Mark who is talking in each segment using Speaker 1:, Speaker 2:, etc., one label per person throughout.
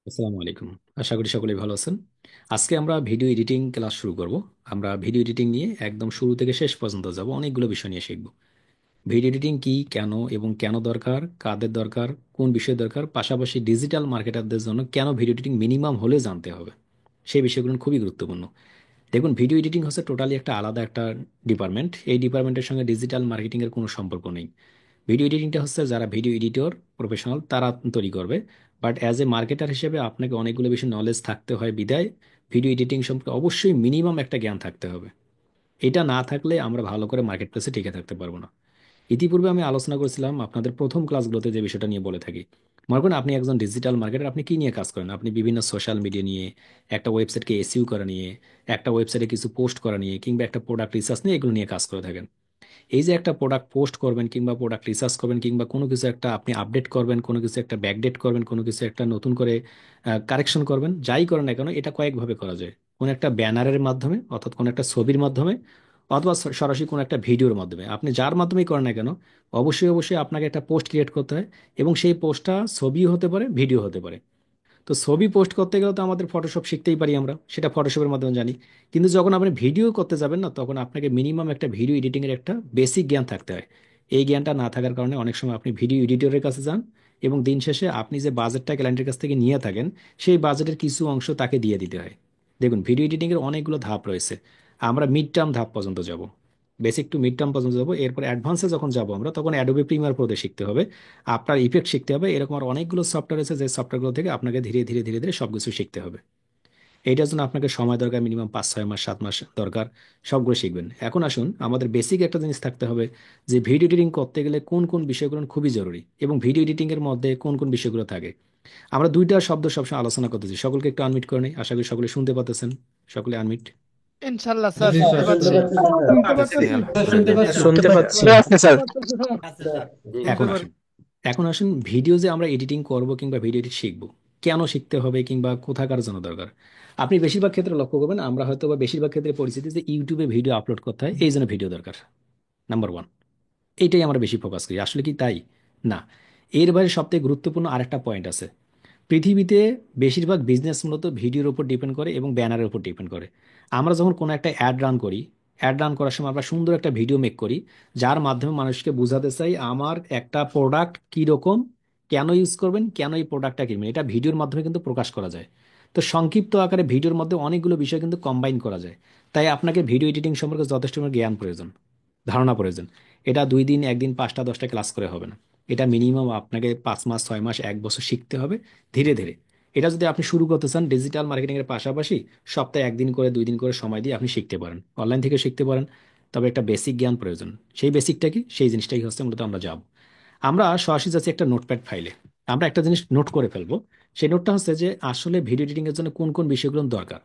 Speaker 1: আসসালামু আলাইকুম। আশা করি সকলেই ভালো আছেন। আজকে আমরা ভিডিও এডিটিং ক্লাস শুরু করব। আমরা ভিডিও এডিটিং নিয়ে একদম শুরু থেকে শেষ পর্যন্ত যাব, অনেকগুলো বিষয় নিয়ে শিখব। ভিডিও এডিটিং কি, কেন এবং কেন দরকার, কাদের দরকার, কোন বিষয় দরকার, পাশাপাশি ডিজিটাল মার্কেটারদের জন্য কেন ভিডিও এডিটিং মিনিমাম হলে জানতে হবে, সেই বিষয়গুলো খুবই গুরুত্বপূর্ণ। দেখুন, ভিডিও এডিটিং হচ্ছে টোটালি একটা আলাদা একটা ডিপার্টমেন্ট। এই ডিপার্টমেন্টের সঙ্গে ডিজিটাল মার্কেটিং এর কোনো সম্পর্ক নেই। ভিডিও এডিটিংটা হচ্ছে যারা ভিডিও এডিটর প্রফেশনাল তারা তৈরি করবে। বাট অ্যাজ এ মার্কেটার হিসেবে আপনাকে অনেকগুলো বেশি নলেজ থাকতে হয় বিদায় ভিডিও এডিটিং সম্পর্কে অবশ্যই মিনিমাম একটা জ্ঞান থাকতে হবে। এটা না থাকলে আমরা ভালো করে মার্কেট প্লেসে টিকে থাকতে পারবো না। ইতিপূর্বে আমি আলোচনা করেছিলাম আপনাদের প্রথম ক্লাসগুলোতে যে বিষয়টা নিয়ে বলে থাকি। মনে করেন আপনি একজন ডিজিটাল মার্কেটার, আপনি কি নিয়ে কাজ করেন? আপনি বিভিন্ন সোশ্যাল মিডিয়া নিয়ে, একটা ওয়েবসাইটকে এসইও করা নিয়ে, একটা ওয়েবসাইটে কিছু পোস্ট করা নিয়ে, কিংবা একটা প্রোডাক্ট রিসার্চ নিয়ে, এগুলো নিয়ে কাজ করে থাকেন। এই যে একটা প্রোডাক্ট পোস্ট করবেন কিংবা প্রোডাক্ট রিসার্চ করবেন কিংবা কোনো কিছু একটা আপনি আপডেট করবেন, কোনো কিছু একটা ব্যাকডেট করবেন, কোনো কিছু একটা নতুন করে কারেকশন করবেন, যাই করেন না কেন এটা কয়েকভাবে করা যায়। কোনো একটা ব্যানারের মাধ্যমে, অর্থাৎ কোনো একটা ছবির মাধ্যমে, অথবা সরাসরি কোনো একটা ভিডিওর মাধ্যমে। আপনি যার মাধ্যমেই করেন না কেন অবশ্যই অবশ্যই আপনাকে একটা পোস্ট ক্রিয়েট করতে হয়, এবং সেই পোস্টটা ছবিও হতে পারে, ভিডিও হতে পারে। তো ছবি পোস্ট করতে গেলে তো আমাদের ফটোশপ শিখতেই পারি, আমরা সেটা ফটোশপের মাধ্যমে জানি। কিন্তু যখন আপনি ভিডিও করতে যাবেন না, তখন আপনাকে মিনিমাম একটা ভিডিও এডিটিং এর একটা বেসিক জ্ঞান থাকতে হয়। এই জ্ঞানটা না থাকার কারণে অনেক সময় আপনি ভিডিও এডিটরের কাছে যান, এবং দিন শেষে আপনি যে বাজেটটা ক্লায়েন্টের কাছ থেকে নিয়ে থাকেন, সেই বাজেটের কিছু অংশ তাকে দিয়ে দিতে হয়। দেখুন, ভিডিও এডিটিং এর অনেকগুলো ধাপ রয়েছে। আমরা মিড টার্ম ধাপ পর্যন্ত যাব, বেসিক টু মিড টার্ম পর্যন্ত যাবো। এরপর অ্যাডভান্সে যখন যাব আমরা, তখন অ্যাডোবি প্রিমিয়ার প্রো শিখতে হবে, আফটার ইফেক্ট শিখতে হবে। এরকম আর অনেকগুলো সফটওয়্যার আছে যে সফটওয়্যারগুলো থেকে আপনাকে ধীরে ধীরে ধীরে ধীরে সবকিছু শিখতে হবে। এইটার জন্য আপনাকে সময় দরকার, মিনিমাম 5-6 মাস 7 মাস দরকার। সবগুলো শিখবেন। এখন আসুন, আমাদের বেসিক একটা জিনিস থাকতে হবে যে ভিডিও এডিটিং করতে গেলে কোন কোন বিষয়গুলো খুবই জরুরি, এবং ভিডিও এডিটিং এর মধ্যে কোন কোন বিষয়গুলো থাকে। আমরা দুইটা শব্দ সবসময় আলোচনা করতেছি, সকলকে একটু আনমিট করে নেই, আশা করি সকলে শুনতে পাচ্ছেন। সকলে আনমিট।
Speaker 2: ইনশাল্লাহ স্যার
Speaker 3: জি
Speaker 2: শুনতে
Speaker 3: স্যার,
Speaker 2: পাচ্ছি।
Speaker 4: শুনতে
Speaker 3: জি
Speaker 4: পাচ্ছি।
Speaker 3: শুনতে পাচ্ছি।
Speaker 4: শুনতে পাচ্ছি।
Speaker 5: আছে স্যার।
Speaker 1: এখন আসুন, এখন আসুন ভিডিও যে আমরা এডিটিং করব কিংবা ভিডিও এডিট শিখবো, কেন শিখতে হবে কিংবা কোথাকার জন্য দরকার। আপনি বেশিরভাগ ক্ষেত্রে লক্ষ্য করবেন, আমরা হয়তো বা বেশিরভাগ ক্ষেত্রে পরিস্থিতি যে ইউটিউবে ভিডিও আপলোড করতে হয়, এই জন্য ভিডিও দরকার। নাম্বার ওয়ান, এইটাই আমরা বেশি ফোকাস করি। আসলে কি তাই? না। এর বাইরে সবথেকে গুরুত্বপূর্ণ আরেকটা পয়েন্ট আছে। পৃথিবীতে বেশিরভাগ বিজনেস মূলত ভিডিওর উপর ডিপেন্ড করে এবং ব্যানারের উপর ডিপেন্ড করে। আমরা যখন কোনো একটা অ্যাড রান করি, অ্যাড রান করার সময় আমরা সুন্দর একটা ভিডিও মেক করি, যার মাধ্যমে মানুষকে বোঝাতে চাই আমার একটা প্রোডাক্ট কীরকম, কেন ইউজ করবেন, কেন এই প্রোডাক্টটা কিনবেন। এটা ভিডিওর মাধ্যমে কিন্তু প্রকাশ করা যায়। তো সংক্ষিপ্ত আকারে ভিডিওর মধ্যে অনেকগুলো বিষয় কিন্তু কম্বাইন করা যায়। তাই আপনাকে ভিডিও এডিটিং সম্পর্কে যথেষ্ট পরিমাণে জ্ঞান প্রয়োজন, ধারণা প্রয়োজন। এটা 2 দিন 1 দিন 5টা 10টা ক্লাস করে হবে না। এটা মিনিমাম আপনাকে 5 মাস 6 মাস 1 বছর শিখতে হবে, ধীরে ধীরে। এটা যদি আপনি শুরু করতে চান ডিজিটাল মার্কেটিং এর পাশাপাশি, সপ্তাহে 1 দিন করে 2 দিন করে সময় দিয়ে আপনি শিখতে পারেন, অনলাইন থেকে শিখতে পারেন। তবে একটা বেসিক জ্ঞান প্রয়োজন। সেই বেসিকটা কি, সেই জিনিসটাই হচ্ছে মূলত আমরা যাব। আমরা সরাসরি যাচ্ছি একটা নোটপ্যাড ফাইলে। আমরা একটা জিনিস নোট করে ফেলবো। সেই নোটটা হচ্ছে যে আসলে ভিডিও এডিটিং এর জন্য কোন কোন বিষয়গুলো দরকার।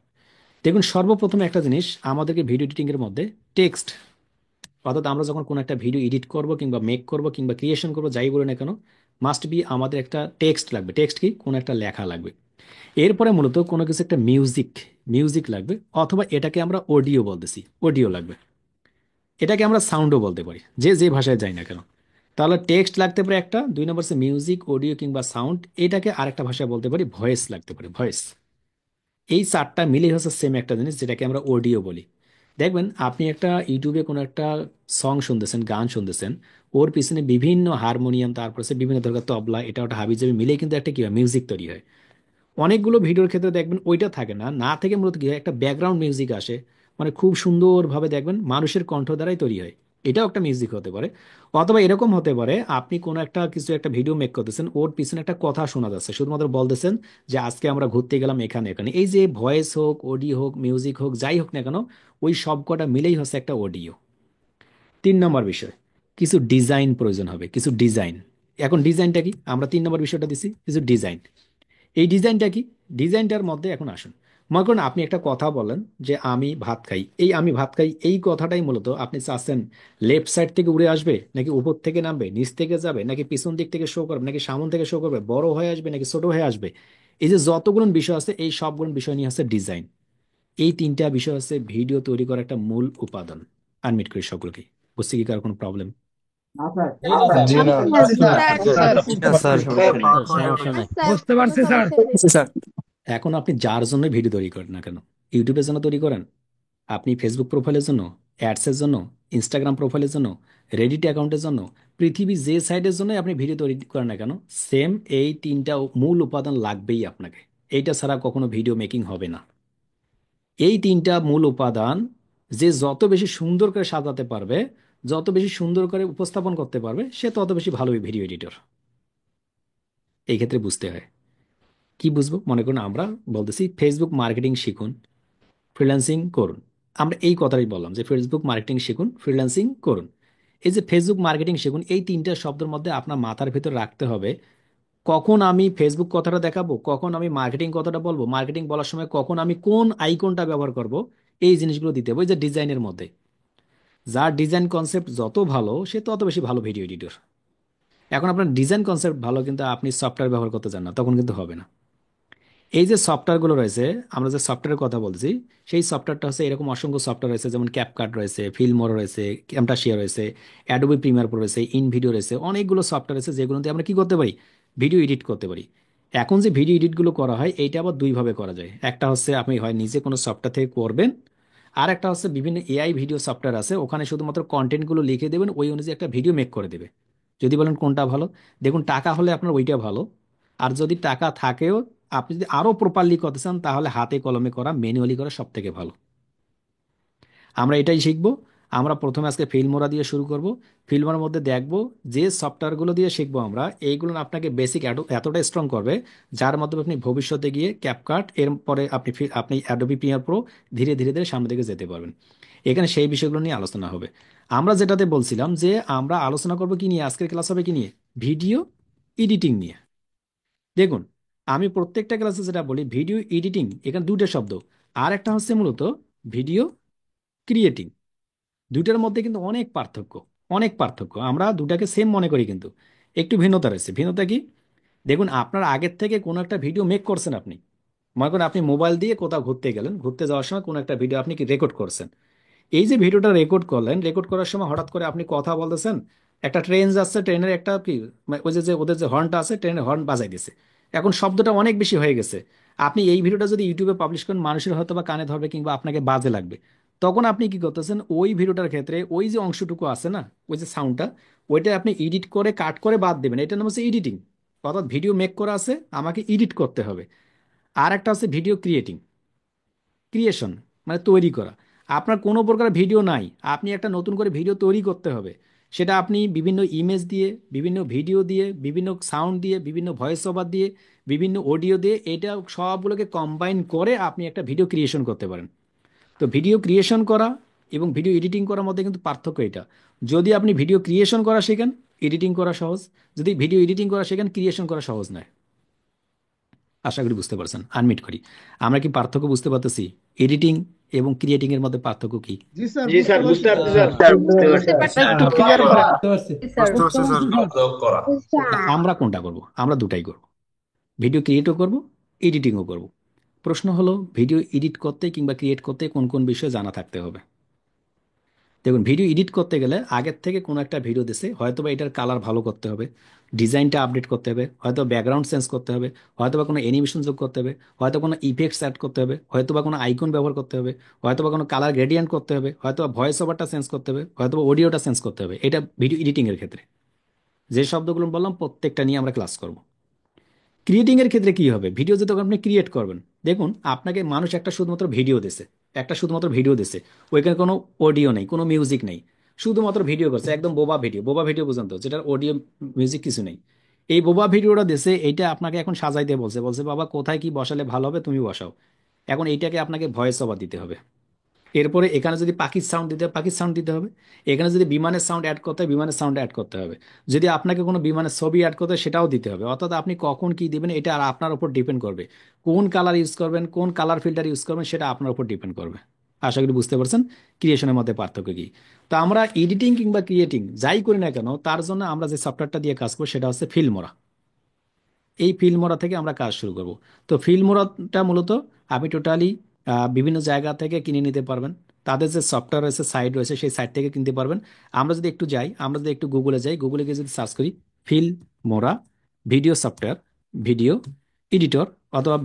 Speaker 1: দেখুন, সর্বপ্রথম একটা জিনিস আমাদেরকে ভিডিও এডিটিং এর মধ্যে টেক্সট, অর্থাৎ আমরা যখন কোনো একটা ভিডিও এডিট করব কিংবা মেক করব কিংবা ক্রিয়েশন করব, যাই বলি না কেন, মাস্ট বি আমাদের একটা টেক্সট লাগবে। টেক্সট কি, কোনো একটা লেখা লাগবে। এরপরে মূলত কোনো কিছু একটা মিউজিক, মিউজিক লাগবে, অথবা এটাকে আমরা অডিও বলতেছি, অডিও লাগবে। এটাকে আমরা সাউন্ডও বলতে পারি, যে যে ভাষায় যাই না কেন। তাহলে টেক্সট লাগতে পারে একটা, 2 নম্বর হচ্ছে মিউজিক, অডিও কিংবা সাউন্ড। এটাকে আরেকটা ভাষায় বলতে পারি ভয়েস লাগতে পারে, ভয়েস। এই চারটা মিলে হচ্ছে সেম একটা জিনিস, যেটাকে আমরা অডিও বলি। দেখবেন আপনি একটা ইউটিউবে কোনো একটা সং শুনতেছেন, গান শুনতেছেন, ওর পিছনে বিভিন্ন হারমোনিয়াম, তারপর হচ্ছে বিভিন্ন ধরনের তবলা, এটা ওটা হাবিজাবি মিলে কিন্তু একটা কি হয়, মিউজিক তৈরি হয়। অনেকগুলো ভিডিওর ক্ষেত্রে দেখবেন ওইটা থাকে না, না থেকে মূলত কি হয়, একটা ব্যাকগ্রাউন্ড মিউজিক আসে। মানে খুব সুন্দরভাবে দেখবেন মানুষের কণ্ঠ দ্বারাই তৈরি হয়। এটাও একটা মিউজিক হতে পারে। অথবা এরকম হতে পারে আপনি কোনো একটা কিছু একটা ভিডিও মেক করতেছেন, ওর পিছনে একটা কথা শোনা যাচ্ছে, শুধুমাত্র বলতেছেন যে আজকে আমরা ঘুরতে গেলাম এখানে এখানে। এই যে ভয়েস হোক, অডিও হোক, মিউজিক হোক, যাই হোক না কেন, ওই সব কটা মিলেই হচ্ছে একটা অডিও। 3 নম্বর বিষয়, কিছু ডিজাইন প্রয়োজন হবে, কিছু ডিজাইন। এখন ডিজাইনটা কি, আমরা 3 নম্বর বিষয়টা দিছি, কিছু ডিজাইন। এই ডিজাইনটা কি, ডিজাইনটার মধ্যে এখন আসুন। মনে করুন আপনি একটা কথা বলেন যে আমি ভাত খাই, এই আমি ভাত খাই এই কথাটাই মূলত আপনি চাচ্ছেন লেফট সাইড থেকে উড়ে আসবে, নাকি উপর থেকে নামবে, নিচ থেকে যাবে, নাকি পিছন দিক থেকে শো করবে, নাকি সামন থেকে শো করবে, বড় হয়ে আসবে নাকি ছোট হয়ে আসবে। এই যে যতগুলো বিষয় আছে, এই সবগুলো বিষয় নিয়ে হচ্ছে ডিজাইন। এই 3টা বিষয় হচ্ছে ভিডিও তৈরি করার একটা মূল উপাদান। আনমিট করি সকলকে। বুঝছি কি কার কোনো প্রবলেম?
Speaker 3: জি না।
Speaker 2: স্যার স্যার
Speaker 5: না স্যার, সমস্যা নেই।
Speaker 4: বুঝতে পারছি স্যার।
Speaker 5: স্যার
Speaker 1: এখন আপনি যার জন্য ভিডিও তৈরি করেন না কেন, ইউটিউবের জন্য তৈরি করেন, আপনি ফেসবুক প্রোফাইলের জন্য, অ্যাডসের জন্য, ইনস্টাগ্রাম প্রোফাইলের জন্য, রেডিট অ্যাকাউন্টের জন্য, পৃথিবী যে সাইডের জন্য আপনি ভিডিও তৈরি করেন না কেন, সেম এই তিনটা মূল উপাদান লাগবেই আপনাকে। এইটা ছাড়া কখনো ভিডিও মেকিং হবে না। এই তিনটা মূল উপাদান যে যত বেশি সুন্দর করে সাজাতে পারবে, যত বেশি সুন্দর করে উপস্থাপন করতে পারবে, সে তত বেশি ভালো ভিডিও এডিটর। এই ক্ষেত্রে বুঝতে হয়। কি বুঝবো? মনে করুন আমরা বলতেছি ফেসবুক মার্কেটিং শিখুন, ফ্রিল্যান্সিং করুন। আমরা এই কথাটাই বললাম যে ফেসবুক মার্কেটিং শিখুন, ফ্রিল্যান্সিং করুন। এই যে ফেসবুক মার্কেটিং শিখুন, এই তিনটা শব্দের মধ্যে আপনার মাথার ভিতর রাখতে হবে কখন আমি ফেসবুক কথাটা দেখাবো, কখন আমি মার্কেটিং কথাটা বলবো, মার্কেটিং বলার সময় কখন আমি কোন আইকনটা ব্যবহার করব। এই জিনিসগুলো দিতে হবে। ওই যে ডিজাইনের মধ্যে যার ডিজাইন কনসেপ্ট যত ভালো সে তত বেশি ভালো ভিডিও এডিটর। এখন আপনার ডিজাইন কনসেপ্ট ভালো কিন্তু আপনি সফটওয়্যার ব্যবহার করতে চান না, তখন কিন্তু হবে না। এই যে সফটওয়্যারগুলো রয়েছে, আমরা যে সফটওয়্যারের কথা বলছি, সেই সফটওয়্যারটা হচ্ছে এরকম অসংখ্য সফটওয়্যার রয়েছে, যেমন ক্যাপকাট রয়েছে, ফিল্মোরা রয়েছে, ক্যামটাশিয়া রয়েছে, অ্যাডোবি প্রিমিয়ার প্রো রয়েছে, ইনভিডিও রয়েছে, অনেকগুলো সফটওয়্যার রয়েছে যেগুলো দিয়ে আমরা কি করতে পারি, ভিডিও এডিট করতে পারি। এখন যে ভিডিও এডিটগুলো করা হয় এইটা আবার দুইভাবে করা যায়। একটা হচ্ছে আপনি হয় নিজে কোনো সফটওয়্যার থেকে করবেন, আর একটা হচ্ছে বিভিন্ন এআই ভিডিও সফটওয়্যার আছে, ওখানে শুধুমাত্র কন্টেন্টগুলো লিখে দেবেন, ওই অনুযায়ী একটা ভিডিও মেক করে দেবে। যদি বলেন কোনটা ভালো, দেখুন টাকা হলে আপনার ওইটা ভালো। আর যদি টাকা থাকেও, আপনি যদি আরো প্রপারলি করতে চান, তাহলে হাতে কলমে করা, ম্যানুয়ালি করা সব থেকে ভালো। আমরা এটাই শিখবো। আমরা প্রথমে আজকে ফিল্মোরা দিয়ে শুরু করব। ফিল্মোরার মধ্যে দেখব যে সফটওয়্যারগুলো দিয়ে শিখবো আমরা, এইগুলো আপনাকে বেসিক এতটা স্ট্রং করবে, যার মাধ্যমে আপনি ভবিষ্যতে গিয়ে ক্যাপকাট, এর পরে আপনি অ্যাডোবি প্রিমিয়ার প্রো ধীরে ধীরে ধীরে সামনে দিকে যেতে পারবেন। এখানে সেই বিষয়গুলো নিয়ে আলোচনা হবে। আমরা যেটাতে বলছিলাম যে আমরা আলোচনা করব কি নিয়ে, আজকের ক্লাস হবে কি নিয়ে, ভিডিও এডিটিং নিয়ে। দেখুন, আমি প্রত্যেকটা ক্লাসে যেটা বলি ভিডিও এডিটিং, এখানে দুটো শব্দ। আর একটা হচ্ছে মূলত ভিডিও ক্রিয়েটিং। দুইটার মধ্যে কিন্তু অনেক পার্থক্য, অনেক পার্থক্য। আমরা দুটাকে সেম মনে করি কিন্তু একটু ভিন্নতা রয়েছে। ভিন্নতা কি? দেখুন, আপনার আগের থেকে কোনো একটা ভিডিও মেক করছেন আপনি। মনে করেন আপনি মোবাইল দিয়ে কোথাও ঘুরতে গেলেন, ঘুরতে যাওয়ার সময় কোনো একটা ভিডিও আপনি কি রেকর্ড করছেন। এই যে ভিডিওটা রেকর্ড করলেন, রেকর্ড করার সময় হঠাৎ করে আপনি কথা বলতেছেন, একটা ট্রেন যাচ্ছে, ট্রেনের একটা কি মানে ওই যে যে ওদের যে হর্নটা আছে, ট্রেনের হর্ন বাজাই দিছে। এখন শব্দটা অনেক বেশি হয়ে গেছে। আপনি এই ভিডিওটা যদি ইউটিউবে পাবলিশ করেন, মানুষের হয়তো বা কানে ধরবে কিংবা আপনাকে বাজে লাগবে। তখন আপনি কি করতেছেন, ওই ভিডিওটার ক্ষেত্রে ওই যে অংশটুকু আছে না, ওই যে সাউন্ডটা, ওইটা আপনি এডিট করে কাট করে বাদ দেবেন। এটার নাম হচ্ছে এডিটিং। অর্থাৎ ভিডিও মেক করা আছে, আমাকে এডিট করতে হবে। আর একটা হচ্ছে ভিডিও ক্রিয়েটিং, ক্রিয়েশন, মানে তৈরি করা। আপনার কোনো প্রকার ভিডিও নাই, আপনি একটা নতুন করে ভিডিও তৈরি করতে হবে। সেটা আপনি বিভিন্ন ইমেজ দিয়ে, বিভিন্ন ভিডিও দিয়ে, বিভিন্ন সাউন্ড দিয়ে, বিভিন্ন ভয়েস ওভার দিয়ে, বিভিন্ন অডিও দিয়ে, এটা সবগুলোকে কম্বাইন করে আপনি একটা ভিডিও ক্রিয়েশন করতে পারেন। তো ভিডিও ক্রিয়েশন করা এবং ভিডিও এডিটিং করার মধ্যে কিন্তু পার্থক্য এটা। যদি আপনি ভিডিও ক্রিয়েশন করা শেখেন, এডিটিং করা সহজ। যদি ভিডিও এডিটিং করা শেখেন, ক্রিয়েশন করা সহজ নয়। আশা করি বুঝতে পারছেন। আনমিট করি। আমরা কি পার্থক্য বুঝতে পারতেছি? এডিটিং এবং ক্রিয়েটিং এর মধ্যে পার্থক্য কি?
Speaker 3: জি স্যার,
Speaker 2: জি
Speaker 3: বুঝতে
Speaker 2: স্যার,
Speaker 3: পারছি
Speaker 2: বুঝতে
Speaker 3: স্যার।
Speaker 2: পারছি স্যার, স্যার বুঝতে পারছি।
Speaker 4: বুঝতে পারছি
Speaker 1: একটু
Speaker 4: স্যার।
Speaker 1: ক্লিয়ার করেন।
Speaker 3: বুঝতে পারছি।
Speaker 4: স্যার
Speaker 3: বুঝতে পারছি স্যার।
Speaker 5: যোগ করা।
Speaker 1: তা আমরা কোনটা করব? আমরা দুটাই করব। ভিডিও ক্রিয়েটও করব, এডিটিংও করব। প্রশ্ন হলো ভিডিও এডিট করতে কিংবা ক্রিয়েট করতে কোন কোন বিষয় জানা থাকতে হবে। দেখুন, ভিডিও এডিট করতে গেলে আগের থেকে কোনো একটা ভিডিও দিছে, হয়তোবা এটার কালার ভালো করতে হবে, ডিজাইনটা আপডেট করতে হবে, হয়তো ব্যাকগ্রাউন্ড চেঞ্জ করতে হবে, হয়তোবা কোনো অ্যানিমেশন যোগ করতে হবে, হয়তো কোনো ইফেক্টস অ্যাড করতে হবে, হয়তোবা কোনো আইকন ব্যবহার করতে হবে, হয়তোবা কোনো কালার গ্রেডিয়েন্ট করতে হবে, হয়তোবা ভয়েস ওভারটা চেঞ্জ করতে হবে, হয়তোবা অডিওটা চেঞ্জ করতে হবে। এটা ভিডিও এডিটিং এর ক্ষেত্রে যে শব্দগুলো বললাম প্রত্যেকটা নিয়ে আমরা ক্লাস করব। ক্রিয়েটিং এর ক্ষেত্রে কি হবে, ভিডিও যখন আপনি ক্রিয়েট করবেন, দেখুন আপনাকে মানুষ একটা শুধুমাত্র ভিডিও দিছে, একটা শুধুমাত্র ভিডিও দিছে, ওইখানে কোনো অডিও নেই, কোনো মিউজিক নেই, শুধুমাত্র ভিডিও করছে, একদম বোবা ভিডিও, বোবা ভিডিও পর্যন্ত, যেটার অডিও মিউজিক কিছু নেই। এই বোবা ভিডিওটা দিছে, এইটা আপনাকে এখন সাজাইতে বলছে, বলছে বাবা কোথায় কি বসালে ভালো হবে তুমি বসাও। এখন এইটাকে আপনাকে ভয়েস ওভার দিতে হবে। এরপরে এখানে যদি পাখির সাউন্ড দিতে হয় পাখির সাউন্ড দিতে হবে। এখানে যদি বিমানের সাউন্ড অ্যাড করতে হয় বিমানের সাউন্ড অ্যাড করতে হবে। যদি আপনাকে কোনো বিমানের ছবি অ্যাড করতে হয় সেটাও দিতে হবে। অর্থাৎ আপনি কখন কি দিবেন এটা আর আপনার উপর ডিপেন্ড করবে। কোন কালার ইউজ করবেন, কোন কালার ফিল্টার ইউজ করবেন, সেটা আপনার উপর ডিপেন্ড করবে। আশা করি বুঝতে পারছেন ক্রিয়েশনের মধ্যে পার্থক্য কি। তো আমরা এডিটিং কিংবা ক্রিয়েটিং যাই করি না কেন, তার জন্য আমরা যে সফটওয়্যারটা দিয়ে কাজ করবো সেটা হচ্ছে ফিল্মোরা। এই ফিল্মোরা থেকে আমরা কাজ শুরু করব। তো ফিল্মোরাটা মূলত আপনি টোটালি বিভিন্ন জায়গা থেকে কিনে নিতে পারবেন। তাদের যে সফটওয়্যার রয়েছে, সাইট রয়েছে, সেই সাইট থেকে কিনতে পারবেন। আমরা যদি একটু যাই, আমরা যদি একটু গুগলে যাই, গুগলে গিয়ে যদি সার্চ করি Filmora video software, video editor, অথবা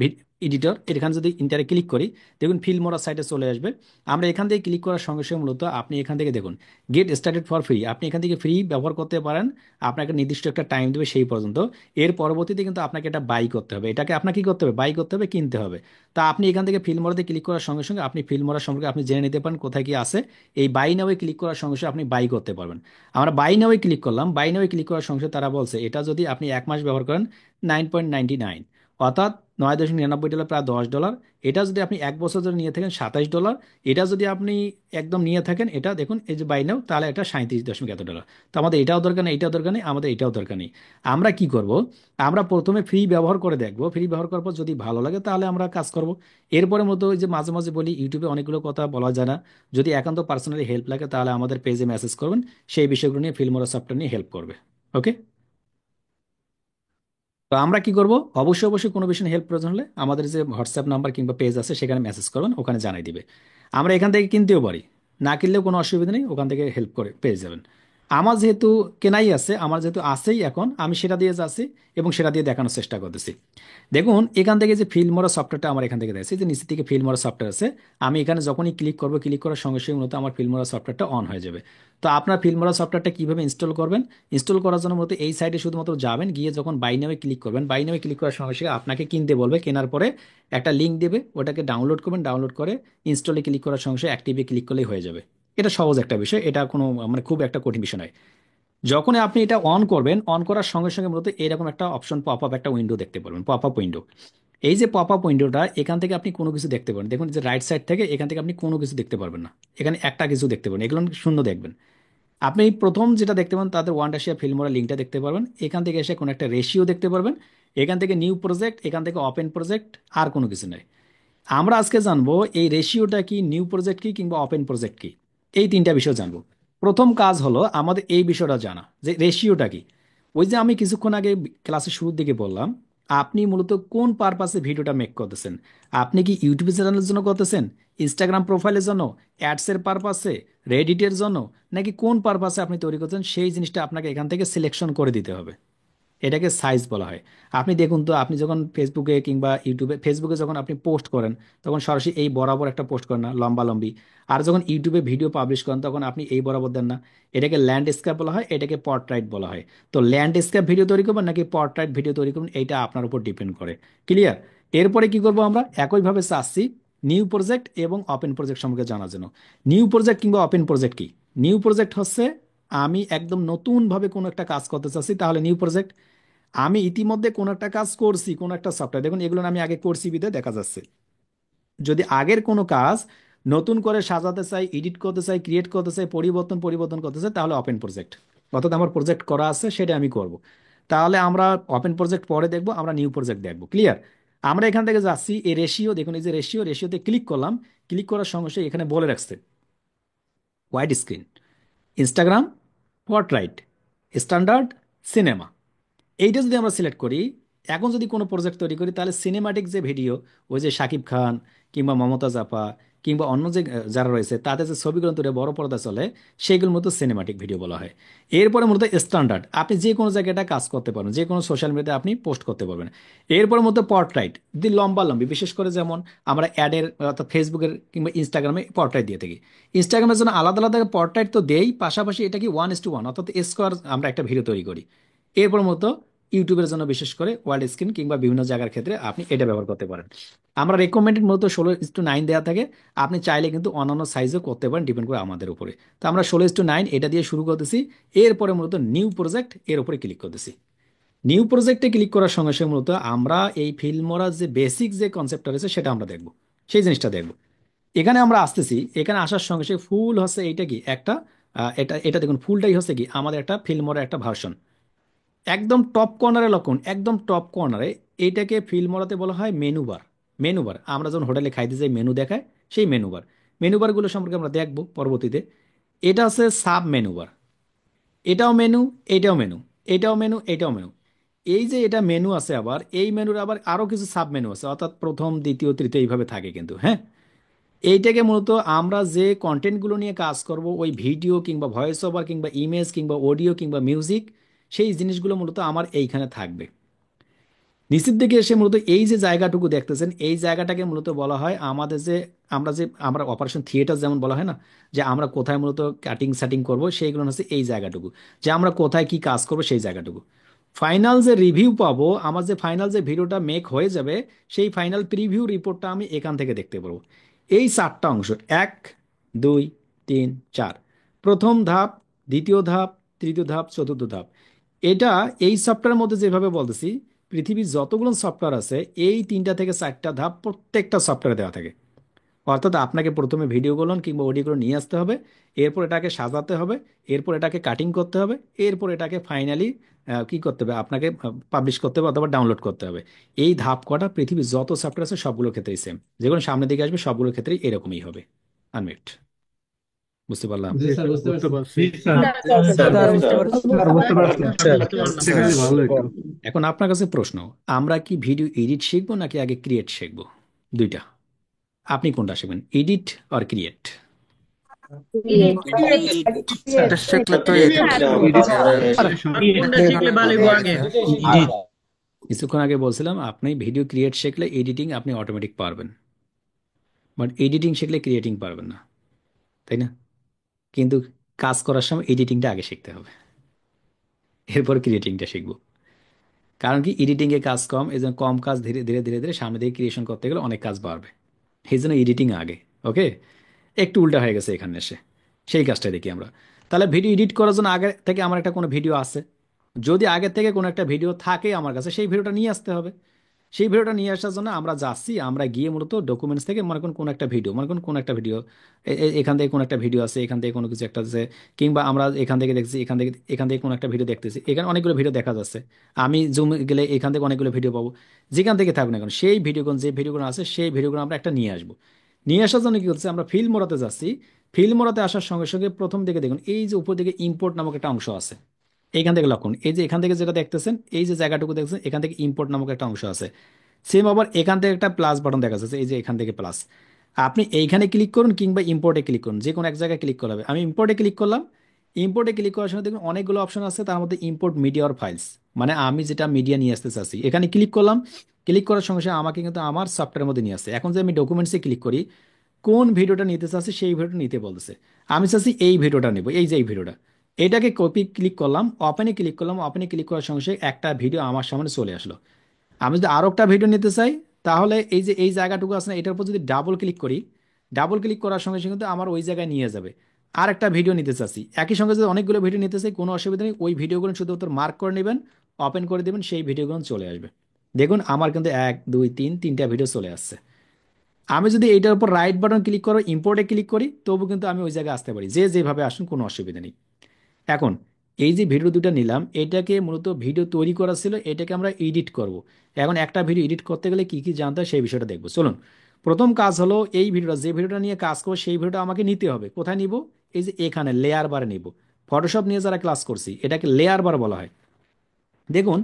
Speaker 1: এডিটর, এখানে যদি ইন্টারে ক্লিক করি, দেখুন ফিল্মোরা সাইটে চলে আসবে। আমরা এখান থেকে ক্লিক করার সঙ্গে সঙ্গে মূলত আপনি এখান থেকে দেখুন গেট স্টার্টেড ফর ফ্রি, আপনি এখান থেকে ফ্রি ব্যবহার করতে পারেন। আপনাকে নির্দিষ্ট একটা টাইম দেবে সেই পর্যন্ত। এর পরবর্তীতে কিন্তু আপনাকে এটা বাই করতে হবে, এটাকে আপনাকে কি করতে হবে, বাই করতে হবে, কিনতে হবে। তা আপনি এখান থেকে ফিল্মোরাতে ক্লিক করার সঙ্গে সঙ্গে আপনি ফিল্মোরা সম্পর্কে আপনি জেনে নিতে পারেন কোথায় কি আছে। এই বাই নাওয়ে ক্লিক করার সঙ্গে সঙ্গে আপনি বাই করতে পারবেন। আমরা বাই নাওয়ে ক্লিক করলাম, বাই নাওয়ে ক্লিক করার সঙ্গে সঙ্গে তারা বলছে এটা যদি আপনি 1 মাস ব্যবহার করেন 9.99, অর্থাৎ $9.99, প্রায় $10। এটা যদি আপনি 1 বছর ধরে নিয়ে থাকেন $27। এটা যদি আপনি একদম নিয়ে থাকেন, এটা দেখুন এই যে বাই নাও, তাহলে এটা $37.এত ডলার। তো আমাদের এটাও দরকার নেই, এটাও দরকার নেই, আমাদের এটাও দরকার নেই। আমরা কি করব, আমরা প্রথমে ফ্রি ব্যবহার করে দেখব, ফ্রি ব্যবহার করার পর যদি ভালো লাগে তাহলে আমরা কাজ করব। এরপরে মতো ওই যে মাঝে মাঝে বলি ইউটিউবে অনেকগুলো কথা বলা যায় না, যদি একান্ত পার্সোনালি হেল্প লাগে তাহলে আমাদের পেজে মেসেজ করবেন, সেই বিষয়গুলো নিয়ে ফিল্মোরা সফটওয়্যার নিয়ে হেল্প করবে। ওকে। তো আমরা কি করব, অবশ্যই অবশ্যই কোনো বিষয়ে হেল্প প্রয়োজন হলে আমাদের যে হোয়াটসঅ্যাপ নাম্বার কিংবা পেজ আছে সেখানে মেসেজ করবেন, ওখানে জানাই দিবে। আমরা এখান থেকে কিনতেও পারি, না কিনলেও কোনো অসুবিধা নেই, ওখান থেকে হেল্প করে পেয়ে যাবেন। আমার যেহেতু কেনাই আছে, আমার যেহেতু আছেই, এখন আমি সেটা দিয়ে যাচ্ছি এবং সেটা দিয়ে দেখানোর চেষ্টা করতেছি। দেখুন এখান থেকে যে ফিল্মোরা সফটওয়্যারটা আমার এখান থেকে দেখছি যে নিচের দিকে ফিল্মোরা সফটওয়্যার আছে। আমি এখানে যখনই ক্লিক করব, ক্লিক করার সঙ্গে সঙ্গে মূলত আমার ফিল্মোরা সফটওয়্যারটা অন হয়ে যাবে। তো আপনার ফিল্মোরা সফটওয়্যারটা কিভাবে ইনস্টল করবেন, ইনস্টল করার জন্য মূলত এই সাইডে শুধুমাত্র যাবেন, গিয়ে যখন বাই নামে ক্লিক করবেন, বাই নামে ক্লিক করার সঙ্গে সঙ্গে আপনাকে কিনতে বলবে, কেনার পরে একটা লিঙ্ক দেবে, ওটাকে ডাউনলোড করবেন, ডাউনলোড করে ইনস্টলে ক্লিক করার সঙ্গে সঙ্গে অ্যাক্টিভে ক্লিক করলেই হয়ে যাবে। এটা সহজ একটা বিষয়, এটা কোনো মানে খুব একটা কঠিন বিষয় নয়। যখন আপনি এটা অন করবেন, অন করার সঙ্গে সঙ্গে মূলত এরকম একটা অপশন পপ আপ একটা উইন্ডো দেখতে পারবেন, পপ আপ উইন্ডো। এই যে পপ আপ উইন্ডোটা, এখান থেকে আপনি কোনো কিছু দেখতে পারেন, দেখুন যে রাইট সাইড থেকে এখান থেকে আপনি কোনো কিছু দেখতে পারবেন না, এখানে একটা কিছু দেখতে পারবেন, এগুলো শূন্য দেখবেন। আপনি প্রথম যেটা দেখতে পাবেন তাদের ওয়ান্ডারশিয়া ফিল্মোরা লিঙ্কটা দেখতে পারবেন, এখান থেকে এসে কোনো একটা রেশিও দেখতে পারবেন, এখান থেকে নিউ প্রজেক্ট, এখান থেকে ওপেন প্রজেক্ট, আর কোনো কিছু নেই। আমরা আজকে জানবো এই রেশিওটা কি, নিউ প্রজেক্ট কি, কিংবা ওপেন প্রজেক্ট কি, এই তিনটা বিষয় জানবো। প্রথম কাজ হলো আমাদের এই বিষয়টা জানা যে রেশিওটা কি। ওই যে আমি কিছুক্ষণ আগে ক্লাসের শুরুর দিকে বললাম, আপনি মূলত কোন পারপাসে ভিডিওটা মেক করতেছেন। আপনি কি ইউটিউব চ্যানেলের জন্য করতেছেন, ইনস্টাগ্রাম প্রোফাইলের জন্য, অ্যাডসের পারপাসে, রেডিটের জন্য, নাকি কোন পারপাসে আপনি তৈরি করছেন, সেই জিনিসটা আপনাকে এখান থেকে সিলেকশন করে দিতে হবে। এটাকে সাইজ বলা হয়। আপনি দেখুন তো, আপনি যখন ফেসবুকে কিংবা ইউটিউবে, ফেসবুকে যখন আপনি পোস্ট করেন তখন সরাসরি এই বরাবর একটা পোস্ট করেন না, লম্বা লম্বি। আর যখন ইউটিউবে ভিডিও পাবলিশ করেন তখন আপনি এই বরাবর দেন না। এটাকে ল্যান্ডস্কেপ বলা হয়, এটাকে পর্ট্রাইট বলা হয়। তো ল্যান্ডস্কেপ ভিডিও তৈরি করবেন নাকি পর্ট্রাইট ভিডিও তৈরি করবেন, এইটা আপনার উপর ডিপেন্ড করে। ক্লিয়ার? এরপরে কি করব, আমরা একইভাবে চাচ্ছি নিউ প্রজেক্ট এবং ওপেন প্রজেক্ট সম্পর্কে জানার জন্য। নিউ প্রজেক্ট কিংবা ওপেন প্রজেক্ট কি? নিউ প্রজেক্ট হচ্ছে আমি একদম নতুনভাবে কোনো একটা কাজ করতে চাচ্ছি, তাহলে নিউ প্রজেক্ট। আমি ইতিমধ্যে কোনো একটা কাজ করছি, কোনো একটা সফটওয়্যার, দেখুন এগুলো আমি আগে করছি বিধে দেখা যাচ্ছে। যদি আগের কোনো কাজ নতুন করে সাজাতে চাই, এডিট করতে চাই, ক্রিয়েট করতে চাই, পরিবর্তন পরিবর্তন করতে চাই, তাহলে ওপেন প্রজেক্ট। অর্থাৎ আমার প্রজেক্ট করা আছে সেটা আমি করব। তাহলে আমরা ওপেন প্রজেক্ট পরে দেখবো, আমরা নিউ প্রজেক্ট দেখবো। ক্লিয়ার? আমরা এখান থেকে যাচ্ছি এই রেশিও, দেখুন এই যে রেশিও, রেশিওতে ক্লিক করলাম। ক্লিক করার সঙ্গে সঙ্গে এখানে বলে রাখছে wide screen, Instagram, portrait, standard, cinema. এইটা যদি আমরা সিলেক্ট করি, এখন যদি কোনো প্রজেক্ট তৈরি করি তাহলে সিনেমাটিক যে ভিডিও, ওই যে শাকিব খান কিংবা মমতাজ আপা কিংবা অন্য যে যারা রয়েছে তাদের যে ছবিগুলো তৈরি বড় পর্দা চলে, সেইগুলোর মতো সিনেমাটিক ভিডিও বলা হয়। এরপরে মূলত স্ট্যান্ডার্ড, আপনি যে কোনো জায়গায় কাজ করতে পারবেন, যে কোনো সোশ্যাল মিডিয়াতে আপনি পোস্ট করতে পারবেন। এরপরে মতো পর্ট্রাইট, দি লম্বা লম্বি, বিশেষ করে যেমন আমরা অ্যাডের অর্থাৎ ফেসবুকের কিংবা ইনস্টাগ্রামে পর্ট্রাইট দিয়ে থাকি। ইনস্টাগ্রামের জন্য আলাদা আলাদা পর্ট্রাইট তো দেই, পাশাপাশি এটা কি 1:1 অর্থাৎ স্কোয়ার আমরা একটা ভিডিও তৈরি করি। এরপর মতো ইউটিউবের জন্য বিশেষ করে ওয়াইড স্ক্রিন কিংবা বিভিন্ন জায়গার ক্ষেত্রে আপনি এটা ব্যবহার করতে পারেন। আমরা রেকমেন্ডেড মূলত 16:9 দেওয়া থাকে, আপনি চাইলে কিন্তু অন্যান্য সাইজও করতে পারেন, ডিপেন্ড করে আমাদের উপরে। তো আমরা 16:9 এটা দিয়ে শুরু করতেছি। এরপরে মূলত নিউ প্রজেক্ট এর উপরে ক্লিক করতেছি। নিউ প্রজেক্টে ক্লিক করার সঙ্গে সঙ্গে মূলত আমরা এই ফিল্মোরা যে বেসিক যে কনসেপ্টটা রয়েছে সেটা আমরা দেখব, সেই জিনিসটা দেখব। এখানে আমরা আসতেছি, এখানে আসার সঙ্গে সঙ্গে ফুল হচ্ছে এইটা কি একটা এটা এটা দেখুন ফুলটাই হচ্ছে কি আমাদের একটা ফিল্মোরা একটা ভার্সন। একদম টপ কর্নারে লক্ষণ, একদম টপ কর্নারে এইটাকে ফিল মরাতে বলা হয় মেনু বার। মেনু বার আমরা যখন হোটেলে খাইতে যাই মেনু দেখায়, সেই মেনু বার। মেনু বারগুলো সম্পর্কে আমরা দেখব পরবর্তীতে। এটা হচ্ছে সাব মেনু বার, এটাও মেনু, এটাও মেনু, এটাও মেনু, এটাও মেনু। এই যে এটা মেনু আছে, আবার এই মেনুর আবার আরো কিছু সাব মেনু আছে, অর্থাৎ প্রথম দ্বিতীয় তৃতীয় এইভাবে থাকে কিন্তু, হ্যাঁ। এইটাকে মূলত আমরা যে কন্টেন্টগুলো নিয়ে কাজ করব, ওই ভিডিও কিংবা ভয়েস ওভার কিংবা ইমেজ কিংবা অডিও কিংবা মিউজিক, সেই জিনিসগুলো মূলত আমার এইখানে থাকবে। নিচের দিকে এসে মূলত এই যে জায়গাটুকু দেখতেছেন, এই জায়গাটাকে মূলত বলা হয় আমাদের যে আমরা অপারেশন থিয়েটার যেমন বলা হয় না, যে আমরা কোথায় মূলত কাটিং সেটিং করব, সেইগুলো হচ্ছে এই জায়গাটুকু, যে আমরা কোথায় কি কাজ করব সেই জায়গাটুকু। ফাইনাল যে রিভিউ পাবো, আমার যে ফাইনাল যে ভিডিওটা মেক হয়ে যাবে, সেই ফাইনাল প্রিভিউ রিপোর্টটা আমি এখান থেকে দেখতে পারবো। এই চারটা অংশ, 1, 2, 3, 4, প্রথম ধাপ, দ্বিতীয় ধাপ, তৃতীয় ধাপ, চতুর্থ ধাপ। এটা এই সফটওয়্যারের মধ্যে যেভাবে বলতেছি, পৃথিবীর যতগুলো সফটওয়্যার আছে এই 3 থেকে 4টা ধাপ প্রত্যেকটা সফটওয়্যারে দেওয়া থাকে। অর্থাৎ আপনাকে প্রথমে ভিডিওগুলো কিংবা অডিওগুলো নিয়ে আসতে হবে, এরপর এটাকে সাজাতে হবে, এরপর এটাকে কাটিং করতে হবে, এরপর এটাকে ফাইনালি কি করতে হবে, আপনাকে পাবলিশ করতে হবে অথবা ডাউনলোড করতে হবে। এই ধাপ কটা পৃথিবীর যত সফটওয়্যার আছে সবগুলোর ক্ষেত্রেই সেম, যেগুলো সামনের দিকে আসবে সবগুলোর ক্ষেত্রেই এরকমই হবে। আনমিট, বুঝতে পারলাম?
Speaker 3: জি স্যার, বুঝতে পারছি।
Speaker 2: জি স্যার।
Speaker 4: স্যার
Speaker 2: স্যার
Speaker 4: বুঝতে পারছি।
Speaker 3: স্যার, বুঝতে পারছি।
Speaker 2: শিখাইলে ভালো একটু।
Speaker 1: এখন আপনার কাছে প্রশ্ন, আমরা কি ভিডিও এডিট শিখবো নাকি আগে ক্রিয়েট শিখবো? দুইটা, আপনি কোনটা শিখবেন, এডিট আর ক্রিয়েট?
Speaker 4: এটা শিখলে তো কোনটা শিখলে ভালো হইবো আগে?
Speaker 1: কিছুক্ষণ আগে বলছিলাম আপনি ভিডিও ক্রিয়েট শিখলে এডিটিং আপনি অটোমেটিক পারবেন, বাট এডিটিং শিখলে ক্রিয়েটিং পারবেন না, তাই না? কিন্তু কাজ করার সময় এডিটিংটা আগে শিখতে হবে, এরপর ক্রিয়েটিংটা শিখবো। কারণ কি, এডিটিং এ কাজ কম, এই জন্য কম কাজ ধীরে ধীরে ধীরে ধীরে সামনে দিকে ক্রিয়েশন করতে গেলে অনেক কাজ বাড়বে, এই জন্য এডিটিং আগে। ওকে, একটু উল্টা হয়ে গেছে এখানে এসে, সেই কাজটা দেখি আমরা। তাহলে ভিডিও এডিট করার জন্য আগে থেকে আমার একটা কোনো ভিডিও আছে, যদি আগে থেকে কোনো একটা ভিডিও থাকে আমার কাছে, সেই ভিডিওটা নিয়ে আসতে হবে। সেই ভিডিওটা নিয়ে আসার জন্য আমরা যাচ্ছি, আমরা গিয়ে মূলত ডকুমেন্টস থেকে মনে করুন কোনো একটা ভিডিও, মনে করুন কোনো একটা ভিডিও, এখান থেকে কোনো একটা ভিডিও আছে, এখান থেকে কোনো কিছু একটা আছে, কিংবা আমরা এখান থেকে দেখছি, এখান থেকে কোনো একটা ভিডিও দেখতেছি, এখানে অনেকগুলো ভিডিও দেখা যাচ্ছে, আমি জুম গেলে এখান থেকে অনেকগুলো ভিডিও পাবো। যেখান থেকে থাকুক না কেন, সেই ভিডিওগুলো, যে ভিডিওগুলো আছে সেই ভিডিওগুলো আমরা একটা নিয়ে আসবো। নিয়ে আসার জন্য কি হচ্ছে, আমরা ফিল্ম মোড়াতে যাচ্ছি। ফিল্ম মোড়াতে আসার সঙ্গে সঙ্গে প্রথম দিকে দেখুন এই যে উপর দিকে ইম্পোর্ট নামক একটা অংশ আছে, এইখান থেকে লক্ষণ, এই যে এখান থেকে যেটা দেখতেছেন, এই যে জায়গাটুকু দেখতেছেন, এখান থেকে ইম্পোর্ট নামক একটা অংশ আছে। সেম আবার এখান থেকে একটা প্লাস বাটন দেখা যাচ্ছে, এই যে এখান থেকে প্লাস। আপনি এইখানে ক্লিক করুন কিংবা ইম্পোর্টে ক্লিক করুন, যে কোনো এক জায়গায় ক্লিক করতে হবে। আমি ইম্পোর্টে ক্লিক করলাম। ইম্পোর্টে ক্লিক করার সময় দেখুন অনেকগুলো অপশন আছে, তার মধ্যে ইম্পোর্ট মিডিয়া আর ফাইলস, মানে আমি যেটা মিডিয়া নিয়ে আসতে চাচ্ছি এখানে ক্লিক করলাম। ক্লিক করার সঙ্গে সঙ্গে আমাকে কিন্তু আমার সফটওয়্যারের মধ্যে নিয়ে আসছে। এখন যে আমি ডকুমেন্টসে ক্লিক করি, কোন ভিডিওটা নিতে চাচ্ছি সেই ভিডিওটা নিতে বলতেছে। আমি চাচ্ছি এই ভিডিওটা নেব, এই যে এই ভিডিওটা, এটাকে কপি ক্লিক করলাম, ওপেনে ক্লিক করলাম। ওপেনে ক্লিক করার সঙ্গে সঙ্গে একটা ভিডিও আমার সামনে চলে আসলো। আমি যদি আরো একটা ভিডিও নিতে চাই, তাহলে এই যে এই জায়গাটুকু আছে না, এটার উপর যদি ডাবল ক্লিক করি, ডাবল ক্লিক করার সঙ্গে সঙ্গে কিন্তু আমার ওই জায়গায় নিয়ে যাবে। আর একটা ভিডিও নিতে চাচ্ছি, একই সঙ্গে যদি অনেকগুলো ভিডিও নিতে চাই, কোনো অসুবিধা নেই, ওই ভিডিওগুলো শুধুমাত্র মার্ক করে নেবেন, ওপেন করে দেবেন, সেই ভিডিওগুলো চলে আসবে। দেখুন আমার কিন্তু 1, 2, 3 তিনটা ভিডিও চলে আসছে। আমি যদি এইটার উপর রাইট বাটন ক্লিক করে ইম্পোর্টে ক্লিক করি, তবু কিন্তু আমি ওই জায়গায় আসতে পারি, যে যেভাবে আসুন কোনো অসুবিধা নেই। এখন এই যে ভিডিও দুটো নিলাম, এটাকে মূলত ভিডিও তৈরি করা ছিল, এটাকে আমরা এডিট করব। এখন একটা ভিডিও এডিট করতে গেলে কি কি জানতে হয় সেই বিষয়টা দেখবো, চলুন। প্রথম কাজ হলো, এই ভিডিওটা, যে ভিডিওটা নিয়ে কাজ করবো সেই ভিডিওটা আমাকে নিতে হবে। কোথায় নিব? এই যে এখানে লেয়ার বারে নিব। ফটোশপ নিয়ে যারা ক্লাস করছি, এটাকে লেয়ার বার বলা হয়। দেখুন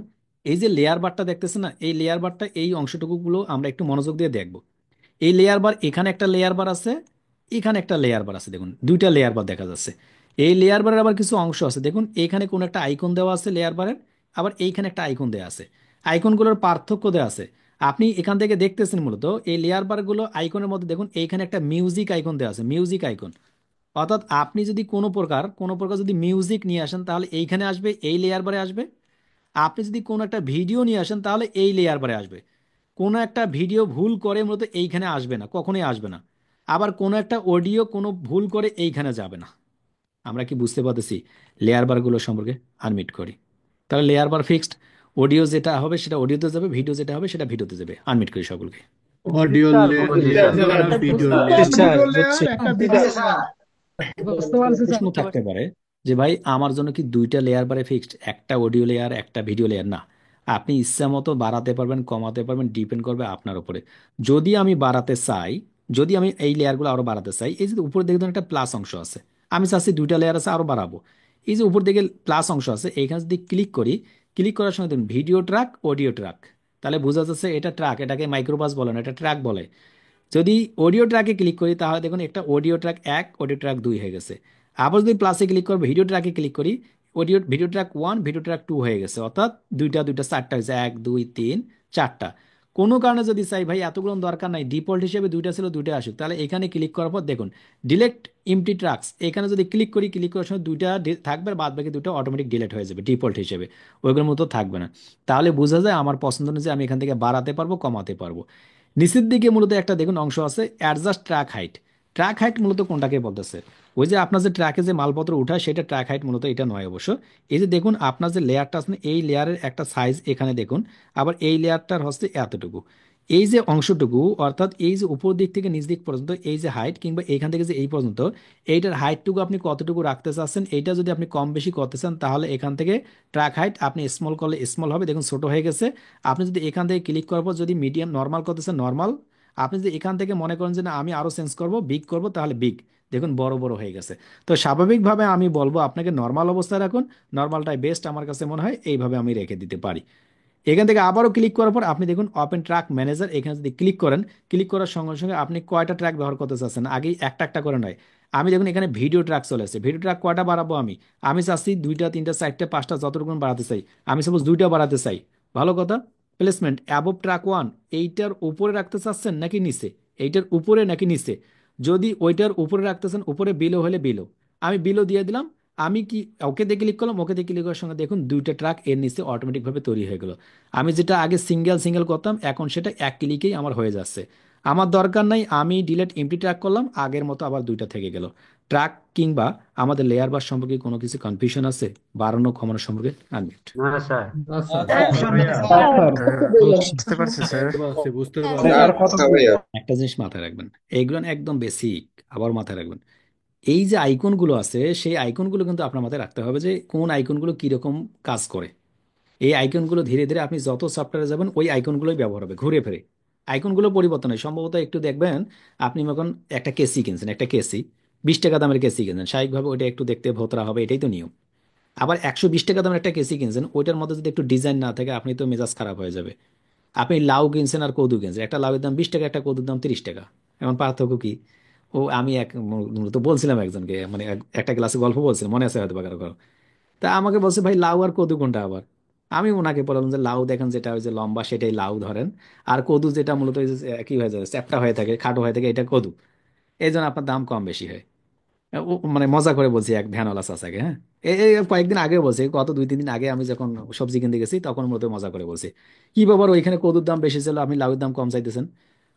Speaker 1: এই যে লেয়ার বারটা দেখতেছে না, এই লেয়ার বারটা, এই অংশটুকুগুলো আমরা একটু মনোযোগ দিয়ে দেখব। এই লেয়ার বার, এখানে একটা লেয়ার বার আছে, এখানে একটা লেয়ার বার আছে, দেখুন দুইটা লেয়ার বার দেখা যাচ্ছে। এই লেয়ার বারের আবার কিছু অংশ আছে, দেখুন এখানে কোন একটা আইকন দেওয়া আছে লেয়ার বারের, আবার এইখানে একটা আইকন দেওয়া আছে। আইকনগুলোর পার্থক্য দেওয়া আছে। আপনি এখান থেকে দেখতেছেন মূলত এই লেয়ার বারগুলো আইকনের মধ্যে দেখুন এইখানে একটা মিউজিক আইকন দেওয়া আছে, মিউজিক আইকন। অর্থাৎ আপনি যদি কোনো প্রকার যদি মিউজিক নিয়ে আসেন, তাহলে এইখানে আসবে, এই লেয়ার বারে আসবে। আপনি যদি কোনো একটা ভিডিও নিয়ে আসেন, তাহলে এই লেয়ার বারে আসবে। কোনো একটা ভিডিও ভুল করে মূলত এইখানে আসবে না, কখনোই আসবে না। আবার কোনো একটা অডিও কোনো ভুল করে এইখানে যাবে না। আমরা কি বুঝতে পারতেছি লেয়ার বারগুলো সম্পর্কে? আনমিট করি। তাহলে লেয়ার বার ফিক্সড, অডিও যেটা হবে সেটা অডিওতে যাবে, ভিডিও যেটা হবে সেটা ভিডিওতে যাবে। আনমিট করি সকলকে।
Speaker 2: অডিও লেয়ার আর ভিডিও লেয়ার।
Speaker 3: স্যার, বুঝছি।
Speaker 4: বুঝতে পারছি স্যার,
Speaker 1: প্রশ্ন
Speaker 4: বুঝতে
Speaker 1: থাকতে
Speaker 4: পারছি।
Speaker 1: পারে যে ভাই আমার জন্য কি দুইটা লেয়ার বারে ফিক্সড, একটা অডিও লেয়ার একটা ভিডিও লেয়ার? না, আপনি ইচ্ছা মতো বাড়াতে পারবেন, কমাতে পারবেন, ডিপেন্ড করবে আপনার উপরে। যদি আমি বাড়াতে চাই, যদি আমি এই লেয়ারগুলো আরো বাড়াতে চাই, এই যে উপরে দেখবেন একটা প্লাস অংশ আছে, আমি চাচ্ছি দুইটা লেয়ার আছে আরো বাড়াবো। এই যে উপর দিকে প্লাস অংশ আছে, এইখানে যদি ক্লিক করি, ক্লিক করার সময় দেখুন ভিডিও ট্র্যাক, অডিও ট্র্যাক। তাহলে বোঝা যাচ্ছে এটা ট্র্যাক, এটাকে মাইক্রোবাস বলে না, এটা ট্র্যাক বলে। যদি অডিও ট্র্যাকে ক্লিক করি, তাহলে দেখুন একটা অডিও ট্র্যাক 1, অডিও ট্র্যাক 2 হয়ে গেছে। আবার যদি প্লাসে ক্লিক করবো, ভিডিও ট্র্যাকে ক্লিক করি, audio video track 1 video track 2 হয়ে গেছে, অর্থাৎ দুইটা দুইটা চারটা হয়েছে, 1 2 3 4টা। কোনো কারণে যদি চাই ভাই এতগুলো দরকার নাই, ডিফল্ট হিসেবে দুইটা ছিল দুইটা আসুক, তাহলে এখানে ক্লিক করার পর দেখুন ডিলেট এমটি ট্র্যাকস, এখানে যদি ক্লিক করি, ক্লিক করার সময় দুইটা থাকবে, আর বাদ বাকি দুটো অটোমেটিক ডিলেট হয়ে যাবে ডিফল্ট হিসেবে, ওইগুলোর মতো থাকবে না। তাহলে বোঝা যায় আমার পছন্দ অনুযায়ী আমি এখান থেকে বাড়াতে পারবো, কমাতে পারবো। নিচের দিকে মূলত একটা দেখুন অংশ আছে adjust track height. Track height মূলত কোনটাকে বলতেছে? ওই যে আপনার যে ট্র্যাকে যে মালপত্র উঠায় সেটা ট্র্যাক হাইট মূলত, এটা নয় অবশ্য। এই যে দেখুন আপনার যে লেয়ারটা আছে না, এই লেয়ারের একটা সাইজ এখানে দেখুন, আবার এই লেয়ারটার হচ্ছে এতটুকু, এই যে অংশটুকু, অর্থাৎ এই যে উপর দিক থেকে নিচ দিক পর্যন্ত এই যে হাইট, কিংবা এইখান থেকে যে এই পর্যন্ত, এইটার হাইটটুকু আপনি কতটুকু রাখতে চাচ্ছেন, এইটা যদি আপনি কম বেশি করতে চান তাহলে এখান থেকে ট্র্যাক হাইট আপনি স্মল করলে স্মল হবে, দেখুন ছোট হয়ে গেছে। আপনি যদি এখান থেকে ক্লিক করার পর যদি মিডিয়াম নর্মাল করতে চান নর্মাল, আপনি যদি এখান থেকে মনে করেন যে না আমি আরো চেঞ্জ করব, বিগ করব, তাহলে বিগ, দেখুন বড় বড় হয়ে গেছে। তো স্বাভাবিকভাবে আমি বলবো আপনাকে নর্মাল অবস্থায় রাখুন, নর্মালটাই বেস্ট আমার কাছে মনে হয়, এইভাবে আমি রেখে দিতে পারি। এখান থেকে আবারও ক্লিক করার পর আপনি দেখুন ওপেন ট্র্যাক ম্যানেজার, এখানে যদি ক্লিক করেন, ক্লিক করার সঙ্গে সঙ্গে আপনি কয়টা ট্র্যাক ব্যবহার করতে চাচ্ছেন, আগেই একটা একটা করে নয়। আমি দেখুন এখানে ভিডিও ট্র্যাক চলে আসছে, ভিডিও ট্র্যাক কয়টা বাড়াবো, আমি চাচ্ছি দুইটা তিনটা চারটা পাঁচটা যতটুকু বাড়াতে চাই, আমি সাপোজ দুইটা বাড়াতে চাই। ভালো কথা। প্লেসমেন্ট অ্যাবভ ট্র্যাক 1, এইটার উপরে রাখতে চাচ্ছেন নাকি নিচে, এইটার উপরে নাকি নিচে? যদি ওইটার উপরে রাখতে চান, উপরে বিলো হলে বিলো, আমি বিলো দিয়ে দিলাম। আমি কি ওকে দিয়ে ক্লিক করলাম, ওকে দিয়ে ক্লিক করার সঙ্গে দেখুন দুইটা ট্র্যাক এর নিচে অটোমেটিকভাবে তৈরি হয়ে গেল। আমি যেটা আগে সিঙ্গেল সিঙ্গেল করতাম, এখন সেটা এক ক্লিকেই আমার হয়ে যাচ্ছে। আমার দরকার নাই আমি ডিলেট এমটি ট্র্যাক করলাম, আগের মতো আবার দুইটা থেকে গেল। ট্র্যাক কিংবা আমাদের লেয়ার বার সম্পর্কে কোনো কিছু কনফিউশন আছে, বাড়ানো কমানো সম্পর্কে? আনমিউট।
Speaker 3: না স্যার।
Speaker 4: বুঝতে পারছি স্যার।
Speaker 2: বুঝতে
Speaker 5: হ্যাঁ
Speaker 2: পারছি।
Speaker 5: স্যার।
Speaker 1: একটা জিনিস মাথায় রাখবেন, এইগুলো না একদম বেসিক, আবার মাথায় রাখবেন এই যে আইকনগুলো আছে, সেই আইকনগুলো কিন্তু আপনার মাথায় রাখতে হবে যে কোন আইকনগুলো কিরকম কাজ করে। এই আইকনগুলো ধীরে ধীরে আপনি যত সফটওয়্যারে যাবেন ওই আইকনগুলোই ব্যবহার হবে ঘুরে ফিরে, আইকনগুলো পরিবর্তন হয় সম্ভবত। একটু দেখবেন আপনি যখন একটা কেসি কিনছেন, একটা কেসি 20 টাকা দামের কেসি কিনছেন, স্বাভাবিকভাবে ওইটা একটু দেখতে ভোতরা হবে, এটাই তো নিয়ম। আবার 120 টাকা দামের একটা কেসি কিনছেন, ওইটার মধ্যে যদি একটু ডিজাইন না থাকে আপনি তো মেজাজ খারাপ হয়ে যাবে। আপনি লাউ কিনছেন আর কদু কিনছেন, একটা লাউয়ের দাম 20 টাকা, একটা কদুর দাম 30 টাকা, এমন পার্থক্য কি? ও আমি এক মূলত বলছিলাম একজনকে, মানে একটা ক্লাসে গল্প বলছিলাম, মনে আছে হয়তো বা কারো কারো। তা আমাকে বলছে ভাই লাউ আর কদু কোনটা আবার? আমি ওনাকে বললাম যে লাউ দেখেন যেটা ওই যে লম্বা সেটাই লাউ ধরেন, আর কদু যেটা মূলত ওই যে কি হয়ে যায় চ্যাপ্টা হয়ে থাকে খাটো হয়ে থাকে, এটা কদু। এই জন্য আপনার দাম কম বেশি হয়। মানে মজা করে বলছি এক ভ্যানওয়ালা চাচাকে, হ্যাঁ। এই কয়েকদিন আগে বলছি, গত 2-3 দিন আগে আমি যখন সবজি কিনতে গেছি তখন মূলত মজা করে বলছি, কি বাবা ওইখানে কদুর দাম বেশি ছিল, আপনি লাউয়ের দাম কম চাইতেছেন?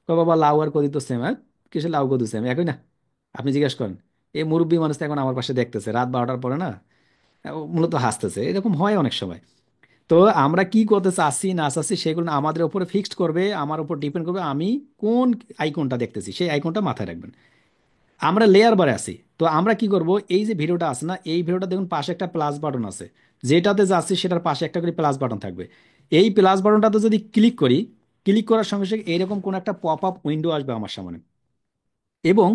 Speaker 1: কয় বাবা লাউ আর কদু তো সেম, আর কিসে লাউ কদু সেম, একই না? আপনি জিজ্ঞেস করেন। এই মুরব্বী মানুষ তো এখন আমার পাশে দেখতেছে রাত 12টার পরে না, ও মূলত হাসতেছে, এরকম হয় অনেক সময়। তো আমরা কি করতে চাচ্ছি না চাচ্ছি সেগুলো না আমাদের উপরে ফিক্সড করবে, আমার উপর ডিপেন্ড করবে আমি কোন আইকনটা দেখতেছি, সেই আইকনটা মাথায় রাখবেন। আমরা লেয়ার বারে আছি, তো আমরা কি করব, এই যে ভিডিওটা আছে না, এই ভিডিওটা দেখুন পাশে একটা প্লাস বাটন আছে, যেটাতে যাচ্ছি সেটার পাশে একটা করে প্লাস বাটন থাকবে। এই প্লাস বাটনটাতে যদি ক্লিক করি, ক্লিক করার সঙ্গে সঙ্গে এরকম কোন একটা পপ আপ উইন্ডো আসবে আমার সামনে, এবং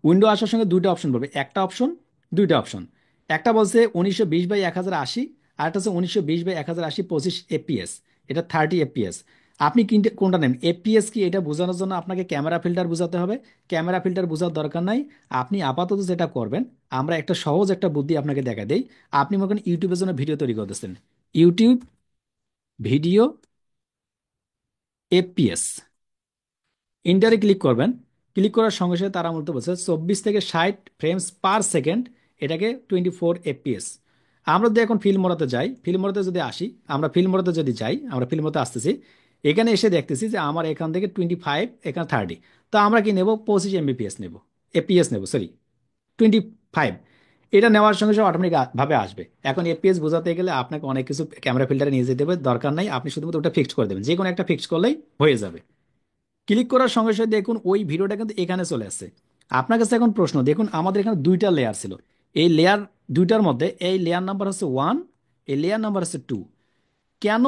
Speaker 1: উইন্ডো আসার সঙ্গে দুইটা অপশন বলবে, একটা অপশন, দুইটা অপশন। একটা বলছে 1920x1080, আর একটা হচ্ছে 1920x1080 25 FPS, এটা 30 FPS। আপনি কোনটা নেন? এফপিএস কি এটা বোঝানোর জন্য আপনাকে ক্যামেরা ফিল্টার বোঝাতে হবে? ক্যামেরা ফিল্টার বোঝার দরকার নাই। আপনি আপাতত যেটা করবেন, আমরা একটা সহজ একটা বুদ্ধি আপনাকে দেখা দেই। আপনি মনে করেন ইউটিউবের জন্য ভিডিও তৈরি করতেছেন, ইউটিউব ভিডিও এফপিএস, ইন্টারে ক্লিক করবেন। ক্লিক করার সঙ্গে সঙ্গে তারা মূলত বলছে 24 থেকে 60 ফ্রেমস পার সেকেন্ড, এটাকে 24 FPS। আমরা যদি এখন ফিল্ম মোডতে যাই, ফিল্ম মোডতে যদি আসি, আমরা ফিল্ম মোডতে যদি যাই, আমরা ফিল্ম মোডতে আসতেছি, এখানে এসে দেখতেছি যে আমার এখান থেকে 25, এখানে 30। তো আমরা কি নেব? 25 MBPS নেব, এফপিএস নেব, সরি 25। এটা নেওয়ার সঙ্গে সঙ্গে অটোমেটিক ভাবে আসবে। এখন এফপিএস বোঝাতে গেলে আপনাকে অনেক কিছু ক্যামেরা ফিল্টারে নিয়ে যেতে হবে, দরকার নাই, আপনি শুধুমাত্র ওটা ফিক্সড করে দেবেন, যে কোনো একটা ফিক্সড করলেই হয়ে যাবে। ক্লিক করার সঙ্গে সঙ্গে দেখুন ওই ভিডিওটা কিন্তু এখানে চলে আসছে। আপনার কাছে এখন প্রশ্ন, দেখুন আমাদের এখানে দুইটা লেয়ার ছিল, এই লেয়ার দুইটার মধ্যে এই লেয়ার নাম্বার হচ্ছে 1, এই লেয়ার নাম্বার হচ্ছে 2। কেন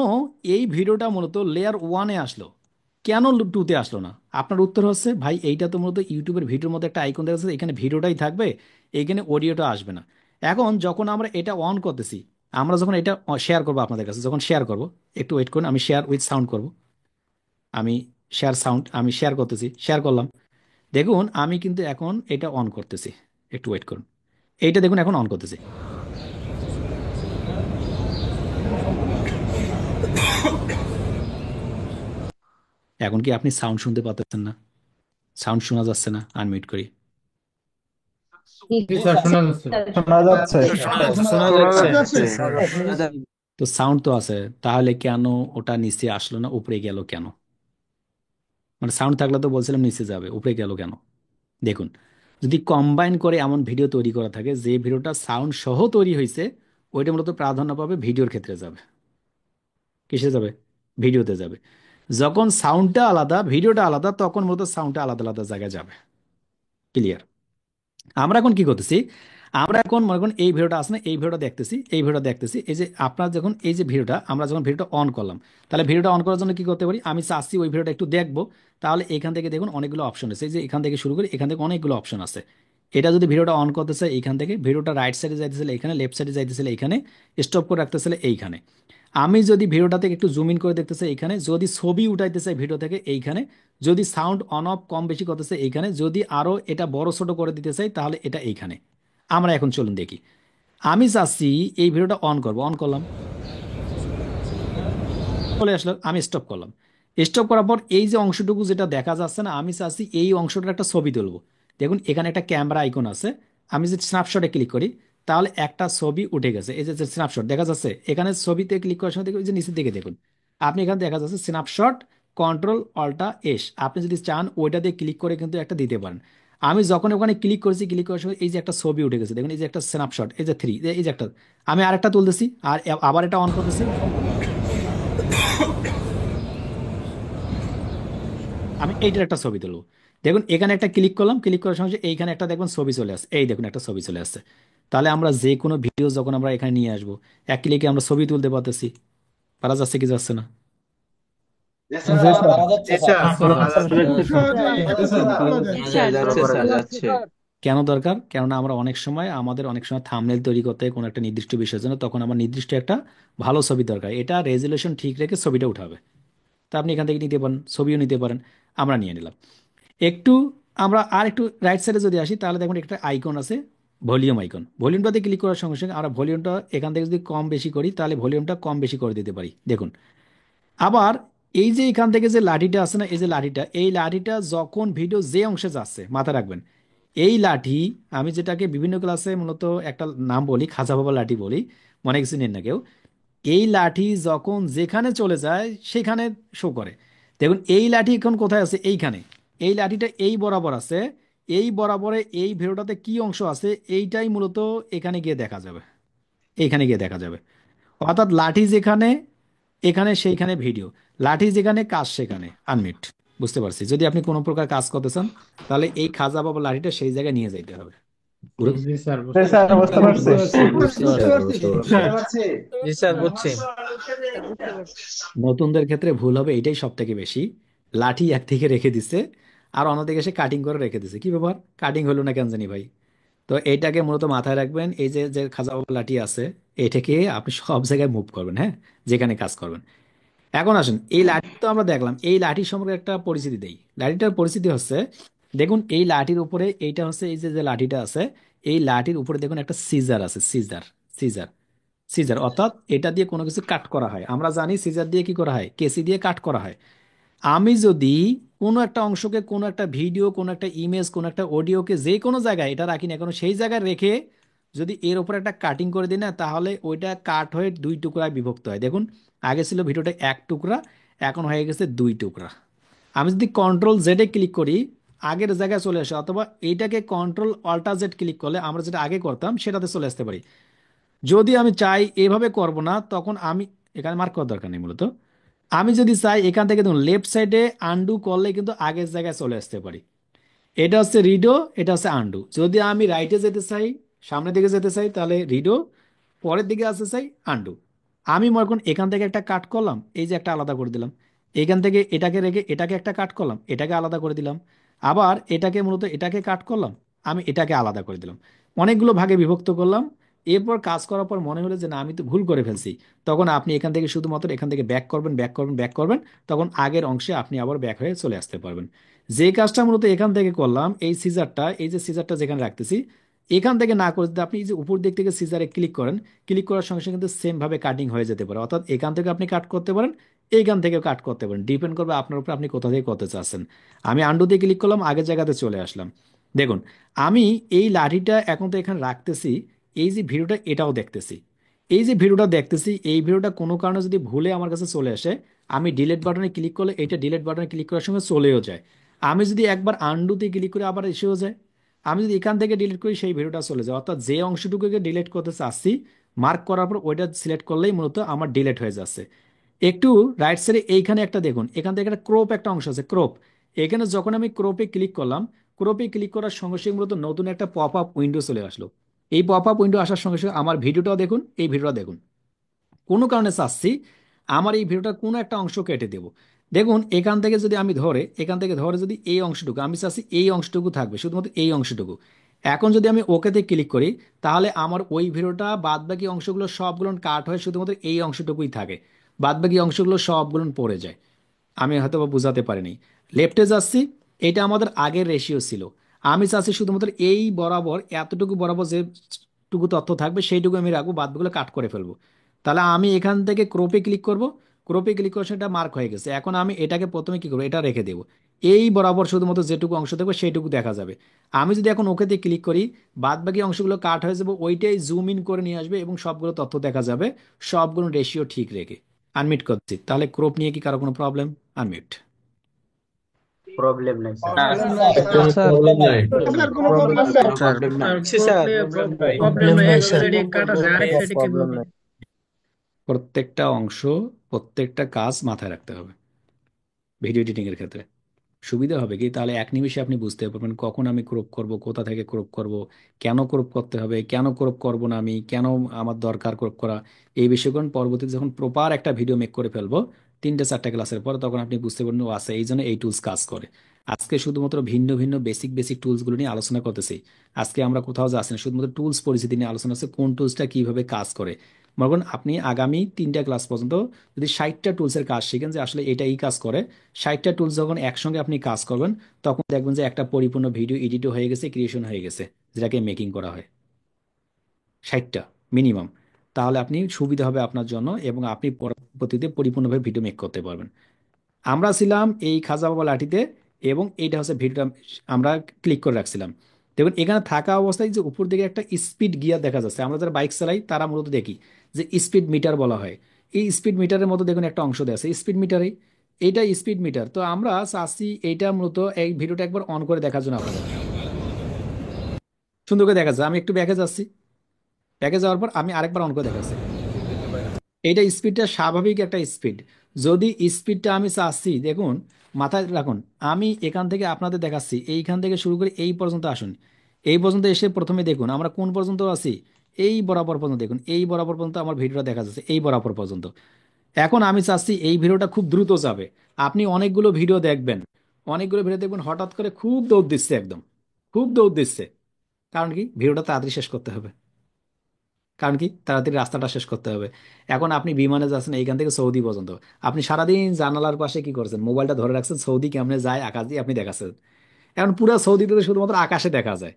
Speaker 1: এই ভিডিওটা মূলত লেয়ার 1-এ আসলো, কেন 2-তে আসলো না? আপনার উত্তর হচ্ছে ভাই এইটা তো মূলত ইউটিউবের ভিডিওর মধ্যে একটা আইকন দেখা যাচ্ছে, এখানে ভিডিওটাই থাকবে, এইখানে অডিওটা আসবে না। এখন যখন আমরা এটা অন করতেছি, আমরা যখন এটা শেয়ার করবো আপনাদের কাছে, যখন শেয়ার করব, একটু ওয়েট করুন, আমি শেয়ার উইথ সাউন্ড করব। আমি শেয়ার সাউন্ড, আমি শেয়ার করতেছি, শেয়ার করলাম। দেখুন আমি কিন্তু এখন এটা অন করতেছি, একটু ওয়েট করুন, এইটা দেখুন এখন অন করতেছি। এখন কি আপনি সাউন্ড শুনতে পাচ্ছেন না? সাউন্ড শোনা যাচ্ছে না, আনমিউট করি।
Speaker 3: জি স্যার, শোনা যাচ্ছে।
Speaker 5: শোনা যাচ্ছে।
Speaker 4: শোনা
Speaker 2: শোনা
Speaker 4: যাচ্ছে।
Speaker 2: যাচ্ছে।
Speaker 1: তো সাউন্ড তো আছে, তাহলে কেন ওটা নিচে আসলো না, উপরে গেল কেন? মানে সাউন্ড থাকলে তো বলছিলাম নিচে যাবে, উপরে গেল কেন? দেখুন, যদি কম্বাইন করে এমন ভিডিও তৈরি করা থাকে যে ভিডিওটা সাউন্ড সহ তৈরি হয়েছে, ওইটা মূলত প্রাধান্য পাবে, ভিডিওর ক্ষেত্রে যাবে। কিসে যাবে? ভিডিওতে যাবে। যখন সাউন্ডটা আলাদা, ভিডিওটা আলাদা, তখন মূলত সাউন্ডটা আলাদা আলাদা জায়গায় যাবে। ক্লিয়ার? আমরা এখন কি করতেছি, আমরা এখন মনে করুন এই ভিডিওটা আছে না, এই ভিডিওটা দেখতেছি, এই ভিডিওটা দেখতেছি, এই যে আপনার যখন এই যে ভিডিওটা, আমরা যখন ভিডিওটা অন করলাম, তাহলে ভিডিওটা অন করার জন্য কি করতে পারি, আমি চাচ্ছি ওই ভিডিওটা একটু দেখবো, তাহলে এখান থেকে দেখুন অনেকগুলো অপশন আছে, এই যে এখান থেকে শুরু করি, এখান থেকে অনেকগুলো অপশন আছে। এটা যদি ভিডিওটা অন করতে চাই, এইখান থেকে ভিডিওটা রাইট সাইডে যাইতেছিল এখানে, লেফট সাইডে যাইতেছিল এইখানে, স্টপ করে রাখতেছিল এইখানে। আমি যদি ভিডিওটা থেকে একটু জুম ইন করে দেখতে চাই এইখানে, যদি ছবি উঠাইতে চাই ভিডিও থেকে এইখানে, যদি সাউন্ড অন অফ কম বেশি করতে চাই এইখানে, যদি আরো এটা বড় ছোট করে দিতে চাই তাহলে এটা এইখানে। আমরা এখন চলুন দেখি। আমি চাচ্ছি এই ভিডিওটা অন করব, অন করলাম, চলে আসলো, আমি স্টপ করলাম। স্টপ করার পর এই যে অংশটুকু যেটা দেখা যাচ্ছে না, আমি চাচ্ছি এই অংশটার একটা ছবি তুলবো। দেখুন এখানে একটা ক্যামেরা আইকন আছে, আমি যদি স্ন্যাপশটে ক্লিক করি তাহলে একটা ছবি উঠে গেছে, এই যে স্ন্যাপশট দেখা যাচ্ছে এখানে, ছবিতে ক্লিক করার সময় দেখুন এই যে নিচের দিকে দেখুন, আপনি এখানে দেখা যাচ্ছে স্ন্যাপশট কন্ট্রোল অল্টা এস, আপনি যদি চান ওইটা দিয়ে ক্লিক করে কিন্তু একটা দিতে পারেন। আমি যখন ওখানে ক্লিক করেছি, ক্লিক করার সময় এই যে একটা ছবি উঠে গেছে, দেখুন এই যে একটা স্ন্যাপশট, এই যে থ্রি, এই যে একটা, আমি আরেকটা তুলতেছি আর আবার এটা অন করতেছি, আমি এইটার একটা ছবি তুলবো। দেখুন এখানে একটা ক্লিক করলাম, ক্লিক করার সঙ্গে সঙ্গে এইখানে একটা দেখুন ছবি চলে আসছে, এই দেখুন একটা ছবি চলে আসছে। তাহলে আমরা যে কোনো ভিডিও যখন আমরা এখানে নিয়ে আসবো, এক ক্লিকে আমরা ছবি তুলতে পারতেছি। পারা যাচ্ছে কি যাচ্ছে না?
Speaker 5: জি স্যার।
Speaker 4: জি স্যার, শোনা
Speaker 3: যাচ্ছে স্যার।
Speaker 4: যাচ্ছে।
Speaker 1: কেন দরকার? কেননা আমরা অনেক সময় আমাদের অনেক সময় থাম্বনেল তৈরি করতে হয় কোনো একটা নির্দিষ্ট বিষয়ের জন্য, তখন আমার নির্দিষ্ট একটা ভালো ছবি দরকার, এটা রেজুলেশন ঠিক রেখে ছবিটা উঠাবে। তা আপনি এখান থেকে নিতে পারেন, ছবিও নিতে পারেন। আমরা নিয়ে নিলাম। একটু আমরা আর একটু রাইট সাইডে যদি আসি, তাহলে দেখুন একটা আইকন আছে, ভলিউম আইকন। ভলিউমটাতে ক্লিক করার সঙ্গে সঙ্গে আমরা ভলিউমটা এখান থেকে যদি কম বেশি করি, তাহলে ভলিউমটা কম বেশি করে দিতে পারি। দেখুন আবার এই যে এখান থেকে যে লাঠিটা আছে না, এই যে লাঠিটা, এই লাঠিটা যখন ভিডিও যে অংশে যাচ্ছে, মাথায় রাখবেন এই লাঠি, আমি যেটাকে বিভিন্ন ক্লাসে মূলত একটা নাম বলি, খাজা বাবা লাঠি বলি, মনে কিছু নেন না কেউ। এই লাঠি যখন যেখানে চলে যায় সেখানে শো করে। দেখুন এই লাঠি এখন কোথায় আছে, এইখানে। এই লাঠিটা এই বরাবর আছে, এই বরাবরে এই ভিডিওটাতে কি অংশ আছে এইটাই মূলত এখানে গিয়ে দেখা যাবে, এইখানে গিয়ে দেখা যাবে। অর্থাৎ লাঠি যেখানে, এখানে সেইখানে ভিডিও, লাঠি যেখানে কাজ সেখানে আনমিট। বুঝতে পারছি? যদি আপনি কোনো প্রকার কাজ করতে চান, তাহলে এই খাজা বাবা লাঠিটা সেই জায়গায় নিয়ে যাইতে হবে।
Speaker 3: জি স্যার,
Speaker 5: জি স্যার, বুঝতে পারছি।
Speaker 4: জি স্যার, বুঝছি।
Speaker 1: নতুনদের ক্ষেত্রে ভুল হবে এটাই সব থেকে বেশি, লাঠি একদিকে রেখে দিছে আর অন্যদিকে সে কাটিং করে রেখে দিছে, কি ব্যাপার, কাটিং হলো না কেন জানি ভাই। তো এইটাকে মূলত মাথায় রাখবেন, এই যে যে খাজা বাবা লাঠি আছে, এটাকে আপনি সব জায়গায় মুভ করবেন, হ্যাঁ, যেখানে কাজ করবেন। এখন আসুন, এই লাঠি তো আমরা দেখলাম, এই লাঠি সম্পর্কে একটা পরিচিতি দেই। লাঠিটার পরিচিতি হচ্ছে, দেখুন এই লাঠির উপরে, এইটা হচ্ছে এই যে যে লাঠিটা আছে, এই লাঠির উপরে দেখুন একটা সিজার আছে, সিজার, সিজার, সিজার, অর্থাৎ এটা দিয়ে কোনো কিছু কাট করা হয়। আমরা জানি সিজার দিয়ে কি করা হয়, কেসি দিয়ে কাট করা হয়। আমি যদি কোনো একটা অংশকে, কোনো একটা ভিডিও, কোনো একটা ইমেজ, কোনো একটা অডিওকে যে কোনো জায়গায় এটা রাখি না কেন, সেই জায়গায় রেখে যদি এর উপর একটা কাটিং করে দিই না, তাহলে ওইটা কাট হয়ে দুই টুকরায় বিভক্ত হয়। দেখুন আগে ছিল ভিডিওটা এক টুকরা, এখন হয়ে গেছে দুই টুকরা। আমি যদি কন্ট্রোল জেডে ক্লিক করি, আগের জায়গায় চলে আসে, অথবা এইটাকে কন্ট্রোল অল্টা জেড ক্লিক করলে আমরা যেটা আগে করতাম সেটাতে চলে আসতে পারি। যদি আমি চাই এভাবে করব না, তখন আমি এখানে মার্ক করার দরকার নেই মূলত। আমি যদি চাই এখান থেকে দেখুন লেফট সাইডে আন্ডু করলে কিন্তু আগের জায়গায় চলে আসতে পারি। এটা হচ্ছে রিডো, এটা হচ্ছে আন্ডু। যদি আমি রাইটে যেতে চাই, সামনের দিকে যেতে চাই, তাহলে রিডো, পরের দিকে আসতে চাই আন্ডু। আমি মনে করুন এখান থেকে একটা কাট করলাম, এই যে একটা আলাদা করে দিলাম, এখান থেকে এটাকে রেখে এটাকে একটা কাট করলাম, এটাকে আলাদা করে দিলাম, আবার এটাকে মূলত এটাকে কাট করলাম, আমি এটাকে আলাদা করে দিলাম, অনেকগুলো ভাগে বিভক্ত করলাম। এরপর কাজ করার পর মনে হলো যে না আমি তো ভুল করে ফেলছি, তখন আপনি এখান থেকে শুধুমাত্র এখান থেকে ব্যাক করবেন, ব্যাক করবেন, ব্যাক করবেন, তখন আগের অংশে আপনি আবার ব্যাক হয়ে চলে আসতে পারবেন। যে কাজটা মূলত এখান থেকে করলাম, এই সিজারটা, এই যে সিজারটা যেখানে রাখতেছি, এখান থেকে না করে যদি আপনি এই যে উপর দিক থেকে সিজারে ক্লিক করেন, ক্লিক করার সঙ্গে সঙ্গে কিন্তু সেম ভাবে কাটিং হয়ে যেতে পারে। অর্থাৎ এখান থেকে আপনি কাট করতে পারেন, এইখান থেকে কাট করতে পারেন, ডিপেন্ড করবে আপনার উপর আপনি কোথা থেকে করতে চাচ্ছেন। আমি আন্ডুতে ক্লিক করলাম, আগের জায়গাতে চলে আসলাম। দেখুন, আমি এই লাঠিটা এখন তো এখানে রাখতেছি, এই যে ভিডিওটা এটাও দেখতেছি, এই যে ভিডিওটা দেখতেছি, এই ভিডিওটা কোনো কারণে যদি ভুলে আমার কাছে চলে আসে, আমি ডিলিট বাটনে ক্লিক করলে এটা ডিলিট বাটনে ক্লিক করার সঙ্গে চলেও যায়। আমি যদি একবার আন্ডুতে ক্লিক করে আবার এসেও যায়, আমি যদি এখান থেকে ডিলিট করি সেই ভিডিওটা চলে যায়। অর্থাৎ যে অংশটুকুকে ডিলিট করতে চাচ্ছি, মার্ক করার পর ওইটা সিলেক্ট করলেই মূলত আমার ডিলিট হয়ে যাচ্ছে। একটু রাইট সাইডে এইখানে একটা দেখুন, এখান থেকে একটা ক্রপ একটা অংশ আছে, ক্রপ। এখানে যখন আমি ক্রপে ক্লিক করলাম, ক্রপে ক্লিক করার সঙ্গে সঙ্গে মূলত নতুন একটা পপ আপ উইন্ডো চলে আসলো। এই পপ আপ উইন্ডো আসার সঙ্গে সঙ্গে আমার ভিডিওটাও দেখুন, এই ভিডিওটা দেখুন। কোনো কারণে চাচ্ছি আমার এই ভিডিওটার কোনো একটা অংশ কেটে দেব। দেখুন, এখান থেকে যদি আমি ধরে, এখান থেকে ধরে যদি এই অংশটুকু আমি চাচ্ছি এই অংশটুকু থাকবে, শুধুমাত্র এই অংশটুকু। এখন যদি আমি ওকেতে ক্লিক করি, তাহলে আমার ওই ভিডিওটা বাদ বাকি অংশগুলো সবগুলো কাট হয়ে শুধুমাত্র এই অংশটুকুই থাকে, বাদ বাকি অংশগুলো সবগুলো পড়ে যায়। আমি হয়তো বা বোঝাতে পারিনি। লেফটে যাচ্ছি, এটা আমাদের আগের রেশিও ছিল। আমি চাচ্ছি শুধুমাত্র এই বরাবর, এতটুকু বরাবর যেটুকু তথ্য থাকবে সেইটুকু আমি রাখবো, বাদগুলো কাট করে ফেলবো। তাহলে আমি এখান থেকে ক্রপে ক্লিক করব, ক্রপে ক্লিক করে সেটা মার্ক হয়ে গেছে। এখন আমি এটাকে প্রথমে কি করবো, এটা রেখে দেবো। এই বরাবর শুধুমাত্র যেটুকু অংশ দেখবো সেইটুকু দেখা যাবে। আমি যদি এখন ওকেতে ক্লিক করি, বাদ বাকি অংশগুলো কাট হয়ে যাবে, ওইটাই জুম ইন করে নিয়ে আসবে এবং সবগুলো তথ্য দেখা যাবে, সবগুলো রেশিও ঠিক রেখে। আনমিট করছি, তাহলে ক্রপ নিয়ে কি কারো কোনো প্রবলেম? আনমিট।
Speaker 6: প্রবলেম নাই স্যার।
Speaker 2: কোনো
Speaker 4: স্যার
Speaker 2: প্রবলেম নাই।
Speaker 3: স্যার কোনো প্রবলেম নাই।
Speaker 4: স্যার
Speaker 3: স্যার
Speaker 4: স্যার
Speaker 3: প্রবলেম নাই, এক
Speaker 4: স্যার
Speaker 3: সাইডে কাটা যায়, আরেক সাইডে কিভাবে?
Speaker 1: প্রত্যেকটা অংশ, প্রত্যেকটা কাজ মাথায় রাখতে হবে ভিডিও এডিটিং এর ক্ষেত্রে। সুবিধা হবে কি, তাহলে এক নিমিষে আপনি বুঝতে পারবেন কখন আমি ক্রপ করব, কোথা থেকে ক্রপ করব, কেন ক্রপ করতে হবে, কেন ক্রপ করব না আমি, কেন আমার দরকার ক্রপ করা। এই বিষয়গুলো পরবর্তীতে যখন প্রপার একটা ভিডিও মেক করে ফেলবো 3-4টা ক্লাসের পর, তখন আপনি বুঝতে পারবেন ও আচ্ছা এই জন্য এই টুলস কাজ করে। আজকে শুধুমাত্র ভিন্ন ভিন্ন বেসিক বেসিক টুলসগুলো নিয়ে আলোচনা করতেছি। আজকে আমরা কোথাও যাচ্ছি না, শুধুমাত্র টুলস পরিচিতি নিয়ে আলোচনা আছে, কোন টুলসটা কিভাবে কাজ করে। মনে করুন আপনি আগামী 3টা ক্লাস পর্যন্ত যদি 60টা টুলসের কাজ শিখেন যে আসলে এটা এই কাজ করে, 60টা টুলস যখন একসঙ্গে আপনি কাজ করবেন, তখন দেখবেন যে একটা পরিপূর্ণ ভিডিও এডিটও হয়ে গেছে, ক্রিয়েশন হয়ে গেছে, যেটাকে মেকিং করা হয় 60টা মিনিমাম। তাহলে আপনি সুবিধা হবে আপনার জন্য এবং আপনি পরবর্তীতে পরিপূর্ণভাবে ভিডিও মেক করতে পারবেন। আমরা ছিলাম এই খাজা বাবা লাঠিতে, এবং এইটা হচ্ছে ভিডিওটা আমরা ক্লিক করে রাখছিলাম। দেখুন এখানে থাকা অবস্থায় যে উপর দিকে একটা স্পিড গিয়ার দেখা যাচ্ছে, আমরা যারা বাইক চালাই তারা মূলত দেখি যে স্পিড মিটার বলা হয়। এই স্পিড মিটারের মতো দেখুন একটা অংশ দেওয়া আছে স্পিড মিটারে, এইটা স্পিড মিটার। তো আমরা চাচ্ছি এইটা মূলত এই ভিডিওটা একবার অন করে দেখার জন্য আপনাদের, সুন্দর করে দেখা যায়। আমি একটু ব্যাকে যাচ্ছি, ব্যাকে যাওয়ার পর আমি আরেকবার অন করে দেখাচ্ছি। এইটা স্পিডটা স্বাভাবিক একটা স্পিড। যদি স্পিডটা আমি চাচ্ছি, দেখুন মাথায় রাখুন, আমি এখান থেকে আপনাদের দেখাচ্ছি, এইখান থেকে শুরু করে এই পর্যন্ত আসুন। এই পর্যন্ত এসে প্রথমে দেখুন আমরা কোন পর্যন্ত আছি, এই বরাবর পর্যন্ত দেখুন, এই বরাবর পর্যন্ত আমার ভিডিওটা দেখা যাচ্ছে, এই বরাবর পর্যন্ত। এখন আমি চাচ্ছি এই ভিডিওটা খুব দ্রুত যাবে। আপনি অনেকগুলো ভিডিও দেখবেন, অনেকগুলো ভিডিও দেখবেন হঠাৎ করে খুব দৌড় দিচ্ছে, একদম খুব দৌড় দিচ্ছে। কারণ কি, ভিডিওটা তাড়াতাড়ি শেষ করতে হবে। কারণ কি, তাড়াতাড়ি রাস্তাটা শেষ করতে হবে। এখন আপনি বিমানে যাচ্ছেন এইখান থেকে সৌদি পর্যন্ত, আপনি সারাদিন জানালার পাশে কি করছেন, মোবাইলটা ধরে রাখছেন, সৌদি কেমনে যায় আকাশ দিয়ে আপনি দেখাচ্ছেন। এখন পুরো সৌদিতে তো শুধুমাত্র আকাশে দেখা যায়।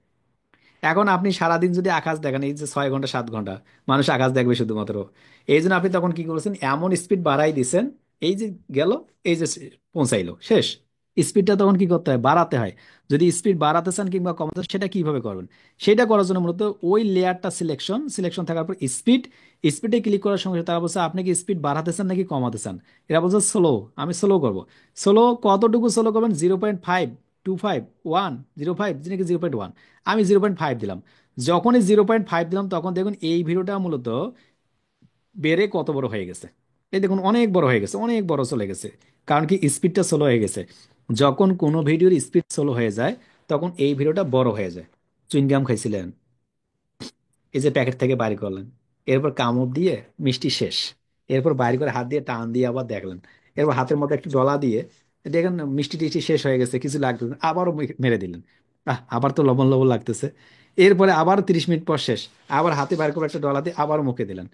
Speaker 1: এখন আপনি সারাদিন যদি আকাশ দেখেন, এই যে 6 ঘন্টা 7 ঘন্টা মানুষ আকাশ দেখবে শুধুমাত্র, এই জন্য আপনি তখন কি করেছেন, এমন স্পিড বাড়াই দিচ্ছেন, এই যে গেল, এই যে পৌঁছাইলো শেষ। স্পিডটা তখন কি করতে হয়, বাড়াতে হয়। যদি স্পিড বাড়াতে চান কিংবা কমাতে চান, সেটা কিভাবে করবেন, সেটা করার জন্য মূলত ওই লেয়ারটা সিলেকশন, সিলেকশন থাকার পর স্পিড, স্পিডে ক্লিক করার সঙ্গে সঙ্গে তারা বলছে আপনি কি স্পিড বাড়াতে চান নাকি কমাতে চান। এরা বলছে স্লো, আমি স্লো করবো। স্লো কতটুকু স্লো করবেন, 0.525 1 05 নাকি 0.1, আমি 0.5 দিলাম। যখনই 0.5 দিলাম, তখন দেখুন এই ভিডিওটা মূলত বেড়ে কত বড় হয়ে গেছে। এই দেখুন অনেক বড় হয়ে গেছে, অনেক বড় চলে গেছে। কারণ কি, স্পিডটা স্লো হয়ে গেছে। যখন কোনো ভিডিওর স্পিড স্লো হয়ে যায়, তখন এই ভিডিওটা বড় হয়ে যায়। চুইংগাম খাইছিলেন, এই যে প্যাকেট থেকে বাইর করলেন, এরপর কামড় দিয়ে মিষ্টি শেষ, এরপর বাইর করে হাত দিয়ে টান দিয়ে আবার দেখলেন, এরপর হাতের মধ্যে একটু ডলা দিয়ে দেখেন মিষ্টি টিষ্টি শেষ হয়ে গেছে, কিছু লাগতেছে না, আবারও মেরে দিলেন, আবার তো লবণ লবণ লাগতেছে। এরপরে আবার 30 মিনিট পর শেষ, আবার হাতে বাইর করে একটা ডলা দিয়ে আবার মুখে দিলেন।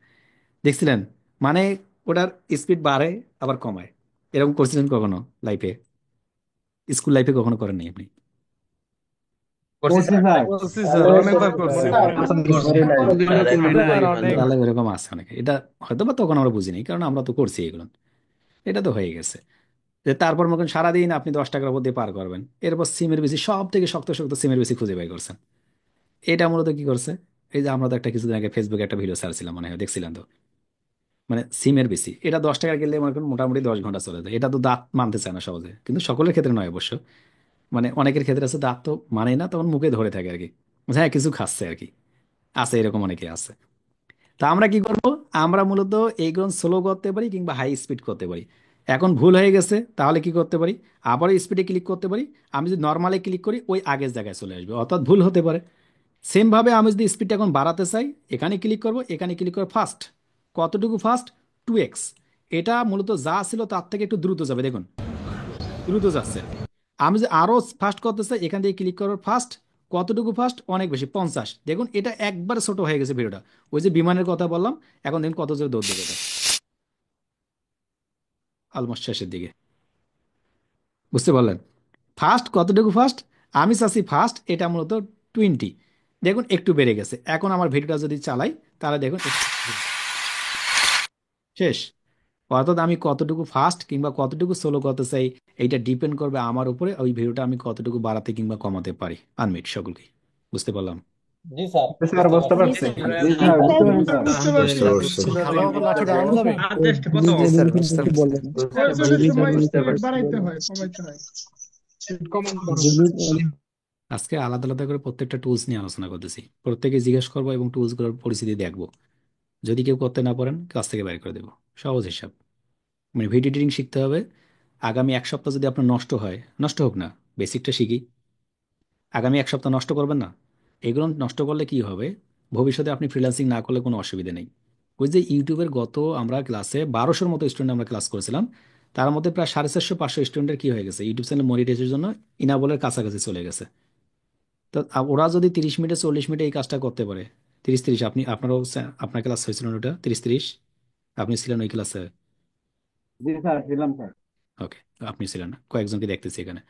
Speaker 1: দেখছিলেন, মানে ওটার স্পিড বাড়ে আবার কমায়। এরকম করছিলেন কখনো লাইফে? স্কুল লাইফে কখনো করেননি আপনি?
Speaker 4: করছি
Speaker 5: করছি
Speaker 4: স্যার।
Speaker 5: স্যার।
Speaker 4: করছি স্যার, অনেকবার করছি।
Speaker 1: তাহলে এরকম আছে অনেকে, এটা হয়তো বা তখন আমরা বুঝিনি, কারণ আমরা তো করছি এগুলো। এটা তো হয়ে গেছে। যে তারপর মনে করেন সারাদিন আপনি 10 টাকার উপর দিয়ে পার করবেন, এরপর সিমের বেশি সব থেকে শক্ত শক্ত সিমের বেশি খুঁজে বাই করছেন। এটা মূলত কি করছে, এই যে আমরা তো একটা কিছুদিন আগে ফেসবুকে একটা ভিডিও ছাড়ছিলাম, মনে হয় দেখছিলাম তো, মানে সিমের বেশি এটা 10 টাকা কিনলে মনে করেন মোটামুটি 10 ঘন্টা চলে যায়। এটা তো দাঁত মানতে চায় না সহজে, কিন্তু সকলের ক্ষেত্রে নয় অবশ্য, মানে অনেকের ক্ষেত্রে আছে দাঁত তো মানে না, তখন মুখে ধরে থাকে আর কি, হ্যাঁ কিছু খাচ্ছে আর কি, আছে এরকম অনেকে আছে। তা আমরা কি করব, আমরা মূলত এইগুলো স্লো করতে পারি কিংবা হাই স্পিড করতে পারি। এখন ভুল হয়ে গেছে তাহলে কি করতে পারি, আবারও স্পিডে ক্লিক করতে পারি। আমি যদি নর্মালে ক্লিক করি ওই আগের জায়গায় চলে আসবে, অর্থাৎ ভুল হতে পারে। সেম ভাবে আমি যদি স্পিডটা এখন বাড়াতে চাই, এখানে ক্লিক করব, এখানে ক্লিক করে ফাস্ট, কতটুকু ফাস্ট, 2x। এটা মূলত যা ছিল তার থেকে একটু দ্রুত যাবে, দেখুন দ্রুত যাচ্ছে। আমি যে আরো ফাস্ট করতে চাই, এখান থেকে ক্লিক করবো ফাস্ট, কতটুকু ফাস্ট, অনেক বেশি 50। দেখুন এটা একবার ছোট হয়ে গেছে ভিডিওটা, ওই যে বিমানের কথা বললাম, এখন দেখুন কত জোরে দৌড় দেবে এটা, অলমোস্ট শেষের দিকে। বুঝতে পারলেন ফাস্ট কতটুকু ফাস্ট, আমি চাচ্ছি ফাস্ট এটা মূলত 20। দেখুন একটু বেড়ে গেছে। এখন আমার ভিডিওটা যদি চালাই তাহলে দেখুন শেষ। অর্থাৎ আমি কতটুকু ফাস্ট কিংবা কতটুকু স্লো করতে চাই, এইটা ডিপেন্ড করবে আমার উপরে, ওই ভিডিওটা আমি কতটুকু বাড়াতে কিংবা কমাতে পারি। আনমিট সকলকে, বুঝতে পারলাম?
Speaker 5: স্যার বুঝতে
Speaker 3: জি
Speaker 5: পারছি।
Speaker 3: স্যার,
Speaker 5: হ্যাঁ বুঝতে পারছি স্যার।
Speaker 3: বুঝতে পারছি। জাস্ট কত
Speaker 5: বললেন
Speaker 3: প্রয়োজনের সময় স্পিড বাড়াইতে হয়, কমাইতে হয়।
Speaker 1: আজকে আলাদা আলাদা করে প্রত্যেকটা টুলস নিয়ে আলোচনা করতেছি, প্রত্যেকে জিজ্ঞেস করবো এবং টুলস গুলোর পরিস্থিতি দেখবো। যদি কেউ করতে না পারেন কাছ থেকে বের করে দেবো। সহজ হিসাব, মানে ভিডিও এডিটিং শিখতে হবে। আগামী 1 সপ্তাহ যদি আপনার নষ্ট হয়, নষ্ট হোক না, বেসিকটা শিখি। আগামী 1 সপ্তাহ নষ্ট করবেন না। এগুলো নষ্ট করলে কি হবে, ভবিষ্যতে আপনি ফ্রিল্যান্সিং না করলে কোনো অসুবিধা নেই। ওই যে ইউটিউবের গত আমরা ক্লাসে 1200-র মতো স্টুডেন্ট আমরা ক্লাস করেছিলাম, তার মধ্যে প্রায় 450-500 স্টুডেন্টের কি হয়ে গেছে, ইউটিউব চ্যানেল মনিটাইজের জন্য ইনাবলের কাছাকাছি চলে গেছে। তো ওরা যদি 30 মিনিটে 40 মিনিটে এই কাজটা করতে পারে, 30-30, আপনি আপনারও আপনার ক্লাস হয়েছিল না ওটা 30-30, আপনি ছিলেন ওই ক্লাসে?
Speaker 5: জি স্যার ছিলাম স্যার।
Speaker 1: ওকে, আপনি ছিলেন না, কয়েকজনকে দেখতেছি এখানে।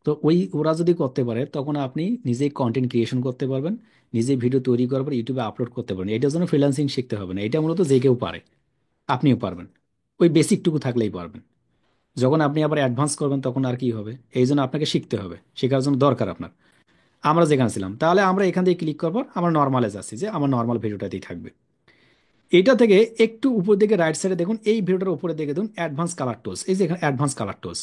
Speaker 1: তো ওই ওরা যদি করতে পারে তখন আপনি নিজেই কন্টেন্ট ক্রিয়েশন করতে পারবেন, নিজে ভিডিও তৈরি করার পর ইউটিউবে আপলোড করতে পারবেন। এটার জন্য ফ্রিল্যান্সিং শিখতে হবে না, এটা মূলত যে কেউ পারে, আপনিও পারবেন। ওই বেসিকটুকু থাকলেই পারবেন। যখন আপনি আবার অ্যাডভান্স করবেন তখন আর কি হবে, এই জন্য আপনাকে শিখতে হবে, শেখার জন্য দরকার আপনার। আমরা যেখানে ছিলাম, তাহলে আমরা এখান থেকে ক্লিক করবো, আমরা নর্মালে যাচ্ছি, যে আমার নর্মাল ভিডিওটাতেই থাকবে। এটা থেকে একটু উপর দিকে রাইট সাইডে দেখুন, এই ভিডিওটার উপরে দেখে দেখুন অ্যাডভান্স কালার টুলস, এই যে এখানে অ্যাডভান্স কালার টুলস।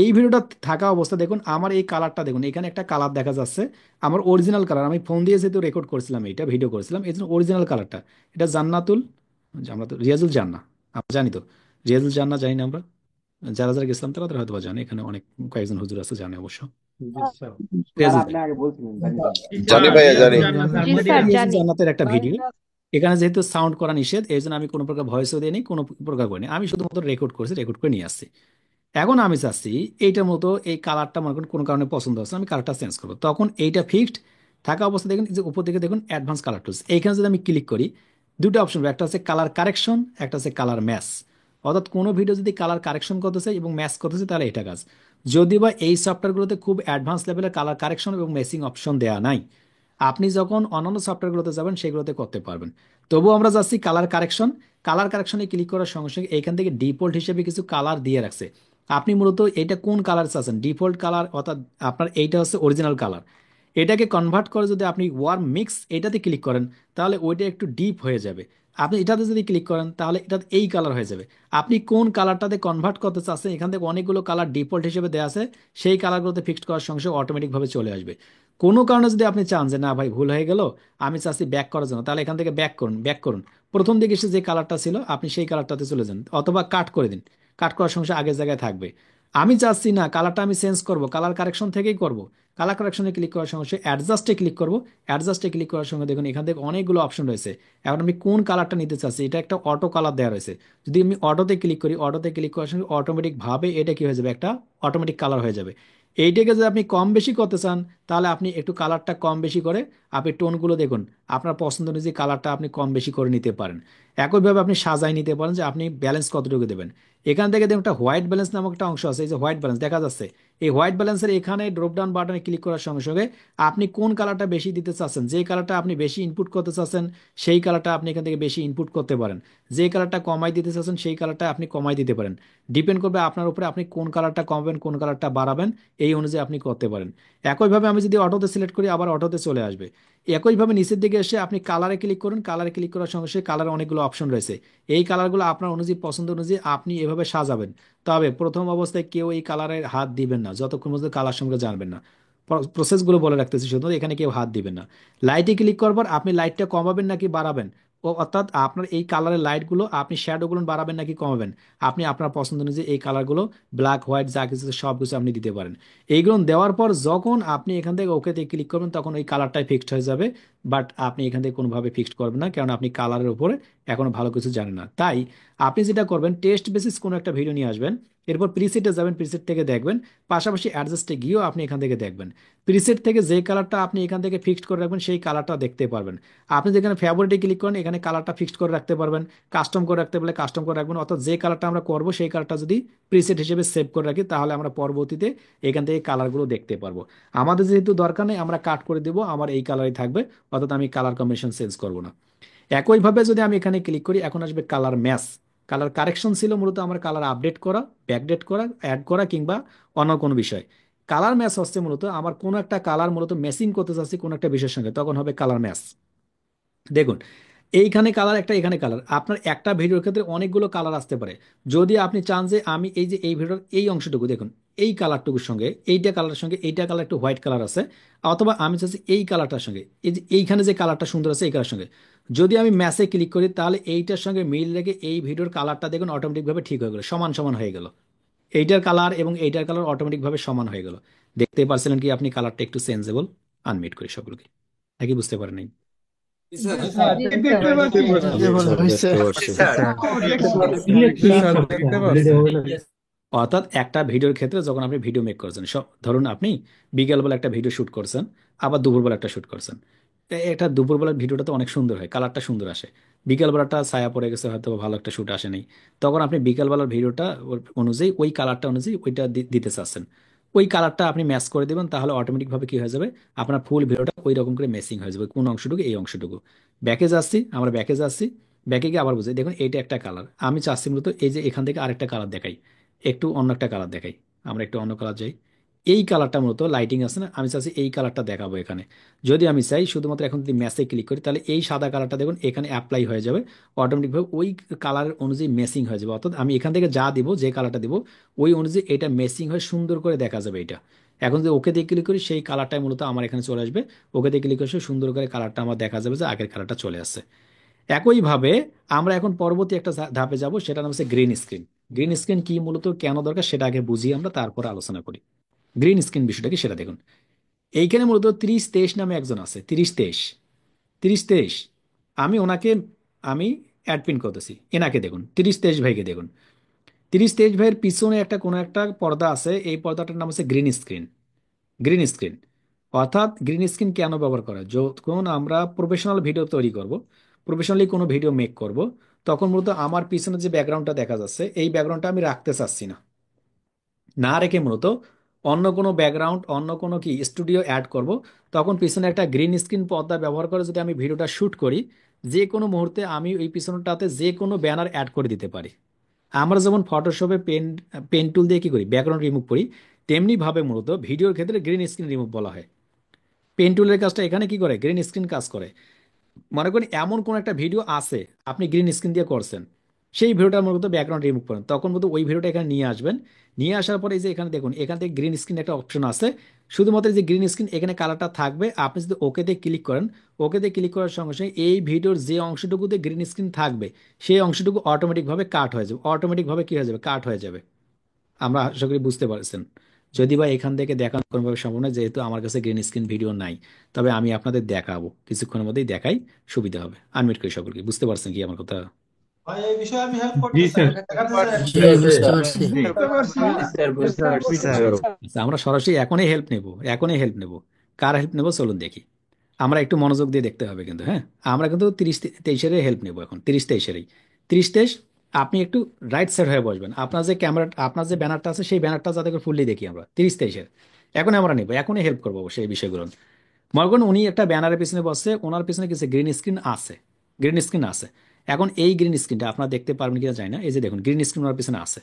Speaker 1: এই ভিডিওটা থাকা অবস্থা দেখুন আমার এই কালারটা দেখুন, এখানে একটা কালার দেখা যাচ্ছে, আমার অরিজিনাল কালার, আমি ফোন দিয়ে যেহেতু রেকর্ড করেছিলাম, এইটা ভিডিও করেছিলাম, এই জন্য অরিজিনাল কালারটা এটা জান্নাতুল, আমরা তো রিয়াজুল জান্না, আমরা জানি তো, রিয়াজুল জান্না জানি না আমরা, যারা যারা গেছিলাম তারা হয়তো বা জানে, এখানে অনেক কয়েকজন হুজুর আছে জানে অবশ্য।
Speaker 5: স্যার
Speaker 1: রিয়াজুল
Speaker 5: আপনি আগে বলছিলেন জানি স্যার।
Speaker 3: জি
Speaker 6: জানি
Speaker 3: স্যার,
Speaker 6: ভাইয়া জানি।
Speaker 3: জান্নাত
Speaker 7: জি
Speaker 3: আহমদিয়া।
Speaker 7: স্যার
Speaker 1: রিয়াজুল
Speaker 7: জানি।
Speaker 1: জান্নাতের একটা ভিডিও, এখানে যেহেতু সাউন্ড করা নিষেধ এই জন্য আমি কোনো প্রকার ভয়েসও দিইনি, কোনো প্রকার করিনি, আমি শুধুমাত্র রেকর্ড করেছি, রেকর্ড করে নিয়ে আসছি। এখন আমি চাচ্ছি এইটার মতো এই কালারটা মনে করুন কোনো কারণে পছন্দ হচ্ছে, আমি কালারটা চেঞ্জ করবো, তখন এইটা ফিক্সড থাকা অবস্থা দেখুন, এই যে উপর দিকে দেখুন অ্যাডভান্স কালার টুলস, এইখানে যদি আমি ক্লিক করি দুটো অপশন, একটা হচ্ছে কালার কারেকশন, একটা হচ্ছে কালার ম্যাচ। অর্থাৎ কোনো ভিডিও যদি কালার কারেকশন করতে চাই এবং ম্যাচ করতে চাই তাহলে এটা কাজ। যদিও বা এই সফটওয়্যারগুলোতে খুব অ্যাডভান্স লেভেলের কালার কারেকশন এবং ম্যাচিং অপশন দেওয়া নাই, আপনি যখন অন্যান্য সফটওয়্যারগুলোতে যাবেন সেগুলোতে করতে পারবেন। তবুও আমরা যাচ্ছি কালার কারেকশন। কালার কারেকশনে ক্লিক করার সঙ্গে সঙ্গে এইখান থেকে ডিফল্ট হিসেবে কিছু কালার দিয়ে রাখছে। আপনি মূলত এটা কোন কালার চাচ্ছেন, ডিফল্ট কালার, অর্থাৎ আপনার এইটা হচ্ছে অরিজিনাল কালার। এটাকে কনভার্ট করে যদি আপনি ওয়ার্ম মিক্স এটাতে ক্লিক করেন তাহলে ওইটা একটু ডিপ হয়ে যাবে। আপনি এটাতে যদি ক্লিক করেন তাহলে এটা এই কালার হয়ে যাবে। আপনি কোন কালারটাতে কনভার্ট করতে চাচ্ছেন, এখান থেকে অনেকগুলো কালার ডিফল্ট হিসেবে দেওয়া আছে, সেই কালারগুলোতে ফিক্সড করার সঙ্গে সঙ্গে অটোমেটিকভাবে চলে আসবে। কোনো কারণে যদি আপনি চান যে না ভাই ভুল হয়ে গেল, আমি চাচ্ছি ব্যাক করার জন্য, তাহলে এখান থেকে ব্যাক করুন, ব্যাক করুন, প্রথম দিকে এসে যে কালারটা ছিল আপনি সেই কালারটাতে চলে যান, অথবা কাট করে দিন, কাট করার সঙ্গে সঙ্গে আগের জায়গায় থাকবে। আমি চাচ্ছি না কালারটা আমি চেঞ্জ করব, কালার কারেকশন থেকেই করব। কালার কারেকশনে ক্লিক করার সঙ্গে সঙ্গে অ্যাডজাস্টে ক্লিক করব, অ্যাডজাস্টে ক্লিক করার সঙ্গে দেখুন এখান থেকে অনেকগুলো অপশন রয়েছে। এখন আমি কোন কালারটা নিতে চাচ্ছি, এটা একটা অটো কালার দেওয়া রয়েছে, যদি আমি অটোতে ক্লিক করি, অটোতে ক্লিক করার সঙ্গে অটোমেটিকভাবে এটা কি হয়ে যাবে, একটা অটোমেটিক কালার হয়ে যাবে। এইটাকে যদি আপনি কম বেশি করতে চান তাহলে আপনি একটু কালারটা কম বেশি করে আপনি টোনগুলো দেখুন, আপনার পছন্দ অনুযায়ী কালারটা আপনি কম বেশি করে নিতে পারেন। একইভাবে আপনি সাজাই নিতে পারেন যে আপনি ব্যালেন্স কতটুকু দেবেন। এখান থেকে দেখুন একটা হোয়াইট ব্যালেন্স নামক একটা অংশ আছে, এই যে হোয়াইট ব্যালেন্স দেখা যাচ্ছে, এই হোয়াইট ব্যালেন্সের এখানে ড্রপ ডাউন বাটনে ক্লিক করার সঙ্গে সঙ্গে আপনি কোন কালারটা বেশি দিতে চাচ্ছেন, যে কালারটা আপনি বেশি ইনপুট করতে চাচ্ছেন সেই কালারটা আপনি এখান থেকে বেশি ইনপুট করতে পারেন। যে কালারটা কমাই দিতে চাচ্ছেন সেই কালারটা আপনি কমাই দিতে পারেন। ডিপেন্ড করবে আপনার উপরে, আপনি কোন কালারটা কমাবেন কোন কালারটা বাড়াবেন, এই অনুযায়ী আপনি করতে পারেন। একইভাবে আমি যদি অটোতে সিলেক্ট করি আবার অটোতে চলে আসবে। একইভাবে নিচের দিকে এসে আপনি কালারে ক্লিক করুন, কালারে ক্লিক করার সঙ্গে সঙ্গে কালার অনেকগুলো অপশন রয়েছে। এই কালারগুলো আপনার অনুযায়ী পছন্দ অনুযায়ী আপনি এভাবে সাজাবেন। তবে প্রথম অবস্থায় কেউ এই কালারে হাত দিবেন না যতক্ষণ পর্যন্ত কালার সম্পর্কে জানবেন না। প্রসেসগুলো বলে রাখতেছি, শুধু এখানে কেউ হাত দিবেন না। লাইটে ক্লিক করবার আপনি লাইটটা কমাবেন নাকি বাড়াবেন, অর্থাৎ আপনার এই কালারের লাইটগুলো আপনি শ্যাডোগুলো বাড়াবেন নাকি কমাবেন, আপনি আপনার পছন্দ অনুযায়ী এই কালারগুলো ব্ল্যাক হোয়াইট যা কিছু সব কিছু আপনি দিতে পারেন। এইগুলো দেওয়ার পর যখন আপনি এখান থেকে ওকেতে ক্লিক করবেন তখন ওই কালারটাই ফিক্সড হয়ে যাবে। বাট আপনি এখান থেকে কোনোভাবে ফিক্সড করবেন না, কারণ আপনি কালারের উপরে এখনো ভালো কিছু জানেন না। তাই আপনি যেটা করবেন, টেস্ট বেসিস কোনো একটা ভিডিও নিয়ে আসবেন, এরপর প্রিসেটে যাবেন, প্রিসেট থেকে দেখবেন, পাশাপাশি অ্যাডজাস্টে গিয়েও আপনি এখান থেকে দেখবেন। প্রিসেট থেকে যে কালারটা আপনি এখান থেকে ফিক্সড করে রাখবেন সেই কালারটা দেখতে পারবেন। আপনি যেখানে ফেভারিটে ক্লিক করেন এখানে কালারটা ফিক্সড করে রাখতে পারবেন, কাস্টম করে রাখতে পারলে কাস্টম করে রাখবেন। অর্থাৎ যে কালারটা আমরা করবো সেই কালারটা যদি প্রিসেট হিসেবে সেভ করে রাখি তাহলে আমরা পরবর্তীতে এখান থেকে কালারগুলো দেখতে পারবো। আমাদের যেহেতু দরকার নেই আমরা কাট করে দেবো, আমার এই কালারই থাকবে, অর্থাৎ আমি কালার কম্বিনেশন চেঞ্জ করবো না। একইভাবে যদি আমি এখানে ক্লিক করি এখন আসবে কালার ম্যাচ। কালার কারেকশন ছিল মূলত আমার কালার আপডেট করা, ব্যাকডেট করা, অ্যাড করা কিংবা অন্য কোনো বিষয়। কালার ম্যাচ হচ্ছে মূলত আমার কোনো একটা কালার মূলত ম্যাচিং করতে চাচ্ছি কোনো একটা বিষয়ের সঙ্গে, তখন হবে কালার ম্যাচ। দেখুন এইখানে কালার একটা, এখানে কালার, আপনার একটা ভিডিওর ক্ষেত্রে অনেকগুলো কালার আসতে পারে। যদি আপনি চান যে আমি এই যে এই ভিডিওর এই অংশটুকু দেখুন এই কালারটুকুর সঙ্গে এইটা কালারের সঙ্গে এইটা কালার একটু হোয়াইট কালার আছে, অথবা আমি চাচ্ছি এই কালারটার সঙ্গে এই যে এইখানে যে কালারটা সুন্দর আছে এই কালার সঙ্গে, যদি আমি ম্যাচে ক্লিক করি তাহলে এইটার সঙ্গে মিল রেখে এই ভিডিওর কালারটা দেখুন অটোমেটিকভাবে ঠিক হয়ে গেল, সমান সমান হয়ে গেল। এইটার কালার এবং এইটার কালার অটোমেটিকভাবে সমান হয়ে গেল। দেখতে পারছিলেন কি আপনি কালারটা একটু চেঞ্জেবল? আনমিট করি সকলকে, নাকি বুঝতে পারেন নাই?
Speaker 3: জি স্যার, দেখতে পাচ্ছি।
Speaker 4: স্যার দেখতে পাচ্ছি।
Speaker 1: অর্থাৎ একটা ভিডিওর ক্ষেত্রে যখন আপনি ভিডিও মেক করছেন, সব ধরুন আপনি বিকেলবেলা একটা ভিডিও শুট করছেন, আবার দুপুরবেলা একটা শুট করছেন। এটা দুপুরবেলার ভিডিওটা তো অনেক সুন্দর হয়, কালারটা সুন্দর আসে। বিকেলবেলাটা ছায়া পড়ে গেছে, হয়তো ভালো একটা শুট আসেনি, তখন আপনি বিকেলবেলার ভিডিওটা অনুযায়ী ওই কালারটা অনুযায়ী ওইটা দিতে চাচ্ছেন, ওই কালারটা আপনি ম্যাচ করে দেবেন, তাহলে অটোমেটিকভাবে কি হয়ে যাবে, আপনার ফুল ভিডিওটা ওই রকম করে ম্যাচিং হয়ে যাবে, কোন অংশটুকু এই অংশটুকু। ব্যাকে যাচ্ছি, আমরা ব্যাকে যাচ্ছি, ব্যাকে গিয়ে আবার বুঝি দেখুন এইটা একটা কালার, আমি চাচ্ছি মূলত এই যে এখান থেকে আরেকটা কালার দেখাই, একটু অন্য একটা কালার দেখাই, আমরা একটু অন্য কালার যাই। এই কালারটা মূলত লাইটিং আছে না, আমি চাচ্ছি এই কালারটা দেখাবো এখানে। যদি আমি চাই শুধুমাত্র এখন যদি ম্যাচে ক্লিক করি তাহলে এই সাদা কালারটা দেখুন এখানে অ্যাপ্লাই হয়ে যাবে, অটোমেটিকভাবে ওই কালারের অনুযায়ী ম্যাচিং হয়ে যাবে। অর্থাৎ আমি এখান থেকে যা দিব, যে কালারটা দিব ওই অনুযায়ী এটা ম্যাচিং হয়ে সুন্দর করে দেখা যাবে এটা। এখন যদি ওকে দিয়ে ক্লিক করি সেই কালারটাই মূলত আমার এখানে চলে আসবে, ওকে দিয়ে ক্লিক করে সুন্দর করে কালারটা আমার দেখা যাবে যে আগের কালারটা চলে আসছে। একইভাবে আমরা এখন পরবর্তী একটা ধাপে যাব, সেটা নাম হচ্ছে গ্রিন স্ক্রিন। গ্রিন স্ক্রিন কি মূলত কেন দরকার সেটা আগে বুঝি, আমরা তারপর আলোচনা করি। গ্রিন স্ক্রিন বিষয়টা কি সেটা দেখুন। এইখানে মূলত 3023 নামে একজন আছে, 3023, 3023। আমি ওনাকে আমি অ্যাডপিন করতেছি, এনাকে দেখুন 3023 ভাইকে দেখুন। 3023 ভাইয়ের পিছনে একটা কোনো একটা পর্দা আছে, এই পর্দাটার নাম হচ্ছে গ্রিন স্ক্রিন। গ্রিন স্ক্রিন অর্থাৎ গ্রিন স্ক্রিন কেন ব্যবহার করা হয়? যখন আমরা প্রফেশনাল ভিডিও তৈরি করব, প্রফেশনালি কোনো ভিডিও মেক করব, তখন মূলত আমার পিছনে যে ব্যাকগ্রাউন্ডটা দেখা যাচ্ছে এই ব্যাকগ্রাউন্ডটা আমি রাখতে চাচ্ছি না, না রেখে মূলত অন্য কোনো ব্যাকগ্রাউন্ড অন্য কোনো কি স্টুডিও অ্যাড করব। তখন পিছনে একটা গ্রিন স্ক্রিন পর্দা ব্যবহার করে যদি আমি ভিডিওটা শ্যুট করি, যে কোনো মুহূর্তে আমি ওই পিছনটাতে যে কোনো ব্যানার অ্যাড করে দিতে পারি। আমরা যেমন ফটোশপে পেন টুল দিয়ে কি করি ব্যাকগ্রাউন্ড রিমুভ করি, তেমনি ভাবে মূলত ভিডিওর ক্ষেত্রে গ্রিন স্ক্রিন রিমুভ বলা হয়। পেন টুলের কাজটা এখানে কি করে, গ্রিন স্ক্রিন কাজ করে। মনে করেন এমন কোন একটা ভিডিও আছে আপনি গ্রিন স্ক্রিন দিয়ে করছেন, সেই ভিডিওটার মূলত ব্যাকগ্রাউন্ড রিমুভ করেন, তখন মূলত ওই ভিডিওটা এখানে নিয়ে আসবেন। নিয়ে আসার পরে এই যে এখানে দেখুন এখান থেকে গ্রিন স্ক্রিন একটা অপশন আছে, শুধুমাত্র এই যে গ্রিন স্ক্রিন এখানে কালারটা থাকবে। আপনি যদি ওকেতে ক্লিক করেন, ওকেতে ক্লিক করার সঙ্গে সঙ্গে এই ভিডিওর যে অংশটুকুতে গ্রিন স্ক্রিন থাকবে সেই অংশটুকু অটোমেটিকভাবে কাট হয়ে যাবে, অটোমেটিকভাবে কি হয়ে যাবে, কাট হয়ে যাবে। আমরা আশা করি বুঝতে পারছেন। যদি বা এখান থেকে দেখানো কোনোভাবে সম্ভব নয়, যেহেতু আমার কাছে গ্রিন স্ক্রিন ভিডিও নাই, তবে আমি আপনাদের দেখাবো, কিছুক্ষণের মধ্যেই দেখাই, সুবিধা হবে। আনমিউট করি সকলকে, বুঝতে পারছেন কি আমার কথা?
Speaker 6: ভাই এই বিষয়ে আমি হেল্প
Speaker 2: জি
Speaker 6: করতে চাই,
Speaker 2: স্যার।
Speaker 6: দেখাতে
Speaker 5: জি,
Speaker 6: চাই।
Speaker 5: বুঝতে পারছি।
Speaker 3: বুঝতে পারছি।
Speaker 1: আচ্ছা, আমরা সরাসরি এখনই হেল্প নেব, এখনই হেল্প নেব। কার হেল্প নেব চলুন দেখি। আমরা একটু মনোযোগ দিয়ে দেখতে হবে কিন্তু, হ্যাঁ। আমরা কিন্তু 3023-এর হেল্প নেব এখন, 3023-এরই। 3023, আপনি একটু রাইট সাইড হয়ে বসবেন, আপনার যে ক্যামেরা, আপনার যে ব্যানারটা আছে সেই ব্যানারটা যাতে করে ফুললি দেখি আমরা 30-23-এর। এখন আমরা নিব, এখনই হেল্প করবো সেই বিষয়গুলো। মনে করুন উনি একটা ব্যানারের পিছনে বসছে, ওনার পিছনে কিছু গ্রিন স্ক্রিন আছে, গ্রিন স্ক্রিন আছে। এখন এই গ্রিন স্ক্রিনটা আপনারা দেখতে পারবেন কিনা যায় না, এই যে দেখুন গ্রিন স্ক্রিন ওনার পিছনে আছে।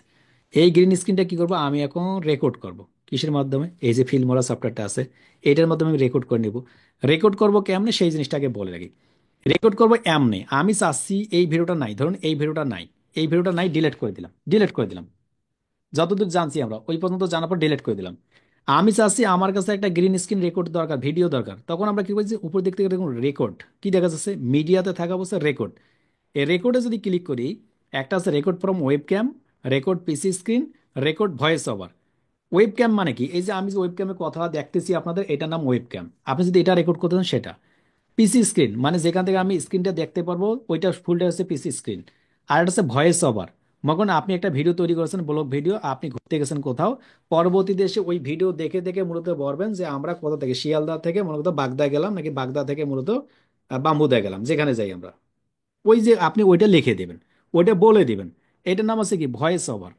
Speaker 1: এই গ্রিন স্ক্রিনটা কি করবো, আমি এখন রেকর্ড করব। কিসের মাধ্যমে? এই যে ফিল্মোরা সফটওয়্যারটা আছে, এইটার মাধ্যমে আমি রেকর্ড করে নিব। রেকর্ড করব কেমনে সেই জিনিসটাকে বলে রাখি। রেকর্ড করবো এমনি, আমি চাচ্ছি এই ভিডিওটা নাই, ধরুন এই ভিডিওটা নাই, এই ভিডিওটা নাই, ডিলিট করে দিলাম, ডিলিট করে দিলাম। যতদূর জানছি আমরা ওই পর্যন্ত জানার পর ডিলিট করে দিলাম। আমি চাচ্ছি আমার কাছে একটা গ্রিন স্ক্রিন রেকর্ড দরকার, ভিডিও দরকার। তখন আমরা কি করছি, উপর দিক থেকে দেখুন রেকর্ড কি দেখা যাচ্ছে, মিডিয়াতে থাকা অবস্থায় রেকর্ড। এই রেকর্ডে যদি ক্লিক করি, একটা আছে record from webcam, record PC screen, record voice over. Webcam মানে কি, এই যে আমি যে ওয়েব ক্যামে কথা দেখতেছি আপনাদের, এটার নাম ওয়েব ক্যাম। আপনি যদি এটা রেকর্ড করতে চান সেটা। পিসি স্ক্রিন মানে যেখান থেকে আমি স্ক্রিনটা দেখতে পারবো, ওইটা ফুলটা হচ্ছে পিসি স্ক্রিন। আর এটা হচ্ছে ভয়েস ওভার। মনে আপনি একটা ভিডিও তৈরি করেছেন, ব্লগ ভিডিও, আপনি ঘুরতে গেছেন কোথাও, পরবর্তীতে এসে ওই ভিডিও দেখে দেখে মূলত বলবেন যে আমরা কোথা থেকে, শিয়ালদা থেকে মূলত বাগদা গেলাম, নাকি বাগদা থেকে মূলত বাম্বুদা গেলাম, যেখানে যাই আমরা। ওই যে আপনি ওইটা লিখে দেবেন, ওইটা বলে দিবেন। এটার নাম হচ্ছে কি, ভয়েস ওভার।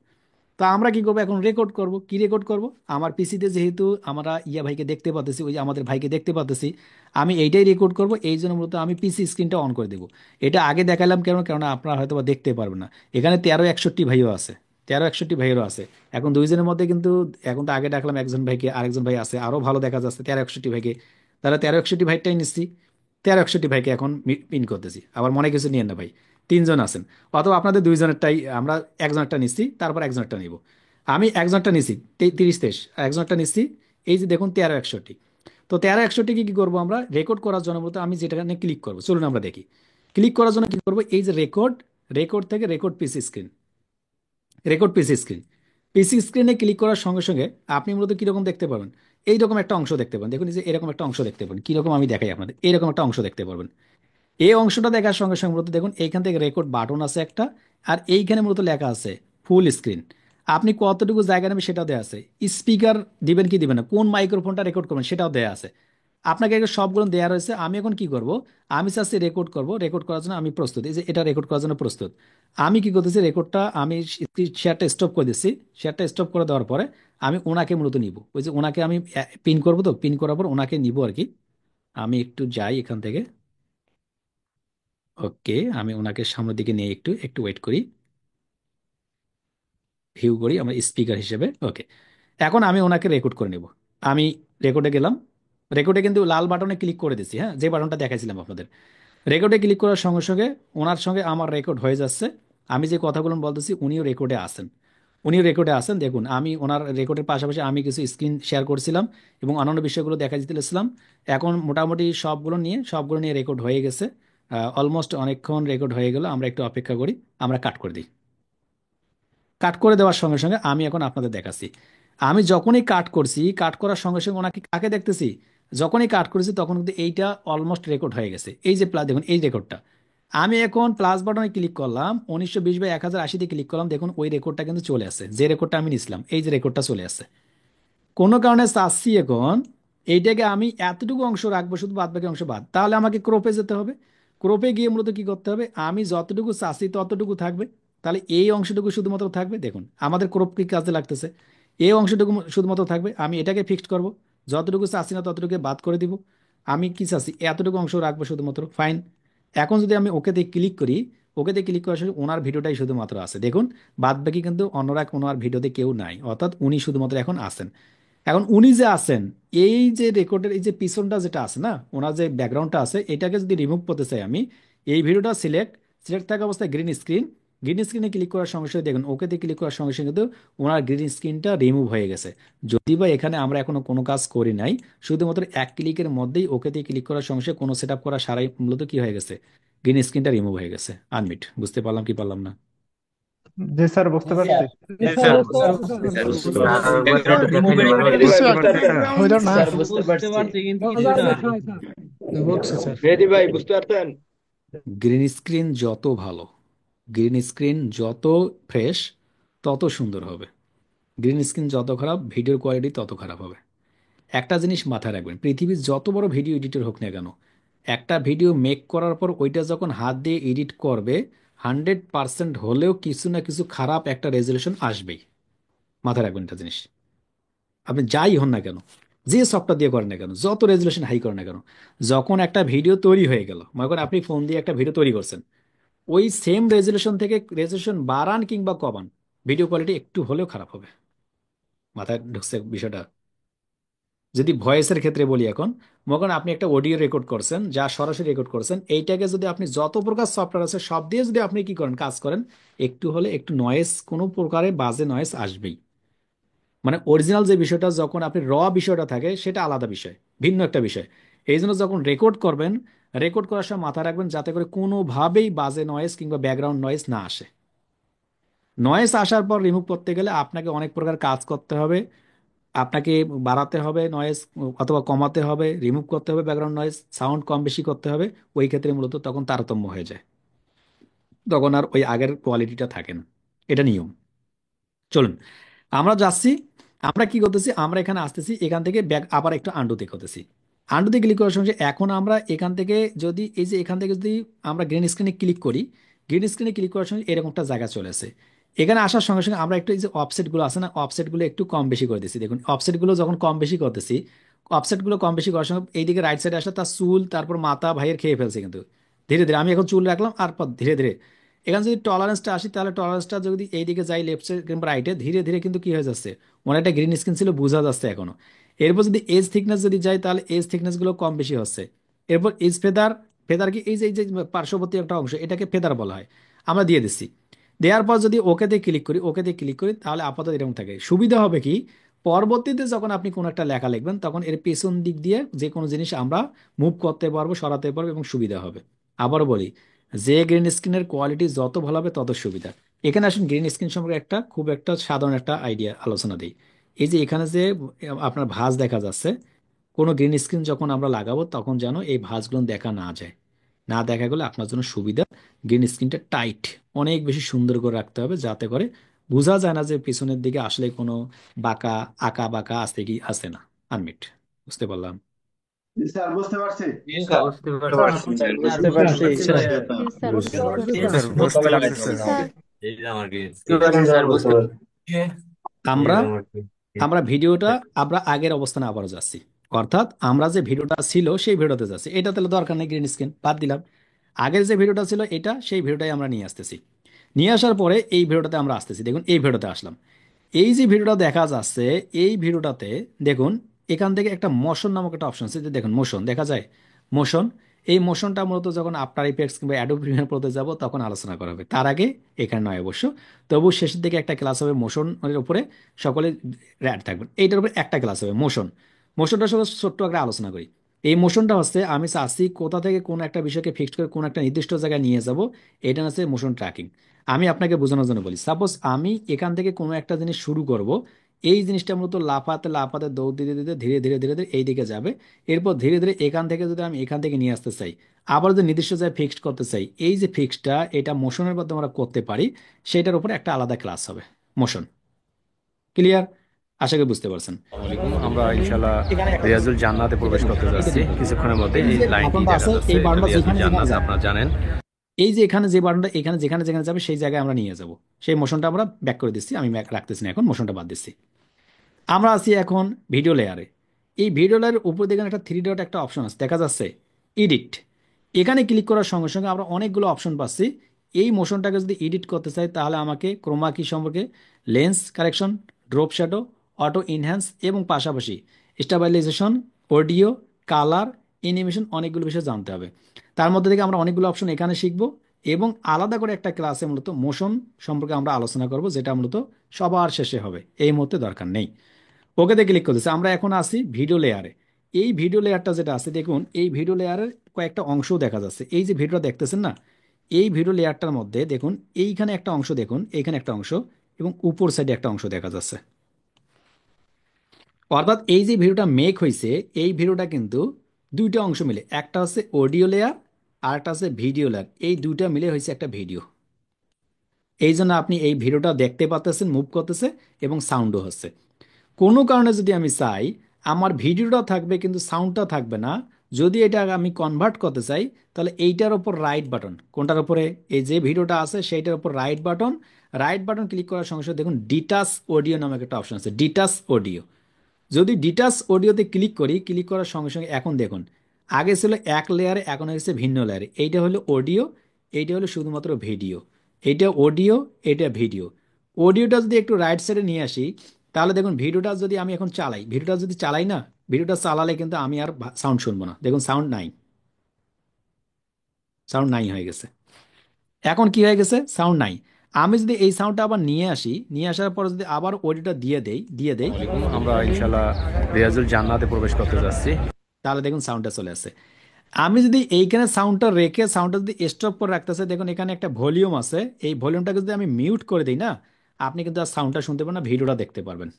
Speaker 1: তা আমরা কি করবো এখন, রেকর্ড করব। কি রেকর্ড করব? আমার পিসিতে যেহেতু আমরা ভাইকে দেখতে পাচ্ছি, ওই যে আমাদের ভাইকে দেখতে পাচ্ছি, আমি এইটাই রেকর্ড করব। এই জন্য মূলত আমি পিসি স্ক্রিনটা অন করে দেবো। এটা আগে দেখালাম কেন, কেননা আপনারা হয়তো বা দেখতে পারবেন না। এখানে 1361 ভাইও আছে, 1361 ভাইয়েরও আছে। এখন দুইজনের মধ্যে কিন্তু, এখন তো আগে ডাকলাম একজন ভাইকে, আরেকজন ভাই আছে, আরো ভালো দেখা যাচ্ছে 1361 ভাইকে। তাহলে 1361 ভাইটাই নিচ্ছি, 1361 ভাইকে এখন পিন করতেছি। আবার মনে কিছু নিয়েন না ভাই, তিনজন আছেন। অথবা আপনাদের দুইজনেরটাই আমরা, একজনেরটা নিচ্ছি, তারপর একজনেরটা নিব। আমি একজনেরটা নিচ্ছি 30-23, একজনেরটা নিচ্ছি। এই যে দেখুন 1361। তো 1361 কি করবো আমরা রেকর্ড করার জন্য, বলতে আমি যেটা ক্লিক করবো, চলুন আমরা দেখি। ক্লিক করার জন্য কি করবো, এই যে রেকর্ড, রেকর্ড থেকে record PC screen, record PC screen. PC স্ক্রিনে ক্লিক করার সঙ্গে সঙ্গে আপনি মূলত কিরকম দেখতে পাবেন, এইরকম একটা অংশ দেখতে পাবেন। দেখুন এই যে এরকম একটা অংশ দেখতে পাবেন, কিরকম আমি দেখাই আপনাদের, এরকম একটা অংশ দেখতে পারবেন। এই অংশটা দেখার সঙ্গে সঙ্গে মূলত দেখুন এইখান থেকে রেকর্ড বাটন আছে একটা, আর এইখানে মূলত লেখা আছে ফুল স্ক্রিন। আপনি কতটুকু জায়গা নেবেন সেটাও দেওয়া আছে। স্পিকার দিবেন কি দিবেন না, কোন মাইক্রোফোনটা রেকর্ড করবেন সেটাও দেওয়া আছে। আপনাকে এগুলো সবগুলো দেওয়া রয়েছে। আমি এখন কি করব, আমি চাচ্ছি রেকর্ড করব। রেকর্ড করার জন্য আমি প্রস্তুত, এই যে এটা রেকর্ড করার জন্য প্রস্তুত। আমি কি করতেছি, রেকর্ডটা আমি শেয়ারটা স্টপ করে দিচ্ছি। শেয়ারটা স্টপ করে দেওয়ার পরে আমি ওনাকে মূলত নিব, ওই যে ওনাকে আমি পিন করবো, তো পিন করার পর ওনাকে নিব আর কি। আমি একটু যাই এখান থেকে। ওকে, আমি ওনাকে সামনের দিকে নিয়ে একটু একটু ওয়েট করি, ভিউ করি আমার স্পিকার হিসেবে। ওকে, এখন আমি ওনাকে রেকর্ড করে নেব। আমি রেকর্ডে গেলাম। রেকর্ডে কিন্তু লাল বাটনে ক্লিক করে দিছি, হ্যাঁ, যে বাটনটা দেখাইছিলাম আপনাদের। রেকর্ডে ক্লিক করার সঙ্গে সঙ্গে ওনার সঙ্গে আমার রেকর্ড হয়ে যাচ্ছে। আমি যে কথাগুলো বলতেছি উনিও রেকর্ডে আছেন, উনিও রেকর্ডে আছেন। দেখুন আমি ওনার রেকর্ডের পাশাপাশি আমি কিছু স্ক্রিন শেয়ার করছিলাম এবং অন্যান্য বিষয়গুলো দেখা দিতেছিলাম। এখন মোটামুটি সবগুলো নিয়ে রেকর্ড হয়ে গেছে। অলমোস্ট অনেকক্ষণ রেকর্ড হয়ে গেল, আমরা একটু অপেক্ষা করি, আমরা কাট করে দিই। কাট করে দেওয়ার সঙ্গে সঙ্গে আমি এখন আপনাদের দেখাচ্ছি। আমি যখনই কাট করছি, কাট করার সঙ্গে সঙ্গে ওনাকে কাকে দেখতেছি, যখনই কাট করেছি তখন কিন্তু এইটা অলমোস্ট রেকর্ড হয়ে গেছে। এই যে প্লাস দেখুন এই রেকর্ডটা, আমি এখন প্লাস বাটনে ক্লিক করলাম, 1920/1080 ক্লিক করলাম, দেখুন ওই রেকর্ডটা কিন্তু চলে আসছে, যে রেকর্ডটা আমি নিছিলাম, এই যে রেকর্ডটা চলে আসছে। কোনো কারণে চাচ্ছি এখন এইটাকে আমি এতটুকু অংশ রাখবো, শুধু বাদ বাকি অংশ বাদ, তাহলে আমাকে ক্রপে যেতে হবে। ক্রপে গিয়ে মূলত কি করতে হবে, আমি যতটুকু চাচ্ছি ততটুকু থাকবে। তাহলে এই অংশটুকু শুধুমাত্র থাকবে, দেখুন আমাদের ক্রপ কি কাজে লাগতেছে। এই অংশটুকু শুধুমাত্র থাকবে, আমি এটাকে ফিক্সড করব। যতটুকু চাচ্ছি না ততটুকু বাদ করে দিব। আমি কি চাচ্ছি, এতটুকু অংশ রাখবো শুধুমাত্র, ফাইন। এখন যদি আমি ওকেতে ক্লিক করি, ওকেতে ক্লিক করার সময় ওনার ভিডিওটাই শুধুমাত্র আছে, দেখুন। বাদ বাকি কিন্তু অন্যরা ওনার ভিডিওতে কেউ নাই, অর্থাৎ উনি শুধুমাত্র এখন আছেন। এখন উনি যে আছেন, এই যে রেকর্ডের এই যে পিছনটা যেটা আছে না, ওনার যে ব্যাকগ্রাউন্ডটা আছে, এটাকে যদি রিমুভ করতে চাই আমি, এই ভিডিওটা সিলেক্ট, সিলেক্ট থাকা অবস্থায় গ্রিন স্ক্রিন, গ্রিন স্ক্রিনে ক্লিক করার সঙ্গে সঙ্গে দেখুন, ওকেতে ক্লিক করার সঙ্গে সঙ্গে কিন্তু ওনার গ্রিন স্ক্রিনটা রিমুভ হয়ে গেছে। যদি বা এখানে আমরা এখনো কোনো কাজ করি নাই, শুধুমাত্র এক ক্লিকের মধ্যেই ওকেতে ক্লিক করার সঙ্গে সঙ্গে কোনো সেট আপ করা সারাই মূলত কি হয়ে গেছে, গ্রিন স্ক্রিনটা রিমুভ হয়ে গেছে। আনমিট, বুঝতে পারলাম কি পারলাম না?
Speaker 4: জি স্যার, বুঝতে পারছি। হইল না। বলছি স্যার।
Speaker 1: গ্রিন স্ক্রিন যত ভালো, গ্রিন স্ক্রিন যত ফ্রেশ, তত সুন্দর হবে। গ্রিন স্ক্রিন যত খারাপ, ভিডিওর কোয়ালিটি তত খারাপ হবে। একটা জিনিস মাথায় রাখবেন, পৃথিবীর যত বড় ভিডিও এডিটর হোক না কেন, একটা ভিডিও মেক করার পর ওইটা যখন হাত দিয়ে এডিট করবে, 100% হলেও কিছু না কিছু খারাপ একটা রেজলিউশন আসবেই। মাথায় রাখবেন একটা জিনিস, আপনি যাই হন না কেন, যে সফটওয়্যার দিয়ে করেন না কেন, যত রেজলিউশন হাই করেন না কেন, যখন একটা ভিডিও তৈরি হয়ে গেল, মনে করেন আপনি ফোন দিয়ে একটা ভিডিও তৈরি করছেন, ওই সেম রেজলিউশন থেকে রেজলিউশন বাড়ান কিংবা কমান, ভিডিও কোয়ালিটি একটু হলেও খারাপ হবে। মাথায় ঢুকছে বিষয়টা? যদি ভয়েসের ক্ষেত্রে বলি, এখন মনে করেন আপনি একটা অডিও রেকর্ড করছেন, যা সরাসরি রেকর্ড করছেন, এইটাকে যদি আপনি যত প্রকার সফটওয়্যার আছে সব দিয়ে যদি আপনি কি করেন, কাজ করেন, একটু হলে একটু নয়েজ, কোনো প্রকারে বাজে নয়েজ আসবেই। মানে অরিজিনাল যে বিষয়টা, যখন আপনি বিষয়টা থাকে সেটা আলাদা বিষয়, ভিন্ন একটা বিষয়। এই জন্য যখন রেকর্ড করবেন, রেকর্ড করার সময় মাথায় রাখবেন যাতে করে কোনোভাবেই বাজে নয়েজ কিংবা ব্যাকগ্রাউন্ড নয়েজ না আসে। নয়েজ আসার পর রিমুভ করতে গেলে আপনাকে অনেক প্রকার কাজ করতে হবে। আপনাকে বাড়াতে হবে নয়েজ, অথবা কমাতে হবে, রিমুভ করতে হবে ব্যাকগ্রাউন্ড নয়েজ, সাউন্ড কম বেশি করতে হবে। ওই ক্ষেত্রে মূলত তখন তারতম্য হয়ে যায়, তখন আর ওই আগের কোয়ালিটিটা থাকে না। এটা নিয়ম। চলুন আমরা যাচ্ছি, আমরা কি করতেছি, আমরা এখানে আসতেছি, এখান থেকে ব্যাক আবার একটু আন্ডুতে করতেছি। আন্ডুতে ক্লিক করার সঙ্গে এখন আমরা এখান থেকে যদি এই যে এখান থেকে যদি আমরা গ্রিন স্ক্রিনে ক্লিক করি, গ্রিন স্ক্রিনে ক্লিক করার সঙ্গে এরকম একটা জায়গা চলে আসে। এখানে আসার সঙ্গে সঙ্গে আমরা একটু এই যে অফসেটগুলো আছে না, অফসেটগুলো একটু কম বেশি করে দিচ্ছি। দেখুন অফসেটগুলো যখন কম বেশি করতেছি, অফসেটগুলো কম বেশি করার সঙ্গে এইদিকে রাইট সাইডে আসলে তার চুল, তারপর মাথা ভাইয়ের খেয়ে ফেলছে কিন্তু ধীরে ধীরে। আমি এখন চুল রাখলাম, আর পর ধীরে ধীরে এখানে যদি টলারেন্সটা আসি, তাহলে টলারেন্সটা যদি এইদিকে যাই লেফট সাইড কিংবা রাইটে, ধীরে ধীরে কিন্তু কি হয়ে যাচ্ছে, অনেকটা গ্রিন স্ক্রিন ছিল বোঝা যাচ্ছে এখনো। এরপর যদি এজ থিকনেস যদি যাই, তাহলে এজ থিকনেস গুলো কম বেশি হচ্ছে। এরপর এজ ফেদার, ফেদার কি এই যে পার্শ্ববর্তী একটা অংশ, এটাকে ফেদার বলা হয়, আমরা দিয়ে দিচ্ছি। দেওয়ার পর যদি ওকেতে ক্লিক করি, ওকেতে ক্লিক করি, তাহলে আপাতত এরকম থাকে। সুবিধা হবে কি, পরবর্তীতে যখন আপনি কোনো একটা লেখা লিখবেন, তখন এর পেছন দিক দিয়ে যে কোনো জিনিস আমরা মুভ করতে পারবো, সরাতে পারবো এবং সুবিধা হবে। আবারও বলি, যে গ্রিন স্ক্রিনের কোয়ালিটি যত ভালো হবে তত সুবিধা। এখানে আসুন গ্রিন স্ক্রিন সম্পর্কে একটা খুব একটা সাধারণ একটা আইডিয়া আলোচনা দিই। এই যে এখানে যে আপনার ভাঁজ দেখা যাচ্ছে, কোনো গ্রিন স্ক্রিন যখন আমরা লাগাবো তখন যেন এই ভাঁজগুলো দেখা না যায়। না দেখা গেলে আপনার জন্য সুবিধা, গ্রিন স্ক্রিনটা টাইট, অনেক বেশি সুন্দর করে রাখতে হবে, যাতে করে বোঝা যায় না যে পিছনের দিকে আসলে কোনো বাঁকা, আঁকা বাঁকা আছে কি আছে না। আনমিট, বুঝতে পারলাম?
Speaker 3: জি স্যার, বুঝতে পারছি।
Speaker 5: জি স্যার বুঝতে পারছি।
Speaker 4: বুঝতে পারছি।
Speaker 7: জি স্যার বুঝতে
Speaker 8: জি স্যার
Speaker 7: পারছি।
Speaker 8: বুঝতে পারছি
Speaker 7: জি
Speaker 8: স্যার।
Speaker 7: স্যার।
Speaker 5: এই যে আমার গ্রিন স্যার বুঝতে পারছি।
Speaker 1: আমরা আমরা ভিডিওটা আমরা আগের অবস্থানে আবারও যাচ্ছি, অর্থাৎ আমরা যে ভিডিওটা ছিল সেই ভিডিওতে যাচ্ছি। এটা তাহলে দরকার নেই, গ্রিন স্ক্রিন বাদ দিলাম। আগের যে ভিডিওটা ছিল এটা, সেই ভিডিওটাই আমরা নিয়ে আসতেছি। নিয়ে আসার পরে এই ভিডিওটাতে আমরা আসতেছি, দেখুন এই ভিডিওতে আসলাম। এই যে ভিডিওটা দেখা যাচ্ছে, এই ভিডিওটাতে দেখুন এখান থেকে একটা মোশন নামক একটা অপশন আছে, যে দেখুন মোশন দেখা যায়, মোশন। এই মোশনটা মূলত যখন আফটার ইফেক্টস কিংবা অ্যাডোব প্রিমিয়ার প্রোতে যাব তখন আলোচনা করা হবে, তার আগে এখানে নয় অবশ্য। তবু শেষের দিকে একটা ক্লাস হবে মোশনের উপরে, সকলে র্যাড থাকবেন, এইটার উপরে একটা ক্লাস হবে মোশন। মোশনটার সঙ্গে ছোট্ট একটা আলোচনা করি। এই মোশনটা হচ্ছে আমি চাচ্ছি কোথা থেকে কোন একটা বিষয়কে ফিক্সড করে কোন একটা নির্দিষ্ট জায়গায় নিয়ে যাব, এটা হচ্ছে মোশন ট্র্যাকিং। আমি আপনাকে বোঝানোর জন্য বলি, সাপোজ আমি এখান থেকে কোনো একটা জিনিস শুরু করব, এই জিনিসটা মূলত লাফাতে লাফাতে দৌড় দিতে দিতে ধীরে ধীরে ধীরে ধীরে এই দিকে যাবে। এরপর ধীরে ধীরে এখান থেকে যদি আমি এখান থেকে নিয়ে আসতে চাই, আবার যদি নির্দিষ্ট জায়গায় ফিক্সড করতে চাই, এই যে ফিক্সডটা এটা মোশনের মাধ্যমে আমরা করতে পারি, সেটার উপরে একটা আলাদা ক্লাস হবে মোশন। ক্লিয়ার? আশা করি বুঝতে পারছেন।
Speaker 8: আসসালামু আলাইকুম। আমরা ইনশাআল্লাহ
Speaker 1: এখানে একটা
Speaker 8: রিয়াজুল জান্নাতে প্রবেশ করতে
Speaker 1: এটা
Speaker 8: যাচ্ছি
Speaker 1: দেখুন,
Speaker 8: কিছুক্ষণের মধ্যে।
Speaker 1: এই
Speaker 8: এই
Speaker 1: যে
Speaker 8: লাইনটি
Speaker 1: বাটনটা
Speaker 8: দেখা
Speaker 1: আছে,
Speaker 8: যাচ্ছে,
Speaker 1: এই
Speaker 8: এটা
Speaker 1: বাটনটা
Speaker 8: রিয়াজুল
Speaker 1: যেখানে যেখানে
Speaker 8: জান্নাত,
Speaker 1: যাবে,
Speaker 8: আপনারা জানেন।
Speaker 1: এই যে এখানে যে বাটনটা এখানে যেখানে যেখানে যাবে সেই জায়গায় আমরা নিয়ে যাব। সেই মোশনটা আমরা ব্যাক করে দিচ্ছি, আমি রাখতেছি না এখন, মোশনটা বাদ দিচ্ছি। আমরা আছি এখন ভিডিও লেয়ারে। এই ভিডিও লেয়ারের উপর দিকে একটা থ্রি ডট একটা অপশন আছে দেখা যাচ্ছে, এডিট। এখানে ক্লিক করার সঙ্গে সঙ্গে আমরা অনেকগুলো অপশন পাচ্ছি। এই মোশনটাকে যদি এডিট করতে চাই, তাহলে আমাকে ক্রোমা কি সম্পর্কে, lens correction, drop shadow, auto enhance এবং পাশাপাশি স্টেবিলাইজেশন, অডিও, কালার, অ্যানিমেশন, অনেকগুলো বিষয় জানতে হবে। তার মধ্যে থেকে আমরা অনেকগুলো অপশন এখানে শিখব, এবং আলাদা করে একটা ক্লাসে মূলত মোশন সম্পর্কে আমরা আলোচনা করব, যেটা মূলত সবার শেষে হবে, এই মুহূর্তে দরকার নেই। ওকেতে ক্লিক করতেছে, আমরা এখন আসি ভিডিও লেয়ারে। এই ভিডিও লেয়ারটা যেটা আছে দেখুন, এই ভিডিও লেয়ারের কয়েকটা অংশ দেখা যাচ্ছে। এই যে ভিডিওটা দেখতেছেন না, এই ভিডিও লেয়ারটার মধ্যে দেখুন এইখানে একটা অংশ, দেখুন এইখানে একটা অংশ, এবং উপর সাইডে একটা অংশ দেখা যাচ্ছে। অর্থাৎ এই যে ভিডিওটা মেক হয়েছে, এই ভিডিওটা কিন্তু দুইটা অংশ মিলে, একটা হচ্ছে অডিও লেয়ার আর একটা হচ্ছে ভিডিও লেয়ার, এই দুইটা মিলে হয়েছে একটা ভিডিও। এই জন্য আপনি এই ভিডিওটা দেখতে পাচ্ছেন, মুভ করতেছে এবং সাউন্ডও হচ্ছে। কোনো কারণে যদি আমি চাই আমার ভিডিওটা থাকবে কিন্তু সাউন্ডটা থাকবে না, যদি এটা আমি কনভার্ট করতে চাই তাহলে এইটার ওপর রাইট বাটন, কোনটার উপরে, এই যে ভিডিওটা আছে সেইটার উপর রাইট বাটন ক্লিক করার সঙ্গে সঙ্গে দেখুন ডিটাচ অডিও নামে একটা অপশন আছে, ডিটাচ অডিও। যদি ডিটাচ অডিওতে ক্লিক করার সঙ্গে সঙ্গে এখন দেখুন আগে ছিল এক লেয়ারে, এখন হয়েছে ভিন্ন লেয়ারে। এইটা হলো অডিও, এইটা হলো শুধুমাত্র ভিডিও। এইটা অডিও, এটা ভিডিও। অডিওটা যদি একটু রাইট সাইডে নিয়ে আসি তাহলে দেখুন ভিডিওটা যদি আমি এখন চালাই, ভিডিওটা যদি চালাই না, ভিডিওটা চালালে কিন্তু আমি আর সাউন্ড শুনবো না। দেখুন সাউন্ড নাই, সাউন্ড নাই হয়ে গেছে। এখন কি হয়ে গেছে, সাউন্ড নাই। আমি যদি এই সাউন্ডটা আবার নিয়ে আসি, নিয়ে আসার পর যদি আবার অডিওটা দিয়ে দেই
Speaker 8: আমরা ইনশাল্লাহ রিয়াজুল জান্নাতে প্রবেশ করতে যাচ্ছি।
Speaker 1: তাহলে দেখুন সাউন্ডটা চলে আসে। আমি যদি এইখানে সাউন্ডটা রেখে সাউন্ডটা যদি স্টপ করে রাখতেছে, দেখুন এখানে একটা ভলিউম আছে, এই ভলিউমটাকে যদি আমি মিউট করে দিই না, আপনি কিন্তু আর সাউন্ডটা শুনতে পারবেন না, ভিডিওটা দেখতে পারবেন।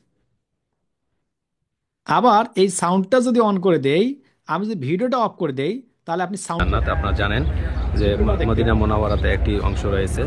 Speaker 1: আবার এই সাউন্ডটা যদি অন করে দেই, আমি যদি ভিডিওটা অফ করে দেই, তাহলে আপনি সাউন্ড,
Speaker 8: জান্নাত আপনারা জানেন যে মদিনা মুনাওয়ারাতে একটি অংশ রয়েছে।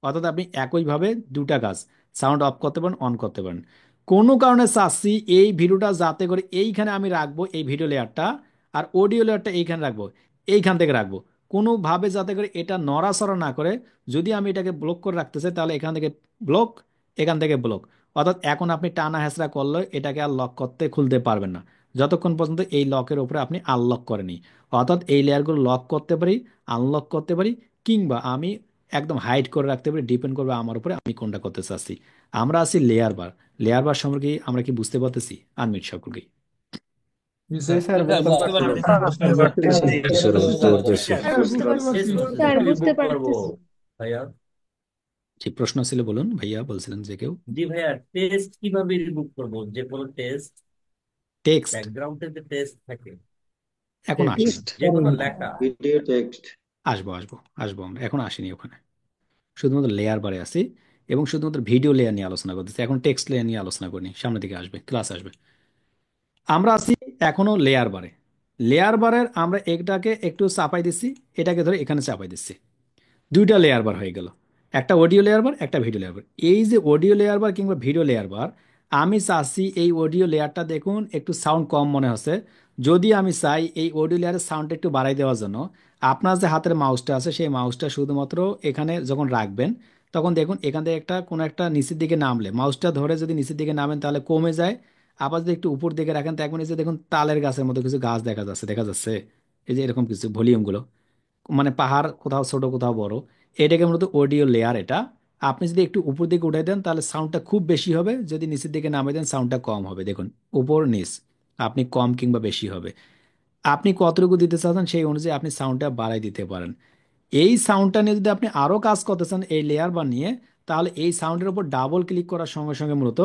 Speaker 1: অর্থাৎ আপনি একইভাবে দুটা কাজ সাউন্ড অফ করতে পারেন, অন করতে পারেন। কোনো কারণে চাচ্ছি এই ভিডিওটা যাতে করে এইখানে আমি রাখবো, এই ভিডিও লেয়ারটা, আর অডিও লেয়ারটা এইখানে রাখবো, এইখান থেকে রাখবো, কোনোভাবে যাতে করে এটা নড়াচড়া না করে। যদি আমি এটাকে ব্লক করে রাখতে চাই তাহলে এখান থেকে ব্লক, এখান থেকে ব্লক। অর্থাৎ এখন আপনি টানা হেঁচড়া করলে এটাকে আর লক করতে খুলতে পারবেন না, যতক্ষণ পর্যন্ত এই লকের উপরে আপনি আনলক করেনি। অর্থাৎ এই লেয়ারগুলো লক করতে পারি, আনলক করতে পারি, কিংবা আমি একদম হাইড করে রাখতে পারি, ডিপেন্ড করবে আমার উপরে আমি কোনটা করতে চাচ্ছি। আমরা আছি লেয়ার বার সম্পর্কে আমরা কি বুঝতে পারতেছি আনমিট সকলকে?
Speaker 6: জি
Speaker 4: জি
Speaker 6: স্যার
Speaker 4: স্যার, বুঝতে পারতেছি।
Speaker 7: স্যার বুঝতে
Speaker 5: রিমুভ করবো
Speaker 7: পারতেছি।
Speaker 5: ভাইয়া?
Speaker 1: যে প্রশ্ন ছিল বলুন, ভাইয়া বলছিলেন যে কেউ।
Speaker 5: জি ভাইয়া, টেস্ট কিভাবে রিমুভ করবো? যে কোনো টেস্ট,
Speaker 1: টেক্সট
Speaker 5: ব্যাকগ্রাউন্ডে যে টেস্ট থাকে,
Speaker 1: এখন
Speaker 5: টেক্সট,
Speaker 1: আসেনি।
Speaker 3: টেক্সট,
Speaker 5: যে কোনো লেখা।
Speaker 3: Video text.
Speaker 1: আসবো আসবো আসবো, আমরা এখন আসিনি ওখানে, শুধুমাত্র লেয়ার বারে আসি এবং শুধুমাত্র ভিডিও লেয়ার নিয়ে আলোচনা করতেছি। এখন টেক্সট লেয়ার নিয়ে আলোচনা করিনি, সামনের দিকে আসবে, ক্লাস আসবে। আমরা আছি এখনো লেয়ার বারে। লেয়ার বারের আমরা এটাকে একটু চাপাই দিচ্ছি, এটাকে ধরে এখানে চাপাই দিচ্ছি, দুইটা লেয়ার বার হয়ে গেল, একটা অডিও লেয়ার বার, একটা ভিডিও লেয়ার বার। এই যে অডিও লেয়ার বার কিংবা ভিডিও লেয়ার বার, আমি চাচ্ছি এই অডিও লেয়ারটা দেখুন একটু সাউন্ড কম মনে হচ্ছে। যদি আমি চাই এই অডিও লেয়ারের সাউন্ডটা একটু বাড়াই দেওয়ার জন্য, আপনার যে হাতের মাউসটা আছে সেই মাউসটা শুধুমাত্র এখানে যখন রাখবেন, তখন দেখুন এখান থেকে একটা কোনো একটা নিচের দিকে নামলে, মাউসটা ধরে যদি নিচের দিকে নামেন তাহলে কমে যায়। আবার যদি একটু উপর দিকে রাখেন দেখবেন এই যে দেখুন তালের গাছের মতো কিছু গাছ দেখা যাচ্ছে এই যে এরকম কিছু ভলিউমগুলো, মানে পাহাড় কোথাও ছোট কোথাও বড়। এটাকে মূলত অডিও লেয়ার। এটা আপনি যদি একটু উপর দিকে উঠাই দেন তাহলে সাউন্ডটা খুব বেশি হবে, যদি নিচের দিকে নামিয়ে দেন সাউন্ডটা কম হবে। দেখুন উপর নিচ আপনি কম কিংবা বেশি হবে, আপনি কতটুকু দিতে চাচ্ছেন সেই অনুযায়ী আপনি সাউন্ডটা বাড়াই দিতে পারেন। এই সাউন্ডটা নিয়ে যদি আপনি আরও কাজ করতে চান এই লেয়ার বার নিয়ে, তাহলে এই সাউন্ডের উপর ডাবল ক্লিক করার সঙ্গে সঙ্গে মূলত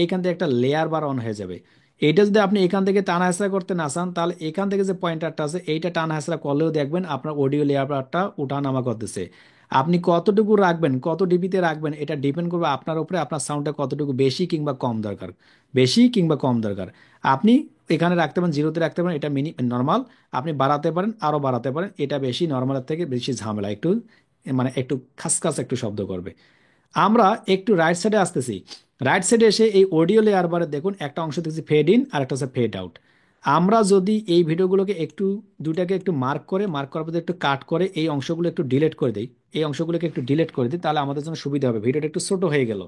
Speaker 1: এইখান থেকে একটা লেয়ার বার অন হয়ে যাবে। এইটা যদি আপনি এখান থেকে টানা হেঁচড়া করতে না চান তাহলে এখান থেকে যে পয়েন্টারটা আছে এইটা টানা হেঁচড়া করলেও দেখবেন আপনার অডিও লেয়ার বারটা উঠানামা করতেছে। আপনি কতটুকু রাখবেন, কত ডিবিতে রাখবেন, এটা ডিপেন্ড করবে আপনার উপরে, আপনার সাউন্ডটা কতটুকু বেশি কিংবা কম দরকার, বেশি কিংবা কম দরকার। আপনি এখানে রাখতে পারেন, জিরোতে রাখতে পারেন, এটা নর্মাল। আপনি বাড়াতে পারেন, আরও বাড়াতে পারেন, এটা বেশি নর্মালের থেকে বেশি ঝামেলা, একটু মানে একটু খাসখাস একটু শব্দ করবে। আমরা একটু রাইট সাইডে আসতেছি। রাইট সাইডে এসে এই অডিও লেয়ার বারে দেখুন একটা অংশ দেখছি ফেড ইন আর একটা হচ্ছে ফেড আউট। আমরা যদি এই ভিডিওগুলোকে একটু, দুটাকে একটু মার্ক করার পর একটু কাট করে এই অংশগুলো একটু ডিলিট করে দিই, এই অংশগুলোকে একটু ডিলিট করে দিই, তাহলে আমাদের জন্য সুবিধা হবে। ভিডিওটা একটু ছোট হয়ে গেল।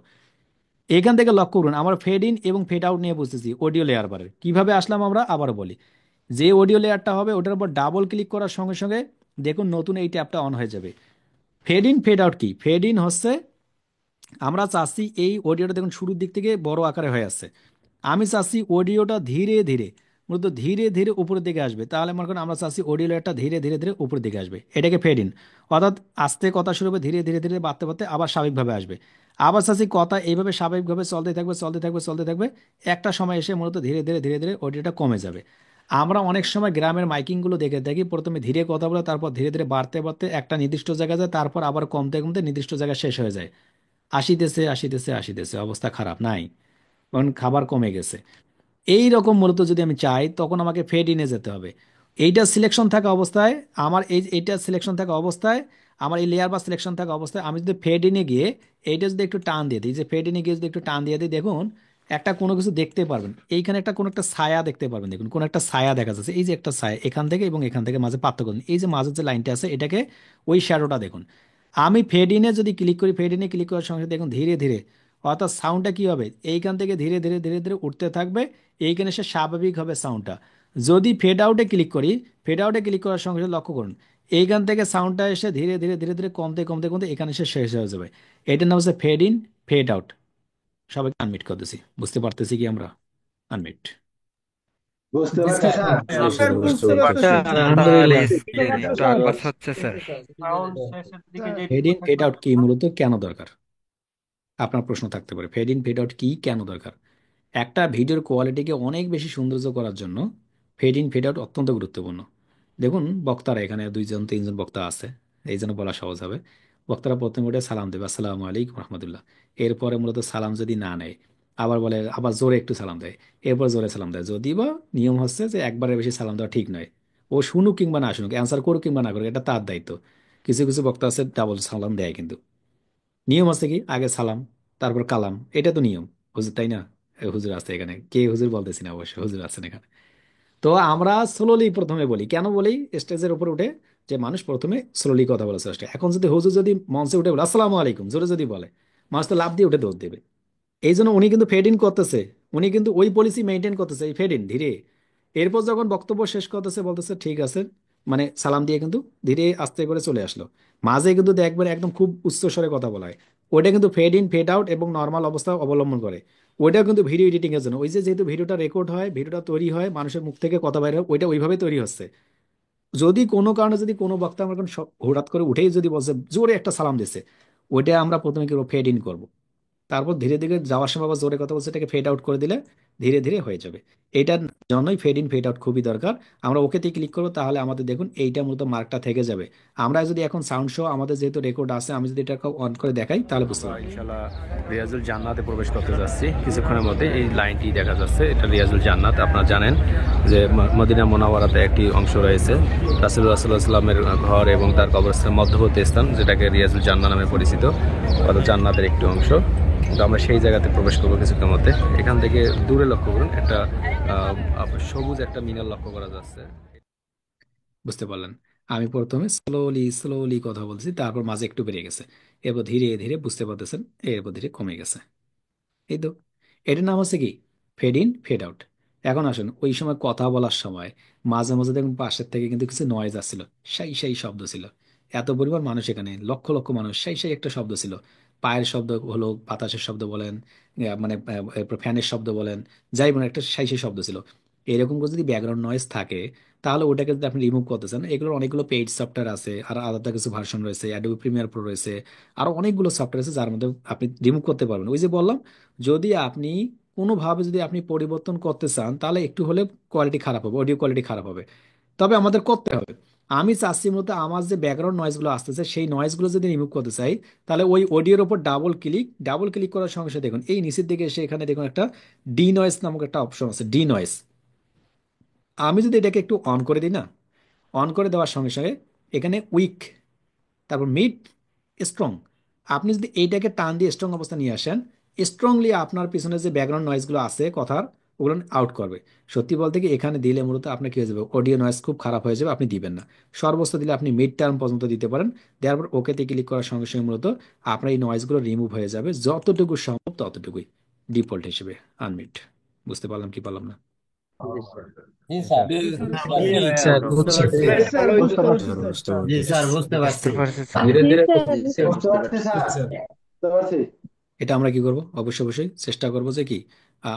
Speaker 1: এখান থেকে লক্ষ্য করুন আমরা ফেড ইন এবং ফেড আউট নিয়ে বুঝতেছি অডিও লেয়ার বারে কিভাবে আসলাম। আমরা আবারও বলি, যে অডিও লেয়ারটা হবে ওটার উপর ডাবল ক্লিক করার সঙ্গে সঙ্গে দেখুন নতুন এই ট্যাবটা অন হয়ে যাবে। ফেড ইন ফেড আউট কি? ফেড ইন হচ্ছে আমরা চাচ্ছি এই অডিওটা দেখুন শুরুর দিক থেকে বড় আকারে হয়ে আসছে, আমি চাচ্ছি অডিওটা ধীরে ধীরে, মূলত ধীরে ধীরে উপরের দিকে আসবে। তাহলে মনে করেন আমরা চাচ্ছি অডিও লেয়ারটা ধীরে ধীরে ধীরে উপরের দিকে আসবে, এটাকে ফেড ইন। অর্থাৎ আস্তে কথা শুরু হবে, ধীরে ধীরে ধীরে বাড়তে বাড়তে আবার স্বাভাবিকভাবে আসবে। আবার চাচ্ছি কথা এইভাবে স্বাভাবিকভাবে চলতে থাকবে চলতে থাকবে চলতে থাকবে, একটা সময় এসে মূলত ধীরে ধীরে ধীরে ধীরে অডিওটা কমে যাবে। আমরা অনেক সময় গ্রামের মাইকিংগুলো দেখে থাকি, প্রথমে ধীরে কথা বলে তারপর ধীরে ধীরে বাড়তে বাড়তে একটা নির্দিষ্ট জায়গায় যায়, তারপর আবার কমতে কমতে নির্দিষ্ট জায়গায় শেষ হয়ে যায়। আসিতেছে আসিতেছে আসিতেছে, অবস্থা খারাপ নাই, কারণ খাবার কমে গেছে। এই রকম মূলত যদি আমি চাই তখন আমাকে ফেড ইনে যেতে হবে। এইটা সিলেকশন থাকা অবস্থায় আমার এইটা সিলেকশন থাকা অবস্থায় আমার এই লেয়ার বা সিলেকশন থাকা অবস্থায় আমি যদি ফেড ইনে গিয়ে এইটা যদি একটু টান দিয়ে দিই, যে ফেড ইনে গিয়ে যদি একটু টান দিয়ে দিই দেখুন একটা কোনো কিছু দেখতে পারবেন, এইখানে একটা কোনো একটা ছায়া দেখতে পারবেন, দেখুন কোন একটা ছায়া দেখা যাচ্ছে, এই যে একটা ছায়া এখান থেকে এবং এখান থেকে মাঝে পার্থক্য দিন। এই যে মাঝের যে লাইনটা আছে এটাকে, ওই শ্যাডোটা দেখুন। আমি ফেড ইনে যদি ক্লিক করি, ফেড ইনে ক্লিক করার সঙ্গে সঙ্গে দেখুন ধীরে ধীরে, অর্থাৎ সাউন্ডটা কি হবে, এইখান থেকে ধীরে ধীরে ধীরে ধীরে উঠতে থাকবে, এইখানে সে স্বাভাবিক হবে সাউন্ডটা। যদি ফেড আউটে ক্লিক করি, ফেড আউটে ক্লিক করার সঙ্গে সঙ্গে লক্ষ্য করুন, এইখান থেকে সাউন্ডটা এসে ধীরে ধীরে ধীরে ধীরে কমতে কমতে কমতে এখানে এসে শেষ হয়ে যাবে। এটার নাম হচ্ছে ফেড ইন, ফেড আউট। সবাইকে আনমিট করতেছি, বুঝতে পারতেছি কি আমরা? আনমিট।
Speaker 3: বুঝতে পারছি স্যার।
Speaker 6: স্যার বুঝতে পারতেছি।
Speaker 2: আলহামদুলিল্লাহ।
Speaker 6: সাউন্ড শেষের দিকে যে
Speaker 1: ফেড ইন ফেড আউট কি মূলত কেন দরকার, আপনার প্রশ্ন থাকতে পারে, ফেড ইন ফেড আউট কি কেন দরকার? একটা ভিডিওর কোয়ালিটিকে অনেক বেশি সৌন্দর্য করার জন্য ফেড ইন ফেড আউট অত্যন্ত গুরুত্বপূর্ণ। দেখুন বক্তারা এখানে দুইজন তিনজন বক্তা আছে, এই জন্য বলা সহজ হবে। বক্তারা প্রথমে উঠে সালাম দেবে, আসসালামু আলাইকুম রহমতুল্লাহ। এরপরে মূলত সালাম যদি না নেয়, আবার বলে আবার জোরে একটু সালাম দেয়, এরপর জোরে সালাম দেয়। যদি বা নিয়ম হচ্ছে যে একবারের বেশি সালাম দেওয়া ঠিক নয়, ও শুনুক কিংবা না শুনুক, অ্যান্সার করুক কিংবা না করুক, এটা তার দায়িত্ব। কিছু কিছু বক্তা আছে ডাবল সালাম দেয়, কিন্তু নিয়ম আছে কি আগে সালাম তারপর কালাম, এটা তো নিয়ম। হুজুর তাই না? হুজুর আছে এখানে, কে হুজুর বলতেছি না, অবশ্যই হুজুর আছেন এখানে। তো আমরা স্লোলি প্রথমে বলি, কেন বলি স্টেজের উপর উঠে, যে মানুষ প্রথমে স্লোলি কথা বলার চেষ্টা। এখন যদি হুজুর যদি মঞ্চে উঠে বলে আসসালামু আলাইকুম জোরে যদি বলে, মানুষ তো লাফ দিয়ে উঠে দৌড় দেবে। এই জন্য উনি কিন্তু ফেড ইন করতেছে, উনি কিন্তু ওই পলিসি মেনটেন করতেছে, এই ফেড ইন ধীরে। এরপর যখন বক্তব্য শেষ করতেছে বলতেছে ঠিক আছে, মানে সালাম দিয়ে কিন্তু ধীরে আস্তে করে চলে আসলো। মাঝে কিন্তু দেখবেন একদম খুব উচ্চ স্বরে কথা বলা হয়, ওইটা কিন্তু ফেড ইন ফেড আউট এবং নর্মাল অবস্থা অবলম্বন করে। ওইটাও কিন্তু ভিডিও এডিটিং এর জন্য, ওই যে যেহেতু ভিডিওটা রেকর্ড হয়, ভিডিওটা তৈরি হয়, মানুষের মুখ থেকে কথা বাইরে হয়, ওইটা ওইভাবে তৈরি হচ্ছে। যদি কোনো কারণে যদি কোনো বক্তা আমরা এখন হঠাৎ করে উঠেই যদি বলছে জোরে একটা সালাম দিচ্ছে, ওইটা আমরা প্রথমে কি ফেড ইন করবো, তারপর ধীরে ধীরে যাওয়ার সময় আবার জোরে কথা বলছে এটাকে ফেড আউট করে দিলে ধীরে ধীরে হয়ে যাবে। এইটার জন্যই ফেড ইন ফেড আউট খুবই দরকার। আমরা ওকেতে ক্লিক করবো, তাহলে আমাদের দেখুন এইটা মূলত মার্কটা থেকে যাবে। আমরা যদি এখন সাউন্ড শো আমাদের যেহেতু রেকর্ড আছে, আমি যদি এটা অন করে দেখাই তাহলে বুঝতে
Speaker 8: আমরা
Speaker 1: পারবো।
Speaker 8: ইনশাল্লাহ রিয়াজুল জান্নাতে প্রবেশ করতে যাচ্ছি কিছুক্ষণের মধ্যে। এই লাইনটি দেখা যাচ্ছে, এটা রিয়াজুল জান্নাত। আপনারা জানেন যে মদিনা মোনাওয়ারাতে একটি অংশ রয়েছে রাসূলুল্লাহ সাল্লাল্লাহু আলাইহি ওয়াসাল্লামের ঘর এবং তার কবরস্থানের মধ্যবর্তী স্থান, যেটাকে রিয়াজুল জান্নাত নামে পরিচিত, অর্থাৎ জান্নাতের একটি অংশ। তো আমরা সেই জায়গাতে প্রবেশ করবো কিছুক্ষণের মধ্যে। এখান থেকে দূরে লক্ষ্য করুন একটা সবুজ একটা মিনার লক্ষ্য করা যাচ্ছে।
Speaker 1: বুঝতে পারলেন? আমি প্রথমে স্লোলি স্লোলি কথা বলছি, তারপর মাঝে একটু বেড়ে গেছে, এরপর ধীরে ধীরে বুঝতে পারতেছেন, এরপর ধীরে কমে গেছে। এই তো, এটার নাম হচ্ছে কি ফেড ইন ফেড আউট। এখন আসুন ওই সময় কথা বলার সময় মাঝে মাঝে দেখুন পাশের থেকে কিন্তু কিছু নয়েজ আসছিল, সাই সাই শব্দ ছিল। এত পরিমাণ মানুষ এখানে, লক্ষ লক্ষ মানুষ, সাই সাই একটা শব্দ ছিল। পায়ের শব্দ হলো, বাতাসের শব্দ বলেন, মানে এরপর ফ্যানের শব্দ বলেন, যাই বলেন একটা সাই সাই শব্দ ছিল। এরকম করে যদি ব্যাকগ্রাউন্ড নয়েজ থাকে, তাহলে ওটাকে যদি আপনি রিমুভ করতে চান, এগুলোর অনেকগুলো পেইড সফটওয়্যার আছে, আর আলাদা কিছু ভার্সন রয়েছে, অ্যাডোবি প্রিমিয়ার প্রো রয়েছে, আরো অনেকগুলো সফটওয়্যার আছে যার মধ্যে আপনি রিমুভ করতে পারবেন। ওই যে বললাম, যদি আপনি কোনোভাবে যদি আপনি পরিবর্তন করতে চান, তাহলে একটু হলে কোয়ালিটি খারাপ হবে, অডিও কোয়ালিটি খারাপ হবে। তবে আমাদের করতে হবে। আমি চাচ্ছি মূলত আমার যে ব্যাকগ্রাউন্ড নয়েজগুলো আসতেছে সেই নয়েজগুলো যদি রিমুভ করতে চাই, তাহলে ওই অডিওর ওপর ডাবল ক্লিক করার সঙ্গে সঙ্গে দেখুন এই নিচের দিকে এসে এখানে দেখুন একটা ডি নয়েজ নামক একটা অপশন আছে, ডি নয়েজ। আমি যদি এটাকে একটু অন করে দিই না, অন করে দেওয়ার সঙ্গে সঙ্গে এখানে উইক, তারপর মিড, স্ট্রং, আপনি যদি এইটাকে টান দিয়ে স্ট্রং অবস্থা নিয়ে আসেন, স্ট্রংলি আপনার পিছনে যে ব্যাকগ্রাউন্ড নয়েজগুলো আছে কথার, ওগুলো আউট করবে। সত্যি বলতে কি এখানে দিলে মূলত আপনার কি হয়ে যাবে, অডিও নয়েজ খুব খারাপ হয়ে যাবে, আপনি দিবেন না। সর্বোচ্চ দিলে আপনি মিড টার্ম পর্যন্ত দিতে পারেন। দেওয়ার পর ওকেতে ক্লিক করার সঙ্গে সঙ্গে মূলত আপনার এই নয়েজগুলো রিমুভ হয়ে যাবে, যতটুকু সম্ভব ততটুকুই, ডিফল্ট হিসেবে আনমিট। বুঝতে পারলাম কি পারলাম না?
Speaker 5: জি স্যার,
Speaker 4: স্যার বুঝছি।
Speaker 3: স্যার বুঝতে পারছি স্যার।
Speaker 5: জি স্যার বুঝতে পারছি।
Speaker 7: জি স্যার
Speaker 3: বুঝতে পারছি স্যার। বুঝতে পারছি।
Speaker 1: এটা আমরা কি করব, অবশ্যই অবশ্যই চেষ্টা করব যে কি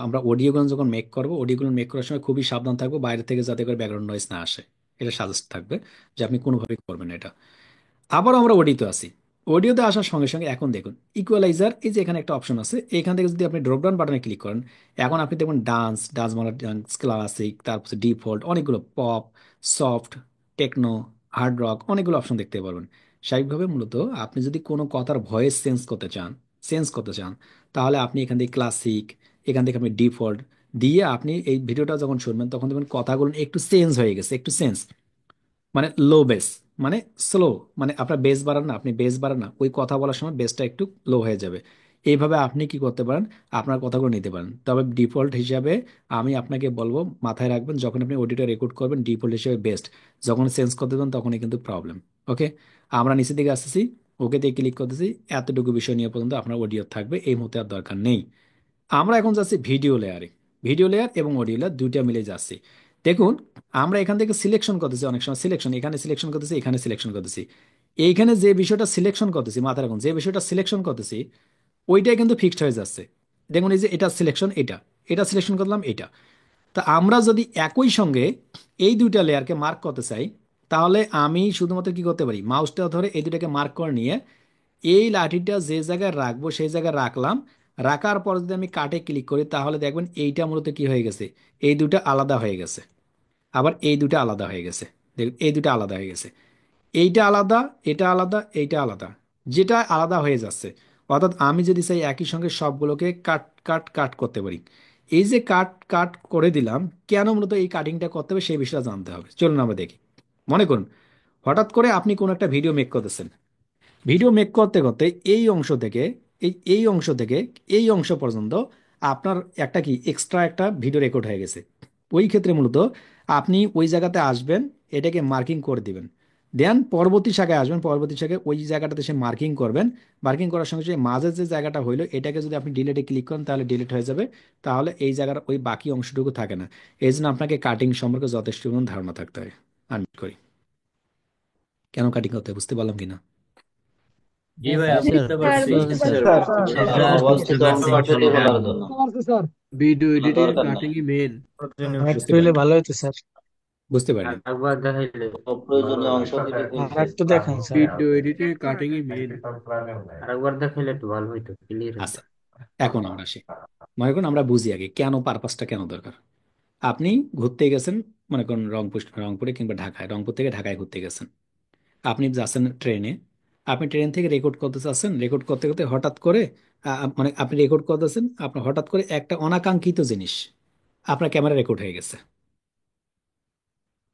Speaker 1: আমরা অডিওগুলো যখন মেক করব, অডিওগুলো মেক করার সময় খুবই সাবধান থাকবো, বাইরে থেকে যাতে করে ব্যাকগ্রাউন্ড নয়েজ না আসে। এটা সাজেস্ট থাকবে যে আপনি কোনোভাবেই করবেন না এটা। আবার আমরা অডিওতে আসি। অডিওতে আসার সঙ্গে সঙ্গে এখন দেখুন ইকুয়ালাইজার, এই যে এখানে একটা অপশন আছে, এখান থেকে যদি আপনি ড্রপ ডাউন বাটনে ক্লিক করেন, এখন আপনি দেখুন ডান্স, ডান্স মানে ডান্স ক্লাসিক, তারপর ডিফল্ট, অনেকগুলো pop, soft, techno, hard rock, অনেকগুলো অপশন দেখতে পারবেন। স্বাভাবিকভাবে মূলত আপনি যদি কোনো কথার ভয়েস চেঞ্জ করতে চান, তাহলে আপনি এখান থেকে ক্লাসিক, এখান থেকে আপনি ডিফল্ট দিয়ে আপনি এই ভিডিওটা যখন শুনবেন তখন দেখবেন কথাগুলো একটু চেঞ্জ হয়ে গেছে, একটু চেঞ্জ, মানে লো বেস, মানে স্লো, মানে আপনার বেস বাড়ান না, আপনি বেস বাড়ান না, ওই কথা বলার সময় বেসটা একটু লো হয়ে যাবে। এইভাবে আপনি কি করতে পারেন, আপনার কথাগুলো নিতে পারেন। তবে ডিফল্ট হিসাবে আমি আপনাকে বলবো, মাথায় রাখবেন যখন আপনি অডিওটা রেকর্ড করবেন ডিফল্ট হিসেবে বেস্ট, যখন চেঞ্জ করতে দেবেন তখনই কিন্তু প্রবলেম। ওকে, আমরা নিচের দিকে আসতেছি, ওকে দিয়ে ক্লিক করতেছি, এতটুকু বিষয় নিয়ে পর্যন্ত আপনার অডিও থাকবে, এই মুহূর্তে আর দরকার নেই। আমরা এখন যাচ্ছি ভিডিও লেয়ারে। ভিডিও লেয়ার এবং অডিও লেয়ার দুইটা মিলে যাচ্ছি। দেখুন, আমরা এখান থেকে সিলেকশন করতেছি, অনেক সময় সিলেকশন এখানে সিলেকশন করতেছি, এখানে সিলেকশন করতেছি। এইখানে যে বিষয়টা সিলেকশন করতেছি, মাথায় রাখুন, যে বিষয়টা সিলেকশন করতেছি ওইটাই কিন্তু ফিক্সড হয়ে যাচ্ছে। দেখুন এই যে এটা সিলেকশন, এটা এটা সিলেকশন করলাম, এটা। তা আমরা যদি একই সঙ্গে এই দুইটা লেয়ারকে মার্ক করতে চাই, তাহলে আমি শুধুমাত্র কি করতে পারি, মাউসটা ধরে এই দুটাকে মার্ক করে নিয়ে এই লাঠিটা যে জায়গায় রাখবো সেই জায়গায় রাখলাম। রাখার পর যদি আমি কাটে ক্লিক করি তাহলে দেখবেন এইটা মূলত কি হয়ে গেছে, এই দুটো আলাদা হয়ে গেছে। আবার এই দুটো আলাদা হয়ে গেছে, দেখুন এই দুটো আলাদা হয়ে গেছে। এইটা আলাদা, এটা আলাদা, এইটা আলাদা, যেটা আলাদা হয়ে যাচ্ছে। অর্থাৎ আমি যদি চাই একই সঙ্গে সবগুলোকে কাট কাট কাট করতে পারি। এই যে কাট কাট করে দিলাম, কেন মূলত এই কাটিংটা করতে হবে সেই বিষয়টা জানতে হবে। চলুন আমরা দেখি। মনে করুন হঠাৎ করে আপনি কোনো একটা ভিডিও মেক করতেছেন। ভিডিও মেক করতে করতে এই অংশ থেকে এই অংশ থেকে এই অংশ পর্যন্ত আপনার একটা কি এক্সট্রা একটা ভিডিও রেকর্ড হয়ে গেছে। ওই ক্ষেত্রে মূলত আপনি ওই জায়গাতে আসবেন, এটাকে মার্কিং করে দিবেন। দেন পরবর্তী শাখায় আসবেন, পরবর্তী শাখায় ওই জায়গাটাতে সে মার্কিং করবেন। মার্কিং করার সঙ্গে সঙ্গে মাঝে যে জায়গাটা হইলো এটাকে যদি আপনি ডিলেটে ক্লিক করেন তাহলে ডিলিট হয়ে যাবে। তাহলে এই জায়গার ওই বাকি অংশটুকু থাকে না। এই জন্য আপনাকে কাটিং সম্পর্কে যথেষ্ট পরিমাণ ধারণা থাকতে হয়। আমি করি কেন কাটিং করতে হয়, বুঝতে পারলাম কিনা?
Speaker 5: জি ভাই,
Speaker 4: জি
Speaker 5: আমি
Speaker 4: স্যার,
Speaker 5: বুঝতে
Speaker 4: বুঝতে
Speaker 5: পারছি।
Speaker 4: পারছি স্যার।
Speaker 7: অবস্থিত অংশ কেটে বলার জন্য
Speaker 2: ভিডিও
Speaker 7: কোনো
Speaker 2: এডিটিং
Speaker 7: দরকার নাই।
Speaker 2: কাটিং মেন।
Speaker 1: বুঝতে
Speaker 4: আরেকটু হইলে
Speaker 1: পারিনি,
Speaker 4: ভালো হতো স্যার।
Speaker 1: বুঝতে পারিনি।
Speaker 5: একবার দেখাইলে
Speaker 7: অপ্রয়োজনীয় অংশ কেটে ফেলছে।
Speaker 4: আরেকটু দেখান স্যার।
Speaker 2: ভিডিও এডিটিং কাটিং মেন।
Speaker 5: আরেকবার দেখাইলে একটু ভালো হইতো, ক্লিয়ার হইতো।
Speaker 1: আচ্ছা, এখন আমরা আসি। মনে করুন আমরা বুঝি আগে কেন, পারপাসটা কেন দরকার। আপনি ঘুরতে গেছেন, মনে করুন রংপুরে কিংবা ঢাকায়, রংপুর থেকে ঢাকায় ঘুরতে গেছেন। আপনি যাচ্ছেন ট্রেনে, আপনি ট্রেন থেকে রেকর্ড করতে চাচ্ছেন, রেকর্ড করতে করতে হঠাৎ করে মানে আপনি রেকর্ড করতেছেন, আপনার হঠাৎ করে একটা অনাকাঙ্ক্ষিত জিনিস আপনার ক্যামেরা রেকর্ড হয়ে গেছে।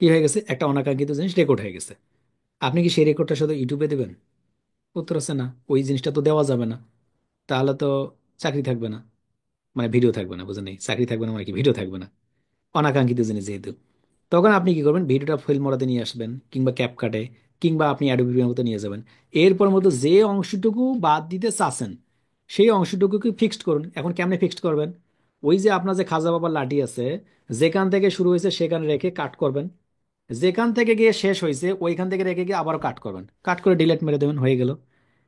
Speaker 1: কি হয়ে গেছে, একটা অনাকাঙ্ক্ষিত জিনিস রেকর্ড হয়ে গেছে। আপনি কি সেই রেকর্ডটা শুধু ইউটিউবে দেবেন? উত্তর আছে না, ওই জিনিসটা তো দেওয়া যাবে না। তাহলে তো চাকরি থাকবে না, মানে ভিডিও থাকবে না, বুঝে নেই, চাকরি থাকবে না মানে কি, ভিডিও থাকবে না, অনাকাঙ্ক্ষিত জিনিস যেহেতু। তখন আপনি কি করবেন, ভিডিওটা ফিল্ম মোডে নিয়ে আসবেন কিংবা ক্যাপকাটে, কিংবা আপনি অ্যাডোবি প্রিমিয়ার মতো নিয়ে যাবেন। এরপর মতো যে অংশটুকু বাদ দিতে চাচ্ছেন সেই অংশটুকুকে ফিক্সড করুন। এখন কেমনে ফিক্সড করবেন, ওই যে আপনার যে খাজা বাবার লাঠি আছে, যেখান থেকে শুরু হয়েছে সেখানে রেখে কাট করবেন, যেখান থেকে গিয়ে শেষ হয়েছে ওইখান থেকে রেখে গিয়ে আবারও কাট করবেন, কাট করে ডিলেট মেরে দেবেন, হয়ে গেল।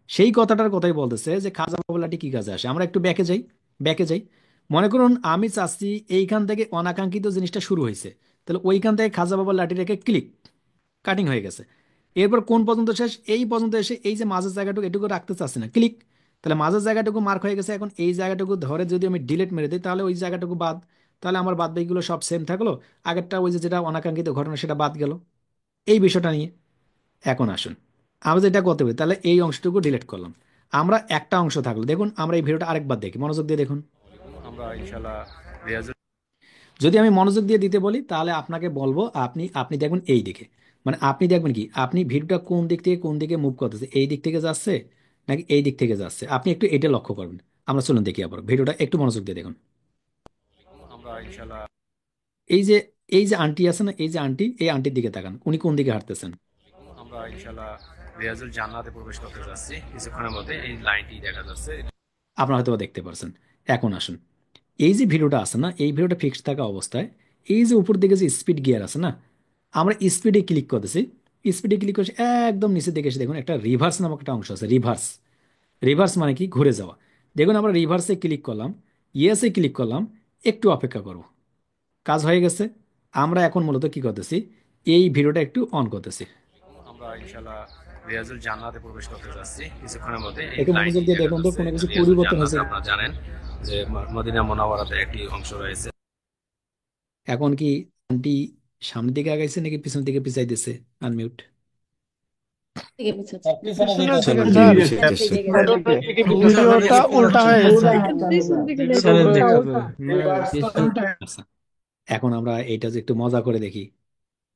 Speaker 1: সেই কথাটার কথাই বলতেছে যে খাজা বাবুলাটি কি কাজে আসে। আমরা একটু ব্যাকে যাই, ব্যাকে যাই। মনে করুন আমি চাচ্ছি এইখান থেকে অনাকাঙ্ক্ষিত জিনিসটা শুরু হয়েছে, তাহলে ওইখান থেকে খাজা বাবার লাঠি রেখে ক্লিক, কাটিং হয়ে গেছে। এরপর কোন পর্যন্ত শেষ, এই পর্যন্ত এসে এই যে মাঝের জায়গাটুকু এটুকু রাখতে চাচ্ছি না, ক্লিক। তাহলে মাঝের জায়গাটুকু মার্ক হয়ে গেছে। এখন এই জায়গাটুকু ধরে যদি আমি ডিলিট মেরে দিই তাহলে ওই জায়গাটুকু বাদ, তাহলে আমার বাদ বাকিগুলো সব সেম থাকলো। আগেরটা ওই যে যেটা অনাকাঙ্ক্ষিত ঘটনা সেটা বাদ গেল। এই বিষয়টা নিয়ে এখন আসুন, আমরা যেটা করতে পারি, তাহলে এই অংশটুকু ডিলিট করলাম, আমরা একটা অংশ থাকলো। দেখুন আমরা এই ভিডিওটা আরেকবার দেখি, মনোযোগ দিয়ে দেখুন।
Speaker 8: আমরা ইনশাল্লাহ রিয়াজুল
Speaker 1: যদি আমি মনোযোগ দিয়ে দিতে বলি তাহলে আপনাকে বলবো, আপনি আপনি দেখবেন এই দিকে, মানে আপনি দেখবেন কি আপনি ভিডিওটা কোন দিক থেকে কোন দিকে মুভ করতেছে, এই দিক থেকে যাচ্ছে নাকি এই দিক থেকে যাচ্ছে, আপনি একটু এটা লক্ষ্য করবেন। আমরা চলুন দেখি আবার ভিডিওটা একটু মনোযোগ দিয়ে দেখুন।
Speaker 8: আমরা ইনশাল্লাহ
Speaker 1: এই যে এই যে আন্টি আছে না, এই যে আন্টি, এই আন্টির দিকে তাকান, উনি কোন দিকে হাঁটতেছেন।
Speaker 8: আমরা ইনশাল্লাহ রিয়াজুল জান্নাতে প্রবেশ করতে যাচ্ছি, কিছুক্ষণের মধ্যে এই লাইনটি দেখা যাচ্ছে।
Speaker 1: আপনারা হয়তো বা দেখতে পারছেন। এখন আসুন, এই যে ভিডিওটা আছে না, এই ভিডিওটা ফিক্সড থাকা অবস্থায় এই যে উপর দিকে যে স্পিড গিয়ার আছে না, আমরা স্পিডে ক্লিক করতেছি। স্পিডে ক্লিক করছি, একদম নিচের দিকে এসে দেখুন একটা রিভার্স নামক একটা অংশ আছে, রিভার্স। রিভার্স মানে কি, ঘুরে যাওয়া। দেখুন আমরা রিভার্সে ক্লিক করলাম, ইয়েসে ক্লিক করলাম, একটু অপেক্ষা করব, কাজ হয়ে গেছে। আমরা এখন মূলত কি করতেছি, এই ভিডিওটা একটু অন করতেছি।
Speaker 8: আমরা ইনশাল্লাহ রিয়াজুল জান্নাতে প্রবেশ করতে যাচ্ছি, কিছুক্ষণের মধ্যে এই
Speaker 1: একটু
Speaker 8: লাইনটি
Speaker 1: মনোযোগ দিয়ে
Speaker 8: দেখা
Speaker 1: দেখুন তো
Speaker 8: যাচ্ছে।
Speaker 1: কোনো কিছু
Speaker 8: রিয়াজুল
Speaker 1: পরিবর্তন
Speaker 8: জান্নাতে
Speaker 1: হয়েছে।
Speaker 8: আপনারা জানেন যে মদিনা মুনাওয়ারাতে একটি অংশ রয়েছে।
Speaker 1: এখন কি আন্টি সামনের দিকে আগাইছে নাকি পিছনের দিকে পিছাই দিছে? আনমিউট।
Speaker 6: ভিডিওটা উল্টা হয়ে গেছে।
Speaker 4: স্যারের দিকে।
Speaker 1: আচ্ছা, এখন আমরা এটা যে একটু মজা করে দেখি,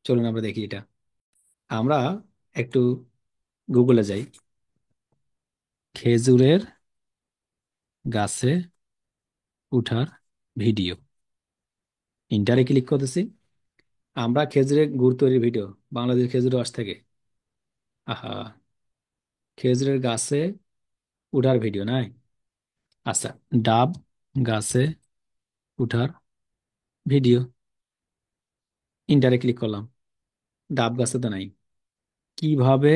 Speaker 1: চলুন আমরা দেখি এটা। আমরা একটু গুগলে যাই, খেজুরের গাছে উঠার ভিডিও। ইন্টারে ক্লিক করতেছি। আমরা খেজুরের গুড় তৈরির ভিডিও, বাংলাদেশ খেজুর রস থেকে। আহা, খেজুরের গাছে উঠার ভিডিও নাই। আচ্ছা, ডাব গাছে উঠার ভিডিও। ইন্টারে ক্লিক করলাম, ডাব গাছে তো নাই। কিভাবে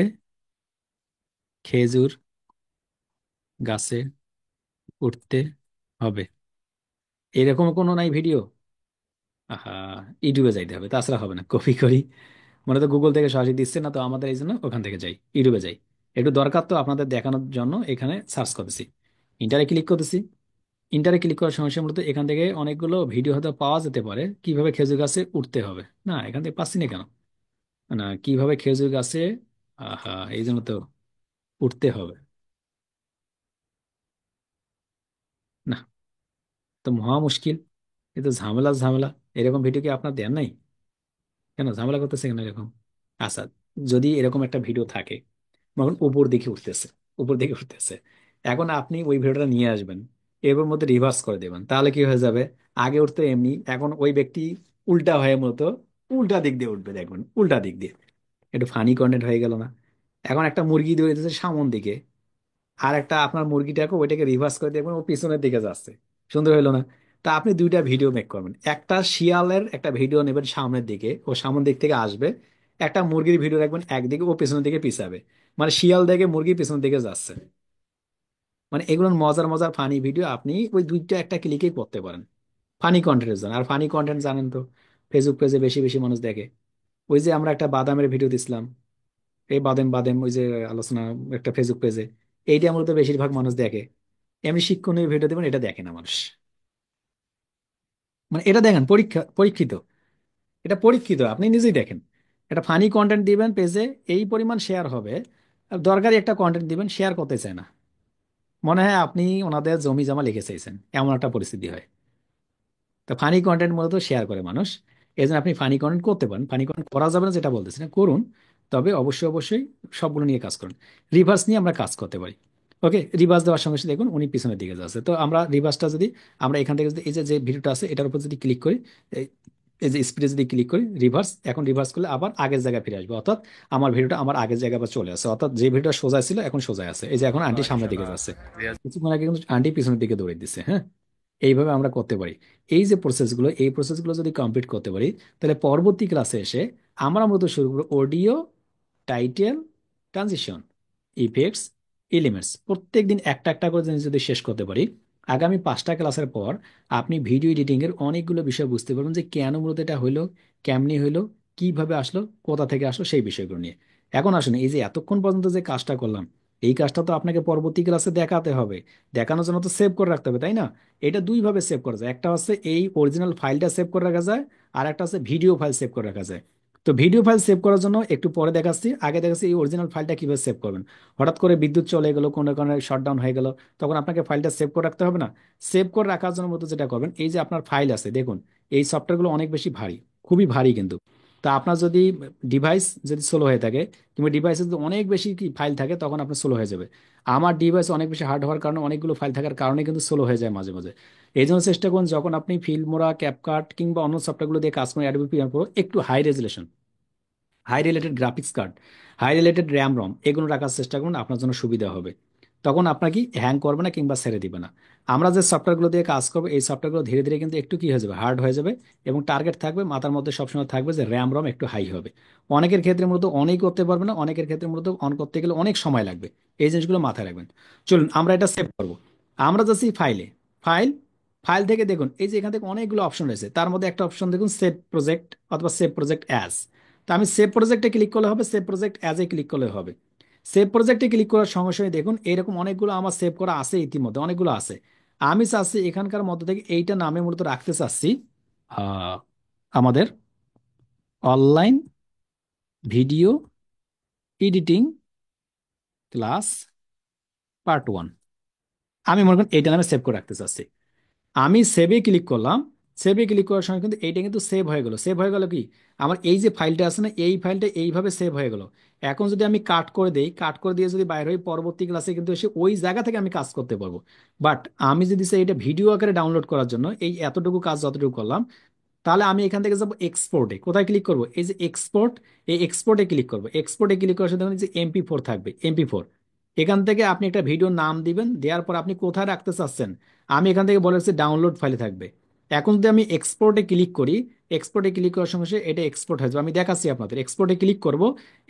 Speaker 1: খেজুর গাছে উঠতে হবে, এরকম কোনো নাই ভিডিও। আহা, ইউটিউবে যাইতে হবে, তাছাড়া হবে না। কপি করি, মনে তো গুগল থেকে সরাসরি দিচ্ছে না, তো আমাদের এই জন্য ওখান থেকে যাই, ইউটিউবে যাই। একটু দরকার তো আপনাদের দেখানোর জন্য এখানে সার্চ করতেছি, ইন্টারে ক্লিক করতেছি। ইন্টারে ক্লিক করার সময় মূলত এখান থেকে অনেকগুলো ভিডিও হয়তো পাওয়া যেতে পারে কিভাবে খেজুর গাছে উঠতে হবে। না, এখান থেকে পাচ্ছি না কেন? না, কিভাবে খেজুর গাছে, আহা, এই জন্য তো উঠতে হবে। না, তো মহা মুশকিল, এ তো ঝামেলা ঝামেলা। এরকম ভিডিও কি আপনার দেন নাই? কেন ঝামেলা করতেছে কেন এরকম? আচ্ছা, যদি এরকম একটা ভিডিও থাকে, এখন উপর দিকে উঠতেছে, উপর দিকে উঠতেছে, এখন আপনি ওই ভিডিওটা নিয়ে আসবেন, এর মধ্যে রিভার্স করে দেবেন, তাহলে কি হয়ে যাবে? আগে উঠতে এমনি, এখন ওই ব্যক্তি উল্টা হয়ে মতো উল্টা দিক দিয়ে উঠবে, দেখবেন উল্টা দিক দিয়ে। একটু ফানি কন্টেন্ট হয়ে গেল না? এখন একটা মুরগি দিয়ে দিতেছে সামন দিকে, আর একটা আপনার মুরগিটাকে ওইটাকে রিভার্স করে দেখবেন ও পিছনের দিকে যাচ্ছে। সুন্দর হইলো না? তা আপনি দুইটা ভিডিও মেক করবেন, একটা শিয়ালের একটা ভিডিও নেবেন সামনের দিকে, ও সামনের দিক থেকে আসবে। একটা মুরগির ভিডিও রাখবেন একদিকে, ও পিছনের দিকে পিছাবে। মানে শিয়াল দেখে মুরগি পিছনের দিকে যাচ্ছে। মানে এগুলোর মজার মজার ফানি ভিডিও আপনি ওই দুইটা একটা ক্লিকেই করতে পারেন। ফানি কন্টেন্টের জন্য। আর ফানি কন্টেন্ট জানেন তো ফেসবুক পেজে বেশি বেশি মানুষ দেখে। ওই যে আমরা একটা বাদামের ভিডিও দিছিলাম, এই বাদাম বাদাম ওই যে আলোচনা, একটা ফেসবুক পেজে, এইটা মূলত বেশিরভাগ মানুষ দেখে। এমনি শিক্ষণীয় ভিডিও দেবেন, এটা দেখে না মানুষ। মানে এটা দেখেন, পরীক্ষিত, এটা পরীক্ষিত, আপনি নিজেই দেখেন। এটা ফানি কন্টেন্ট দিবেন পেজে, এই পরিমাণ শেয়ার হবে। আর দরকারি একটা কন্টেন্ট দিবেন, শেয়ার করতে চায় না, মনে হয় আপনি ওনাদের জমি জমা লিখে চাইছেন, এমন একটা পরিস্থিতি হয়। তো ফানি কন্টেন্ট মূলত শেয়ার করে মানুষ। এই জন্য আপনি ফানি কন্টেন্ট করতে পারেন, ফানি কন্টেন্ট করা যাবে না যেটা বলতেছি না, করুন। তবে অবশ্যই অবশ্যই সবগুলো নিয়ে কাজ করুন। রিভার্স নিয়ে আমরা কাজ করতে পারি। ওকে, রিভার্স দেওয়ার সঙ্গে সঙ্গে দেখুন উনি পিছনের দিকে যাচ্ছে। তো আমরা রিভার্সটা যদি, আমরা এখান থেকে যদি এই যে যে ভিডিওটা আছে এটার উপর যদি ক্লিক করি, এই এই যে স্পিডে যদি ক্লিক করি রিভার্স, এখন রিভার্স করলে আবার আগের জায়গায় ফিরে আসবে, অর্থাৎ আমার ভিডিওটা আমার আগের জায়গায় আবার চলে আসে, অর্থাৎ যে ভিডিওটা সোজা ছিল এখন সোজা আছে। এই যে এখন আন্টি সামনের দিকে
Speaker 8: মাশাআল্লাহ।
Speaker 1: যাচ্ছে, কিছুক্ষণ আগে কিন্তু আন্টি পিছনের দিকে দৌড়ে দিচ্ছে। হ্যাঁ, এইভাবে আমরা করতে পারি। এই যে প্রসেসগুলো, এই প্রসেসগুলো যদি কমপ্লিট করতে পারি, তাহলে পরবর্তী ক্লাসে এসে আমরা মূলত শুরু করবো audio, title, transition, effects, elements. প্রত্যেকদিন একটা একটা করে জিনিস যদি শেষ করতে পারি, আগামী 5টা ক্লাসের পর আপনি ভিডিও এডিটিং এর অনেকগুলো বিষয় বুঝতে পারবেন, যে কেন মূলত এটা হইলো, কেমনি হইলো, কিভাবে আসলো, কোথা থেকে আসলো, সেই বিষয়গুলো নিয়ে। এখন আসুন, এই যে এতক্ষণ পর্যন্ত যে কাজটা করলাম, এই কাজটা তো আপনাকে পরবর্তী ক্লাসে দেখাতে হবে। দেখানোর জন্য তো সেভ করে রাখতে হবে, তাই না? এটা দুইভাবে সেভ করা যায়, একটা হচ্ছে এই অরিজিনাল ফাইলটা সেভ করে রাখা যায়, আর একটা হচ্ছে ভিডিও ফাইল সেভ করে রাখা যায়। তো ভিডিও ফাইল সেভ করার জন্য একটু পরে দেখাচ্ছি, আগে দেখাচ্ছি এই অরিজিনাল ফাইলটা কিভাবে সেভ করবেন। হঠাৎ করে বিদ্যুৎ চলে গেলো, কোনো কারণে শটডাউন হয়ে গেল, তখন আপনাকে ফাইলটা সেভ করে রাখতে হবে না? সেভ করে রাখার জন্য মতো যেটা করবেন, এই যে আপনার ফাইল আছে দেখুন, এই সফটওয়্যারগুলো অনেক বেশি ভারী, খুবই ভারী কিন্তু। তা আপনার যদি ডিভাইস যদি স্লো হয়ে থাকে, কিংবা ডিভাইসে যদি অনেক বেশি কি ফাইল থাকে, তখন আপনার স্লো হয়ে যাবে। আমার ডিভাইস অনেক বেশি হার্ড হওয়ার কারণে, অনেকগুলো ফাইল থাকার কারণে কিন্তু স্লো হয়ে যায় মাঝে মাঝে। এই জন্য চেষ্টা করুন যখন আপনি ফিল্মোরা, ক্যাপকাট কিংবা অন্য সফটওয়্যারগুলো দিয়ে কাজ করেন, অ্যাডোবি প্রিমিয়ার প্রো, একটু high resolution, high related graphics card, high related RAM ROM, এগুলো রাখার চেষ্টা করুন, আপনার জন্য সুবিধা হবে। তখন আপনার কি হ্যাং করবে না কিংবা ছেড়ে দিবে না। আমরা যে সফটওয়্যারগুলো দিয়ে কাজ করবো, এই সফটওয়্যারগুলো ধীরে ধীরে কিন্তু একটু কি হয়ে যাবে, হার্ড হয়ে যাবে। এবং টার্গেট থাকবে মাথার মধ্যে সবসময় থাকবে যে র্যাম রম একটু হাই হবে। অনেকের ক্ষেত্রে মূলত অনেক করতে পারবে না, অনেকের ক্ষেত্রে মূলত অন করতে গেলে অনেক সময় লাগবে। এই জিনিসগুলো মাথায় রাখবেন। চলুন আমরা এটা সেভ করবো। আমরা যাচ্ছি ফাইলে, ফাইল, ফাইল থেকে দেখুন এই যে এখান থেকে অনেকগুলো অপশন রয়েছে, তার মধ্যে একটা অপশন দেখুন সেভ প্রজেক্ট, অথবা সেভ প্রজেক্ট অ্যাজ। তো আমি সেভ প্রজেক্টে ক্লিক করলে হবে, save project as a click করলে হবে। সেভ প্রজেক্টে ক্লিক করার সঙ্গে সঙ্গে দেখুন এরকম অনেকগুলো আমার সেভ করা আছে, ইতিমধ্যে অনেকগুলো আছে। আমি চাচ্ছি এখানকার মধ্যে থেকে এইটা নামে মূলত রাখতে চাচ্ছি আহ, আমাদের online video editing class part 1। আমি মনে করেন এইটা নামে সেভ করে রাখতে চাচ্ছি। আমি সেভে ক্লিক করলাম, সেভে ক্লিক করার সঙ্গে কিন্তু এইটা কিন্তু সেভ হয়ে গেল। সেভ হয়ে গেল কি, আমার এই যে ফাইলটা আছে না, এই ফাইলটা এইভাবে সেভ হয়ে গেল। এখন যদি আমি কাট করে দেই, কাট করে দিয়ে যদি বাইরে হই, পরবর্তী ক্লাসে কিন্তু এসে ওই জায়গা থেকে আমি কাজ করতে পারবো। বাট আমি যদি চাই এটা ভিডিও আকারে ডাউনলোড করার জন্য, এই এতটুকু কাজ যতটুকু করলাম, তাহলে আমি এখান থেকে যাবো এক্সপোর্টে। কোথায় ক্লিক করবো, এই যে এক্সপোর্ট, এই এক্সপোর্টে ক্লিক করবো। এক্সপোর্টে ক্লিক করার সাথে দেখুন যে MP4 থাকবে, MP4। এখান থেকে আপনি একটা ভিডিওর নাম দিবেন, দেওয়ার পর আপনি কোথায় রাখতে চাচ্ছেন, আমি এখান থেকে বলে রাখছি ডাউনলোড ফাইলে থাকবে। এখন যদি আমি এক্সপোর্টে ক্লিক করি, এক্সপোর্টে ক্লিক করার সঙ্গে সঙ্গে এটা এক্সপোর্ট হয়ে যাবে। আমি দেখাচ্ছি আপনাদের, এক্সপোর্টে ক্লিক করব।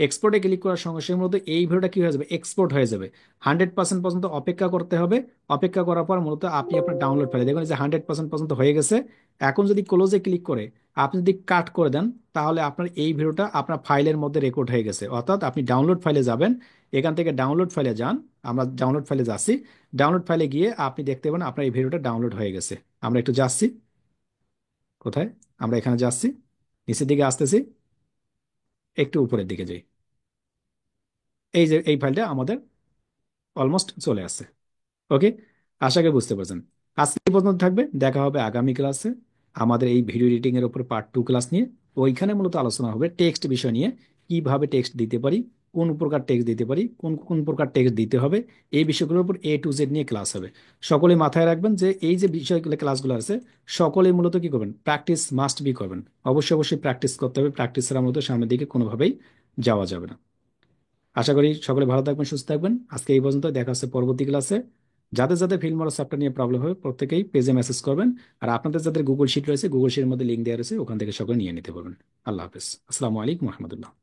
Speaker 1: এক্সপোর্টে ক্লিক করার সঙ্গে সঙ্গে মূলত এই ভিডিওটা কি হয়ে যাবে, এক্সপোর্ট হয়ে যাবে। 100% পর্যন্ত অপেক্ষা করতে হবে। অপেক্ষা করার পর মূলত আপনি আপনার ডাউনলোড ফাইলে দেখবেন যে 100% পর্যন্ত হয়ে গেছে। এখন যদি ক্লোজে ক্লিক করে আপনি যদি কাট করে দেন, তাহলে আপনার এই ভিডিওটা আপনার ফাইলের মধ্যে রেকর্ড হয়ে গেছে। অর্থাৎ আপনি ডাউনলোড ফাইলে যাবেন, এখান থেকে ডাউনলোড ফাইলে যান, আমরা ডাউনলোড ফাইলে যাচ্ছি। ডাউনলোড ফাইলে গিয়ে আপনি দেখতে পাবেন আপনার এই ভিডিওটা ডাউনলোড হয়ে গেছে। আমরা একটু যাচ্ছি, কোথায়, আমরা এখানে যাচ্ছি, নিচের দিকে আসতেছি, একটু উপরের দিকে যাই। এই যে এই ফাইলটা আমাদের অলমোস্ট চলে আসছে। ওকে, আশা করি বুঝতে পারছেন। আজকে এই পর্যন্ত থাকবে, দেখা হবে আগামী ক্লাসে আমাদের এই ভিডিও এডিটিং এর উপর পার্ট 2 ক্লাস নিয়ে। ওইখানে মূলত আলোচনা হবে টেক্সট বিষয় নিয়ে, কিভাবে টেক্সট দিতে পারি, কোন প্রকার টেক্সট দিতে পারি, কোন কোন প্রকার টেক্সট দিতে হবে, এই বিষয়গুলোর উপর A to Z নিয়ে ক্লাস হবে। সকলে মাথায় রাখবেন যে এই যে বিষয়গুলো ক্লাসগুলো আছে, সকলে মূলত কি করবেন, প্র্যাকটিস মাস্ট বি করবেন। অবশ্যই অবশ্যই প্র্যাকটিস করতে হবে, প্র্যাকটিস ছাড়া মূলত সামনের দিকে কোনোভাবেই যাওয়া যাবে না। আশা করি সকলে ভালো থাকবেন, সুস্থ থাকবেন। আজকে এই পর্যন্ত, দেখা হচ্ছে পরবর্তী ক্লাসে। যাদের যাদের ফিল্মোরা চ্যাপ্টার নিয়ে প্রবলেম হবে প্রত্যেকেই পেজে মেসেজ করবেন। আর আপনাদের যাদের গুগল শিট রয়েছে, গুগল শিটের মধ্যে লিঙ্ক দেওয়া রয়েছে, ওখান থেকে সকলে নিয়ে নিতে পারবেন। আল্লাহ হাফেজ, আসসালামু আলাইকুম রহমতুল্লাহ।